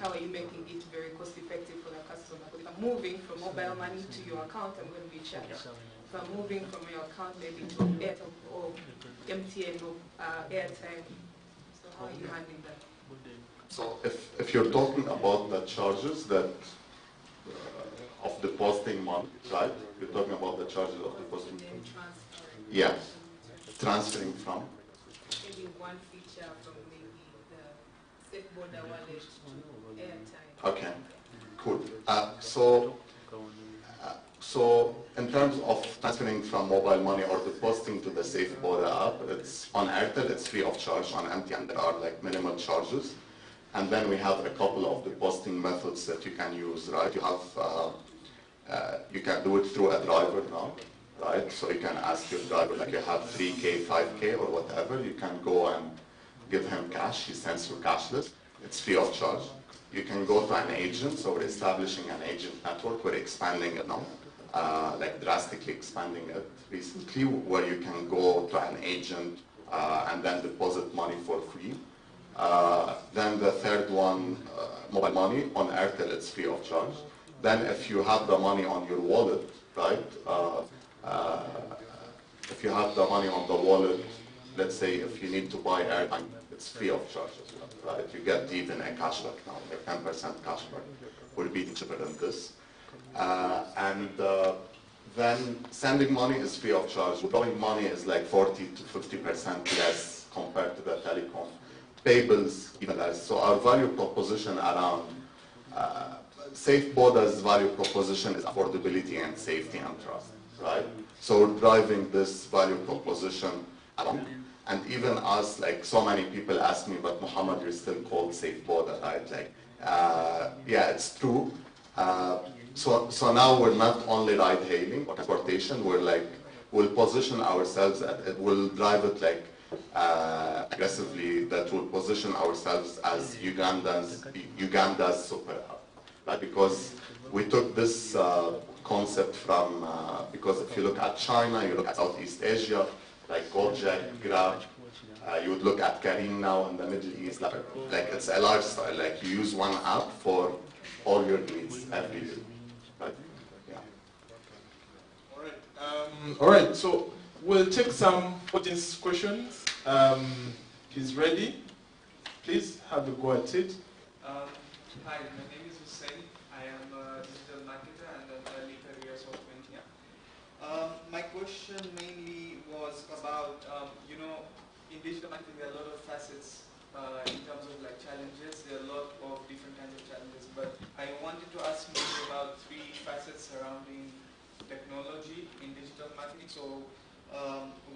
How are you making it very cost effective for the customer? Because if I'm moving from mobile money to your account, I'm going to be charged. If I'm moving from your account maybe to Airtel or MTN or airtime, so how are you handling that? So if you're talking about the charges that of depositing money, right? You're talking about the charges of depositing money. Yeah, transferring from. Maybe one feature from maybe the SafeBoda wallet to airtime. Okay, cool. So in terms of transferring from mobile money or depositing to the SafeBoda app, it's on Airtel, it's free of charge. On MTN, there are like minimal charges. And then we have a couple of depositing methods that you can use, right? You have, you can do it through a driver now, right? So you can ask your driver, like you have 3K, 5K or whatever, you can go and give him cash, he sends you cashless, it's free of charge. You can go to an agent, so we're establishing an agent network, we're expanding it now, like drastically expanding it recently, where you can go to an agent and then deposit money for free. Then the third one, mobile money, on Airtel it's free of charge. Then if you have the money on your wallet, right, if you have the money on the wallet, let's say if you need to buy airtime, it's free of charge as well, right? You get even a cashback now, like 10% cashback. We're beating cheaper than this. Then sending money is free of charge. Withdrawing money is like 40 to 50% less compared to the telecom. Pay bills even less. So our value proposition around SafeBoda's value proposition is affordability and safety and trust, right? So we're driving this value proposition along. And even us, like so many people ask me, but Muhammad, you're still called SafeBoda, right? Like, yeah, it's true. So now we're not only ride hailing or transportation, we're like, we'll position ourselves, we'll drive it like aggressively, that will position ourselves as Uganda's super hub. Right? Because we took this concept from, because if you look at China, you look at Southeast Asia, like Gojek, Grab, you would look at Careem now in the Middle East, like it's a lifestyle, like you use one app for all your needs every day. Right? Yeah. All right, so we'll take some audience questions. He's ready. Please have a go at it. Hi, my name is Hussein. I am a digital marketer and an early career software engineer. My question mainly was about, you know, in digital marketing there are a lot of facets in terms of like challenges. There are a lot of different kinds of challenges, but I wanted to ask maybe about 3 facets surrounding technology in digital marketing. So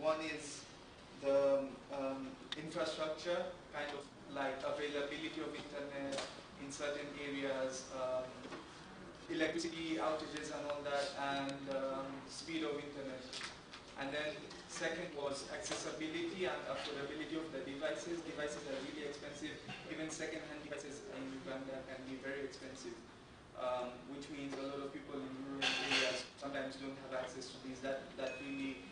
one is the infrastructure, kind of like availability of internet in certain areas, electricity outages and all that, and speed of internet. And then second was accessibility and affordability of the devices. Devices are really expensive. Even second-hand devices in Uganda can be very expensive, which means a lot of people in rural areas sometimes don't have access to these. That really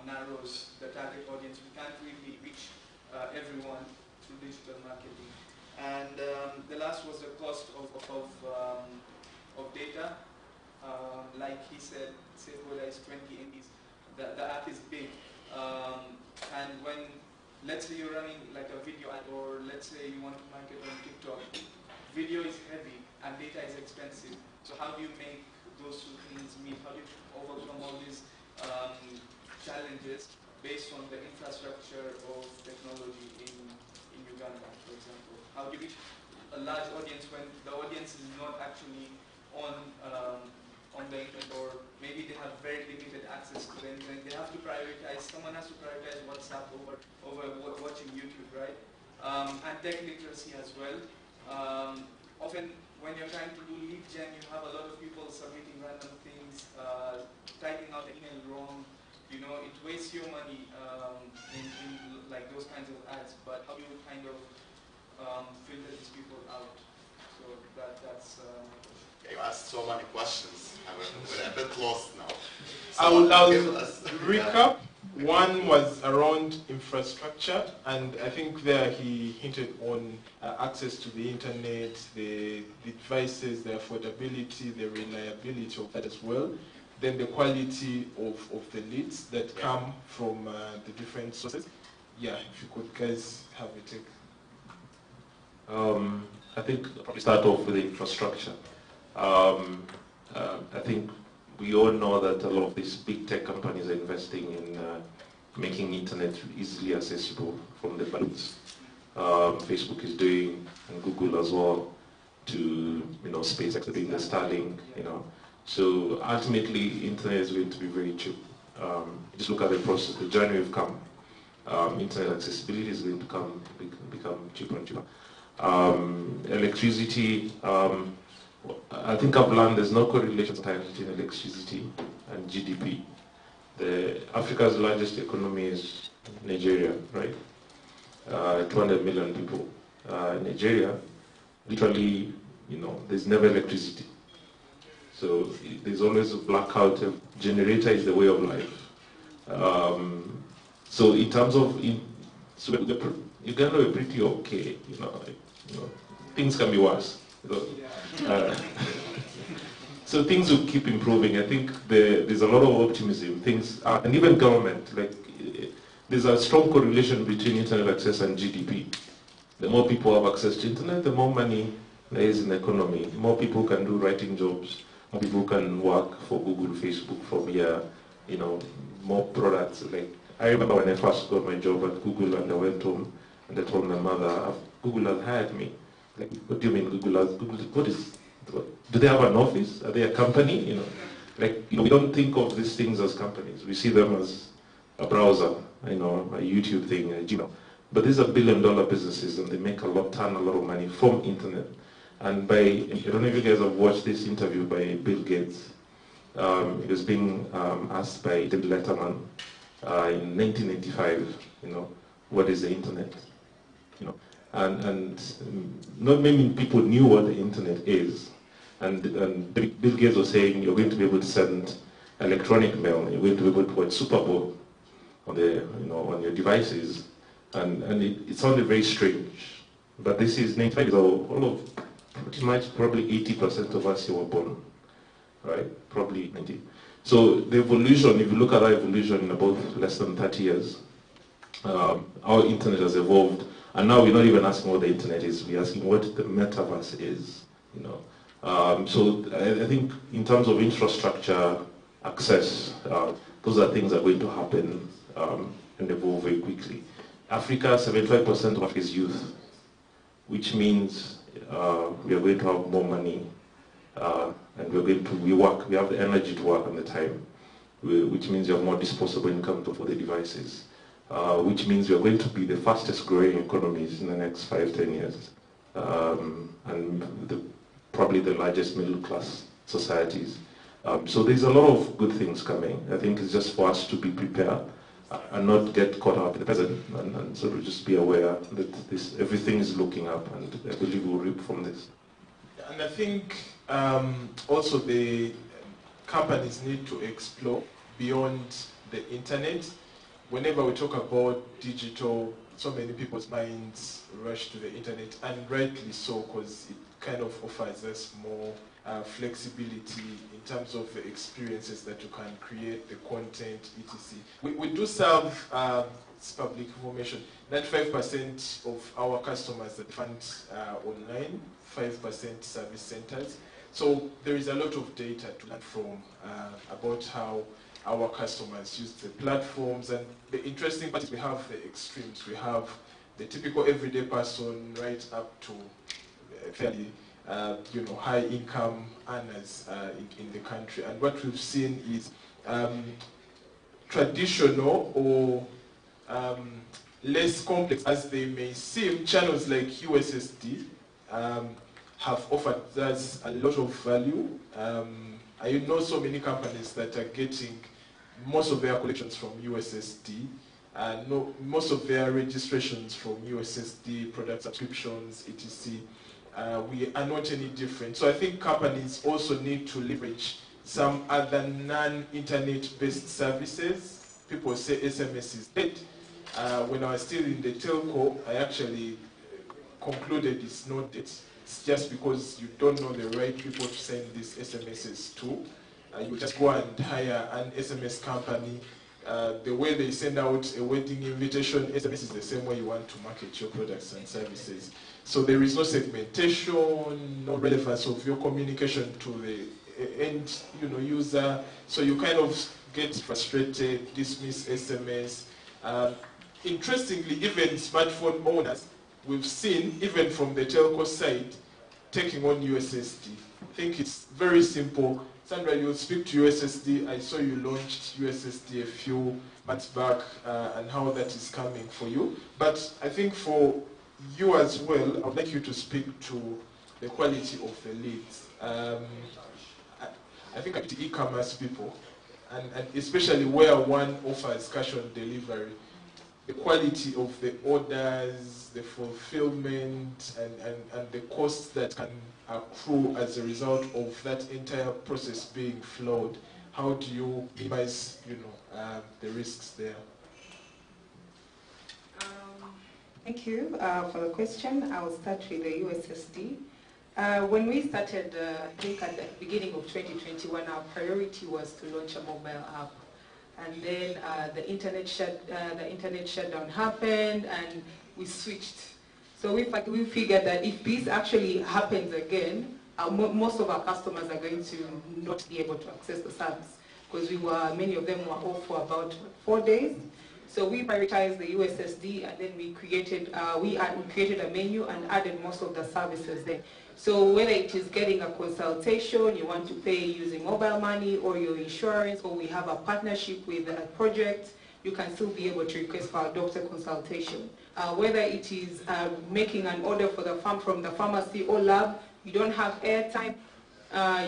narrows the target audience. We can't really reach everyone through digital marketing. And the last was the cost of data. Like he said, Sequoia is 20 MBs. The app is big. And when, let's say you're running like a video ad, or let's say you want to market on TikTok, video is heavy and data is expensive. So how do you make those two things meet? How do you overcome all these challenges based on the infrastructure of technology in Uganda, for example? How do you reach a large audience when the audience is not actually on the internet, or maybe they have very limited access to the internet? They have to prioritize, someone has to prioritize WhatsApp over watching YouTube, right? And tech literacy as well. Often when you're trying to do lead gen, you have a lot of people submitting random things, typing out the email wrong. You know, it wastes your money in like those kinds of ads, but how do you kind of filter these people out? So that's You asked so many questions. We're a bit lost now. I'll recap. One was around infrastructure, and I think there he hinted on access to the internet, the devices, the affordability, the reliability of that as well. Then the quality of the leads that come from the different sources. Yeah, if you could guys have a take. I think I'll probably start off with the infrastructure. I think we all know that a lot of these big tech companies are investing in making internet easily accessible from the balloons. Facebook is doing, and Google as well, to SpaceX doing the Starlink, So ultimately, internet is going to be very cheap. Just look at the process, the journey we've come. Internet accessibility is going to become cheaper and cheaper. Electricity, I think I've learned there's no correlation between electricity and GDP. Africa's largest economy is Nigeria, right? 200 million people. Nigeria, literally, there's never electricity. So there's always a blackout. A generator is the way of life. So in terms of, Uganda are pretty okay, things can be worse. So things will keep improving. I think there's a lot of optimism. And even government, there's a strong correlation between internet access and GDP. The more people have access to internet, the more money there is in the economy. More people can do writing jobs. More people can work for Google, Facebook from here. More products. I remember when I first got my job at Google, and I went home and I told my mother, Google has hired me. What do you mean Google has? Do they have an office? Are they a company? We don't think of these things as companies. We see them as a browser, a YouTube thing, a Gmail. But these are billion-dollar businesses, and they make a lot of money from internet. And I don't know if you guys have watched this interview by Bill Gates. He was being asked by David Letterman in 1985, what is the internet? And not many people knew what the internet is. And Bill Gates was saying, you're going to be able to send electronic mail, you're going to be able to watch Super Bowl on on your devices. And it sounded very strange. But this is 95 years old. All of, pretty much, probably 80% of us here were born, right? Probably 90. So the evolution, if you look at our evolution in about less than 30 years, our internet has evolved. And now we're not even asking what the internet is, we're asking what the metaverse is, So I think in terms of infrastructure, access, those are things that are going to happen and evolve very quickly. Africa, 75% of Africa's youth, which means we are going to have more money, and we have the energy to work and the time, which means you have more disposable income for the devices. Which means we are going to be the fastest growing economies in the next 5-10 years, and probably the largest middle class societies. So there's a lot of good things coming. I think it's just for us to be prepared and not get caught up in the present, and sort of just be aware that everything is looking up, and I believe we'll reap from this. And I think also the companies need to explore beyond the internet. Whenever we talk about digital, so many people's minds rush to the internet, and rightly so, because it kind of offers us more flexibility in terms of the experiences that you can create, the content, etc. We do serve public information. 95% of our customers that fund online, 5% service centers. So there is a lot of data to learn from about how our customers use the platforms. And the interesting part is we have the extremes. We have the typical everyday person right up to fairly high income earners in the country. And what we've seen is traditional or less complex as they may seem, channels like USSD have offered us a lot of value. I know so many companies that are getting most of their collections from USSD, most of their registrations from USSD, product subscriptions, etc. We are not any different. So I think companies also need to leverage some other non-internet-based services. People say SMS is dead. When I was still in the telco, I actually concluded it's not dead. It's just because you don't know the right people to send these SMSs to. You just go and hire an SMS company. The way they send out a wedding invitation, SMS is the same way you want to market your products and services. So there is no segmentation, no relevance of your communication to the end user. So you kind of get frustrated, dismiss SMS. Interestingly, even smartphone owners, we've seen, even from the telco side, taking on USSD. I think it's very simple. Sandra, you'll speak to USSD. I saw you launched USSD a few months back and how that is coming for you. But I think for you as well, I would like you to speak to the quality of the leads. I think at the e-commerce people, and especially where one offers cash on delivery, the quality of the orders, the fulfillment, and the costs that can accrue as a result of that entire process being flowed. How do you minimize, the risks there? Thank you for the question. I will start with the USSD. When we started, I think at the beginning of 2021, our priority was to launch a mobile app. And then the internet shutdown happened, and we switched. So we figured that if this actually happens again, most of our customers are going to not be able to access the service, because many of them were off for about 4 days. So we prioritized the USSD, and then we created a menu and added most of the services there. So whether it is getting a consultation, you want to pay using mobile money, or your insurance, or we have a partnership with a project, you can still be able to request for a doctor consultation. Whether it is making an order from the pharmacy or lab, you don't have airtime,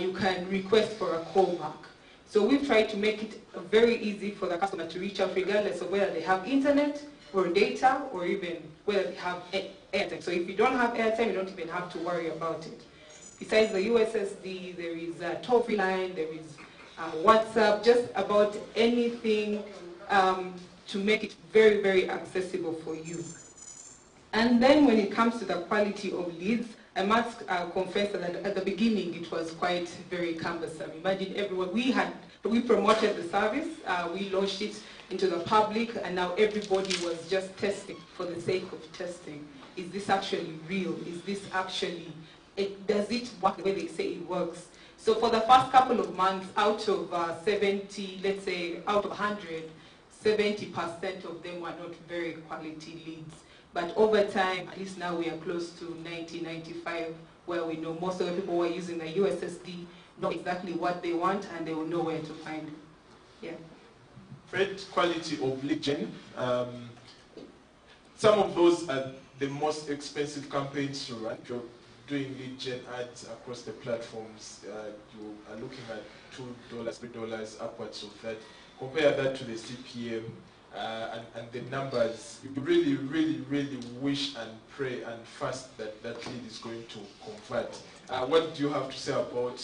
you can request for a callback. So we've tried to make it very easy for the customer to reach out regardless of whether they have internet or data, or even whether they have airtime. So if you don't have airtime, you don't even have to worry about it. Besides the USSD, there is a toll-free line, there is WhatsApp, just about anything to make it very, very accessible for you. And then when it comes to the quality of leads, I must confess that at the beginning it was quite very cumbersome. Imagine everyone, we promoted the service, we launched it into the public, and now everybody was just testing for the sake of testing. Is this actually real? Is this actually, does it work the way they say it works? So for the first couple of months, out of 70, let's say out of 100, 70% of them were not very quality leads. But over time, at least now we are close to 90, 95, where we know most of the people who are using the USSD know exactly what they want, and they will know where to find it. Yeah. Fred, quality of lead gen. Some of those are the most expensive campaigns to run. You're doing lead gen ads across the platforms, you are looking at $2, $3 upwards of that. Compare that to the CPM and the numbers. You really, really, really wish and pray and fast that that lead is going to convert. What do you have to say about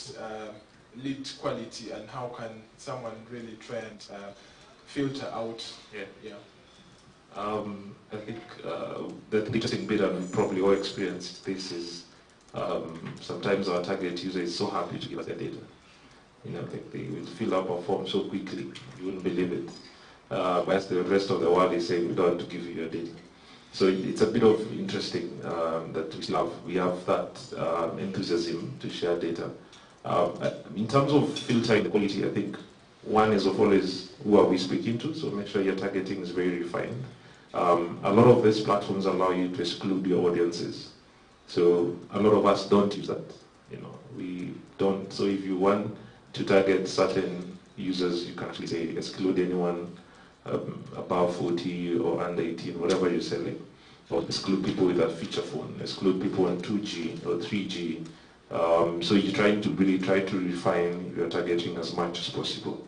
lead quality, and how can someone really try and filter out? I think the interesting bit, and we probably all experienced this, is sometimes our target user is so happy to give us their data. You know, they will fill up a form so quickly, you wouldn't believe it. Whereas the rest of the world is saying, we don't want to give you your data. So it's a bit of interesting that we have that enthusiasm to share data. In terms of filtering the quality, I think one is of always, who are we speaking to? So make sure your targeting is very refined. A lot of these platforms allow you to exclude your audiences. So a lot of us don't use that. You know, we don't. So if you want to target certain users, you can actually say exclude anyone above 40 or under 18, whatever you're selling. Or exclude people with a feature phone, exclude people on 2G or 3G. So you're trying to really try to refine your targeting as much as possible.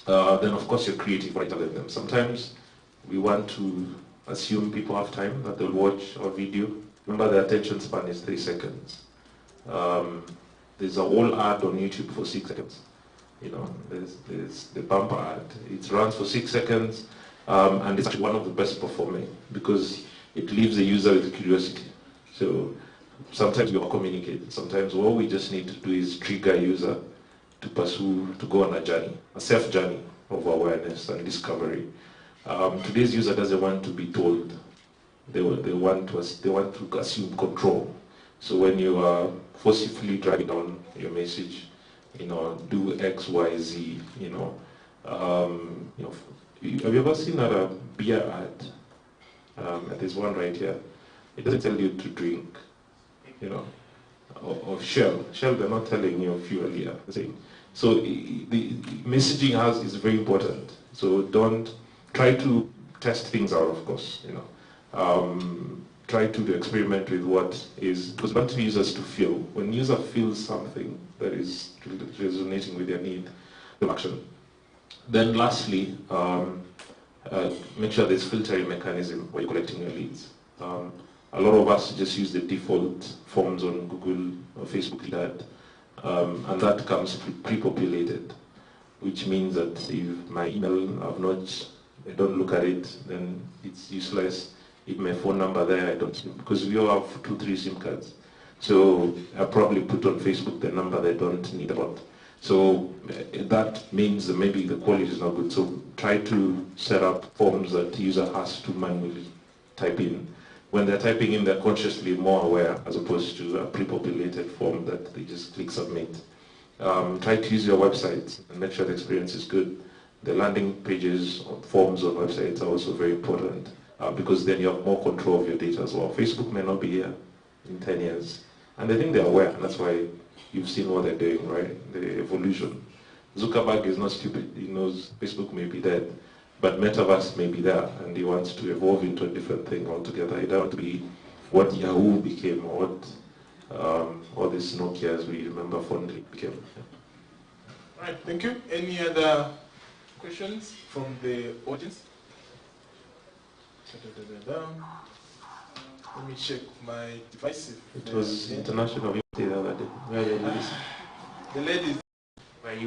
Then of course you're creative by telling them. Sometimes we want to assume people have time, that they'll watch our video. Remember, the attention span is 3 seconds. There's a whole ad on YouTube for 6 seconds. You know, there's the bumper ad. It runs for 6 seconds, and it's actually one of the best performing because it leaves the user with curiosity. So sometimes we communicate. Sometimes all we just need to do is trigger a user to pursue, to go on a journey, a self-journey of awareness and discovery. Today's user doesn't want to be told. They want to assume control. So when you are forcibly driving down your message, you know, do X, Y, Z, you know. You know, have you ever seen a beer ad? There's one right here. It doesn't tell you to drink, you know, of Shell. Shell, they're not telling you fuel here. So the messaging is very important. So don't try to test things out, of course, you know. Try to experiment with what is, because we want users to feel. When user feels something that is resonating with their need, the action. Then lastly, make sure there's filtering mechanism where you're collecting your leads. A lot of us just use the default forms on Google or Facebook lead ad, and that comes pre-populated, which means that if my email, I don't look at it, then it's useless. If my phone number there, I don't, because we all have 2, 3 SIM cards. So I probably put on Facebook the number they don't need a lot. So that means that maybe the quality is not good. So try to set up forms that the user has to manually type in. When they're typing in, they're consciously more aware as opposed to a pre-populated form that they just click submit. Try to use your website and make sure the experience is good. The landing pages, forms on websites are also very important. Because then you have more control of your data as well. Facebook may not be here in 10 years. And I think they're aware, and that's why you've seen what they're doing, right? The evolution. Zuckerberg is not stupid. He knows Facebook may be dead, but Metaverse may be there, and he wants to evolve into a different thing altogether. He doesn't want to be what Yahoo became, or what all these Nokia, as we remember fondly, became. All right, thank you. Any other questions from the audience? Let me check my device. It was International Day the other day. Where are you ladies? The ladies. Where are you?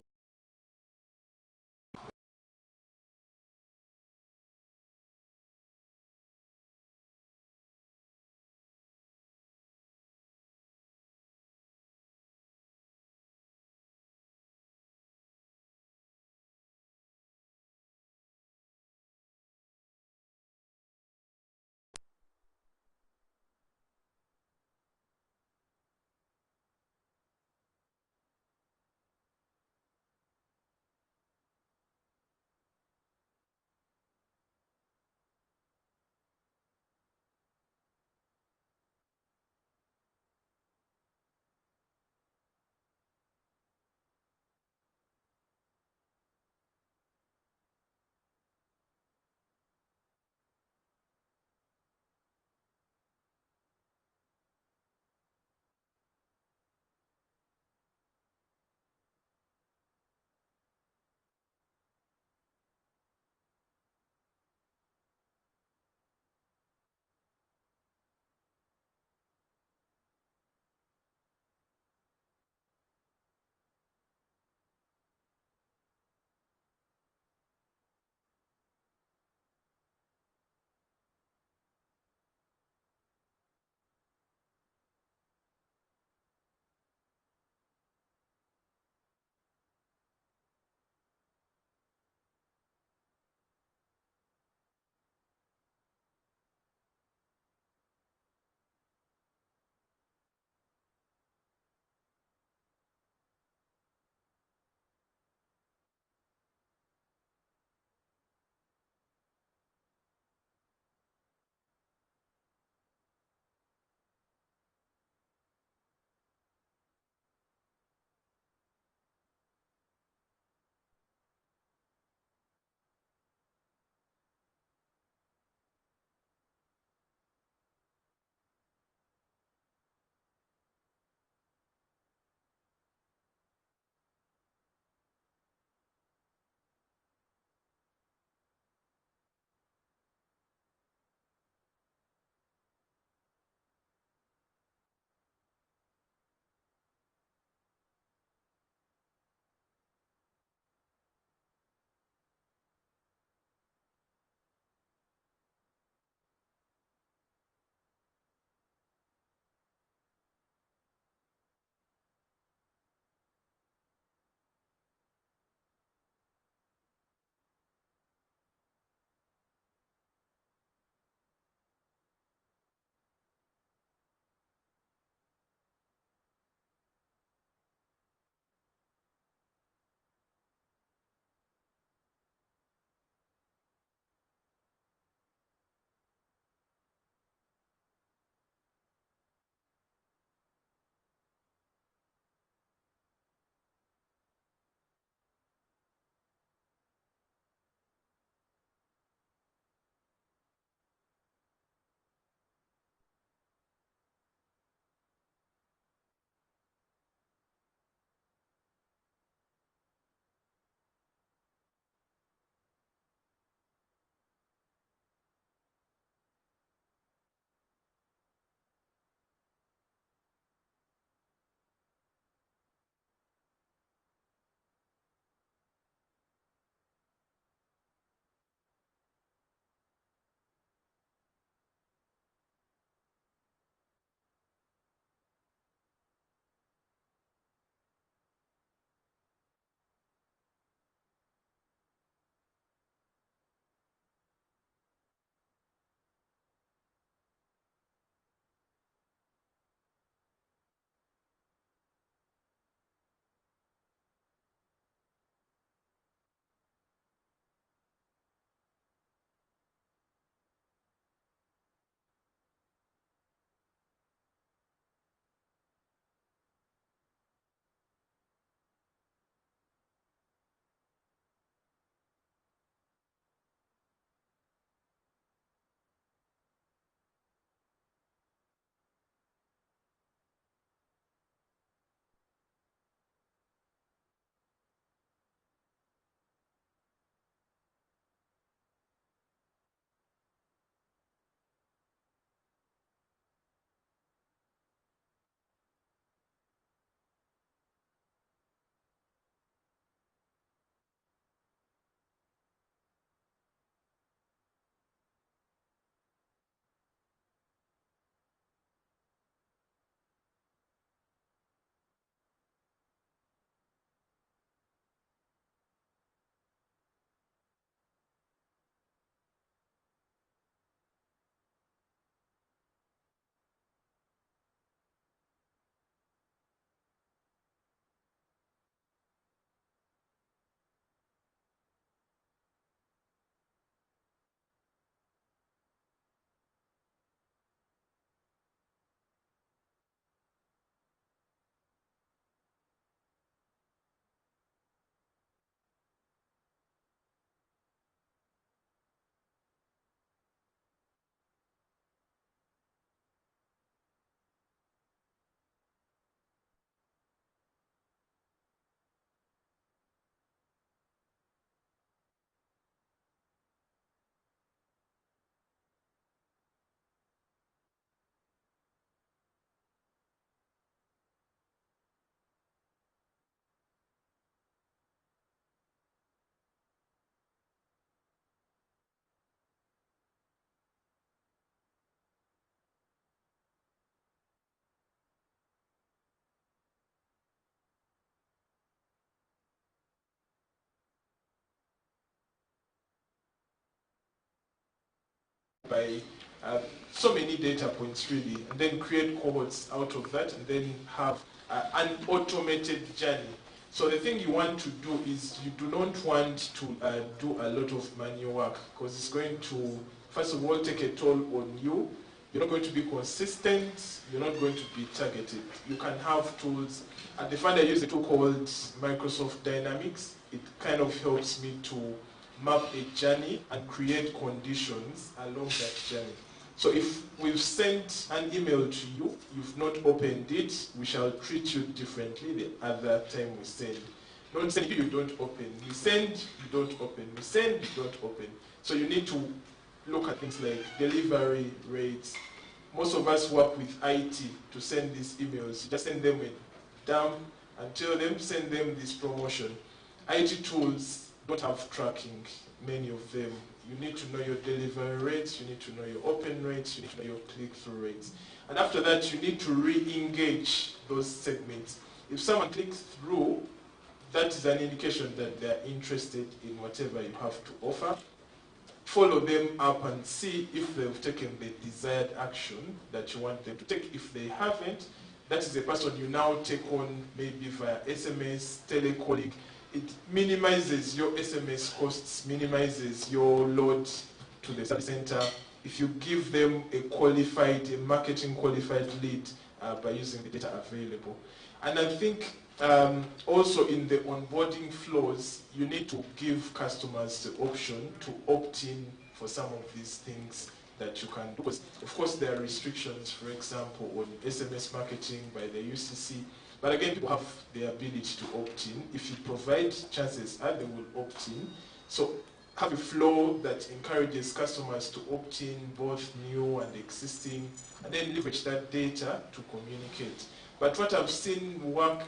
by so many data points really, and then create cohorts out of that, and then have an automated journey. So the thing you want to do is you do not want to do a lot of manual work, because it's going to, first of all, take a toll on you. You're not going to be consistent, you're not going to be targeted. You can have tools. At the fund I use a tool called Microsoft Dynamics. It kind of helps me to map a journey and create conditions along that journey. So if we've sent an email to you, you've not opened it, we shall treat you differently the other time we send. Don't send you don't open. We send, you don't open. We send, you don't open. So you need to look at things like delivery rates. Most of us work with IT to send these emails. You just send them a dump and tell them, send them this promotion. IT tools don't have tracking, many of them. You need to know your delivery rates, you need to know your open rates, you need to know your click-through rates. And after that, you need to re-engage those segments. If someone clicks through, that is an indication that they're interested in whatever you have to offer. Follow them up and see if they've taken the desired action that you want them to take. If they haven't, that is a person you now take on maybe via SMS, telecalling. It minimizes your SMS costs, minimizes your load to the service center. If you give them a marketing qualified lead by using the data available. And I think also in the onboarding flows, you need to give customers the option to opt in for some of these things that you can do. Because of course there are restrictions, for example, on SMS marketing by the UCC. But again, people have the ability to opt in. If you provide, chances are they will opt in. So have a flow that encourages customers to opt in, both new and existing, and then leverage that data to communicate. But what I've seen work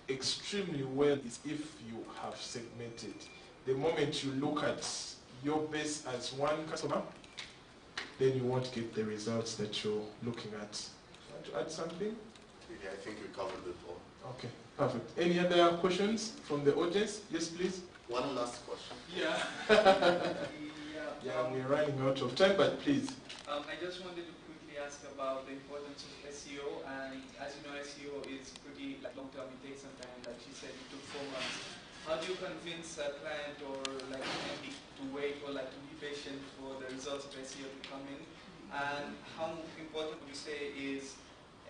extremely well is if you have segmented. The moment you look at your base as one customer, then you won't get the results that you're looking at. Want to add something? Yeah, I think we covered it all. Okay, perfect. Any other questions from the audience? Yes, please. One last question. Yeah. Yeah, we're running out of time, but please. I just wanted to quickly ask about the importance of SEO, and as you know, SEO is pretty long-term. It takes some time. Like she said, it took 4 months. How do you convince a client or like an MD to wait or like to be patient for the results of SEO to come in? And how important would you say is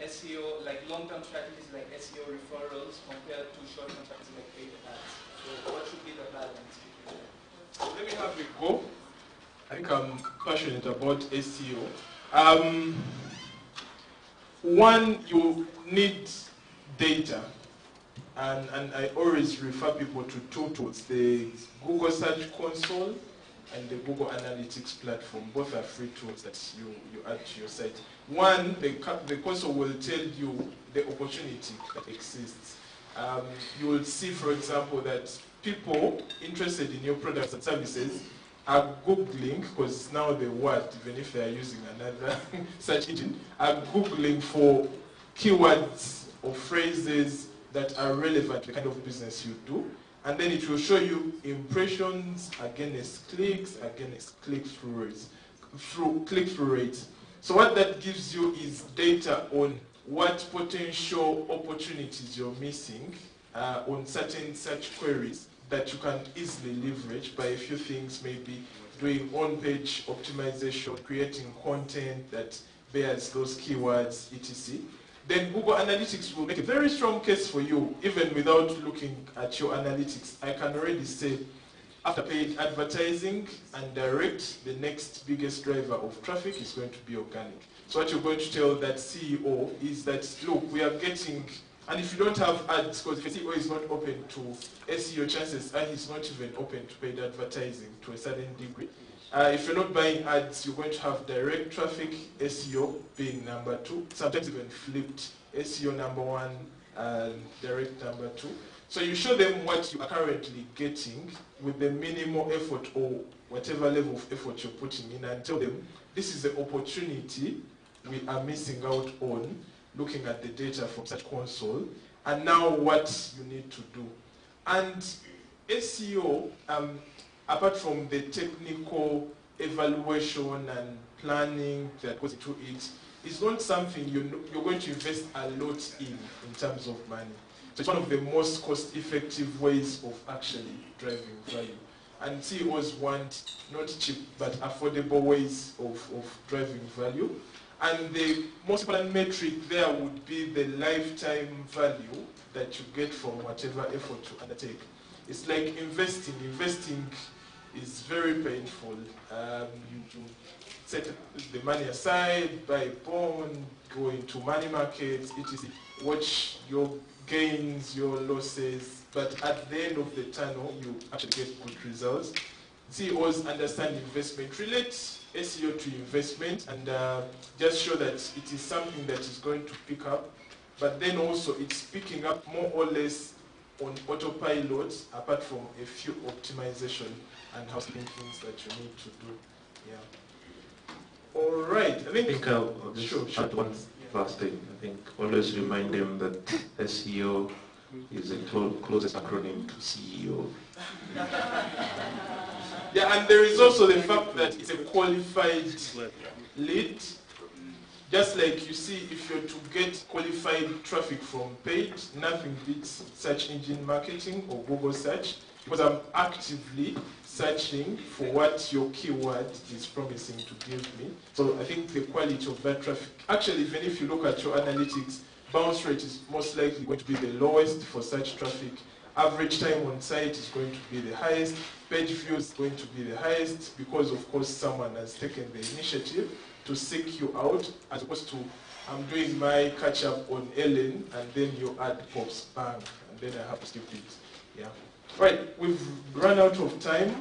SEO, like long-term strategies like SEO referrals compared to short-term strategies like paid ads? So what should be the balance between them? So let me have a go. I think I'm passionate about SEO. One, you need data. And I always refer people to two tools, the Google Search Console and the Google Analytics platform. Both are free tools that you add to your site. One, the console will tell you the opportunity that exists. You will see, for example, that people interested in your products and services are Googling, because now the word, even if they are using another search engine, are Googling for keywords or phrases that are relevant to the kind of business you do. And then it will show you impressions against clicks, against click-through rates. So what that gives you is data on what potential opportunities you're missing on certain search queries that you can easily leverage by a few things, maybe doing on-page optimization, creating content that bears those keywords, etc. Then Google Analytics will make a very strong case for you, even without looking at your analytics. I can already say, after paid advertising and direct, the next biggest driver of traffic is going to be organic. So what you're going to tell that CEO is that, look, we are getting, and if you don't have ads, because if a CEO is not open to SEO, chances are he's not even open to paid advertising to a certain degree. If you're not buying ads, you're going to have direct traffic, SEO being number 2, sometimes even flipped, SEO number 1, direct number 2. So you show them what you are currently getting with the minimal effort or whatever level of effort you're putting in, and tell them this is the opportunity we are missing out on looking at the data from Search Console, and now what you need to do. And SEO, apart from the technical evaluation and planning that goes into it is not something you're going to invest a lot in terms of money. So it's one of the most cost-effective ways of actually driving value. And CEOs want not cheap but affordable ways of driving value. And the most important metric there would be the lifetime value that you get from whatever effort you undertake. It's like investing. Investing is very painful. You set the money aside, buy a bond, go into money markets, etc. Watch your gains, your losses, but at the end of the tunnel, you actually get good results. CEOs understand investment. Relate SEO to investment and just show that it is something that is going to pick up, but then also it's picking up more or less on autopilot, apart from a few optimization and housekeeping things that you need to do. Yeah. All right. I think I'll just add one last thing. I think always remind them that SEO is the closest acronym to CEO. Yeah, and there is also the fact that it's a qualified lead. Just like you see, if you're to get qualified traffic from paid, nothing beats search engine marketing or Google search, because I'm actively searching for what your keyword is promising to give me. So I think the quality of that traffic, actually, even if you look at your analytics, bounce rate is most likely going to be the lowest for search traffic. Average time on site is going to be the highest. Page views is going to be the highest because, of course, someone has taken the initiative to seek you out, as opposed to I'm doing my catch-up on Ellen and then your ad pops, bang, and then I have to skip it. Yeah. Right, we've run out of time.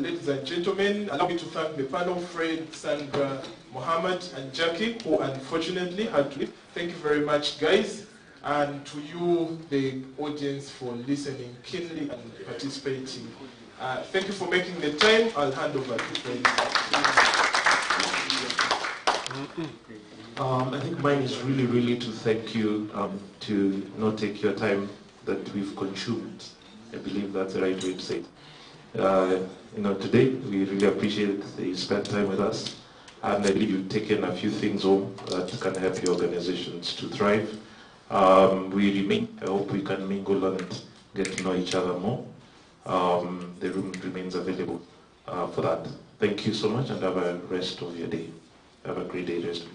Ladies and gentlemen, allow me to thank the panel, Fred, Sandra, Mohammed, and Jackie, who unfortunately had to leave. Thank you very much, guys. And to you, the audience, for listening keenly and participating. Thank you for making the time. I'll hand over to Fred. I think mine is really to thank you to not take your time that we've consumed. I believe that's the right way to say it. Today we really appreciate that you spent time with us, and I believe you've taken a few things home that can help your organizations to thrive. I hope we can mingle and get to know each other more. The room remains available for that. Thank you so much, and have a rest of your day. Have a great day, rest.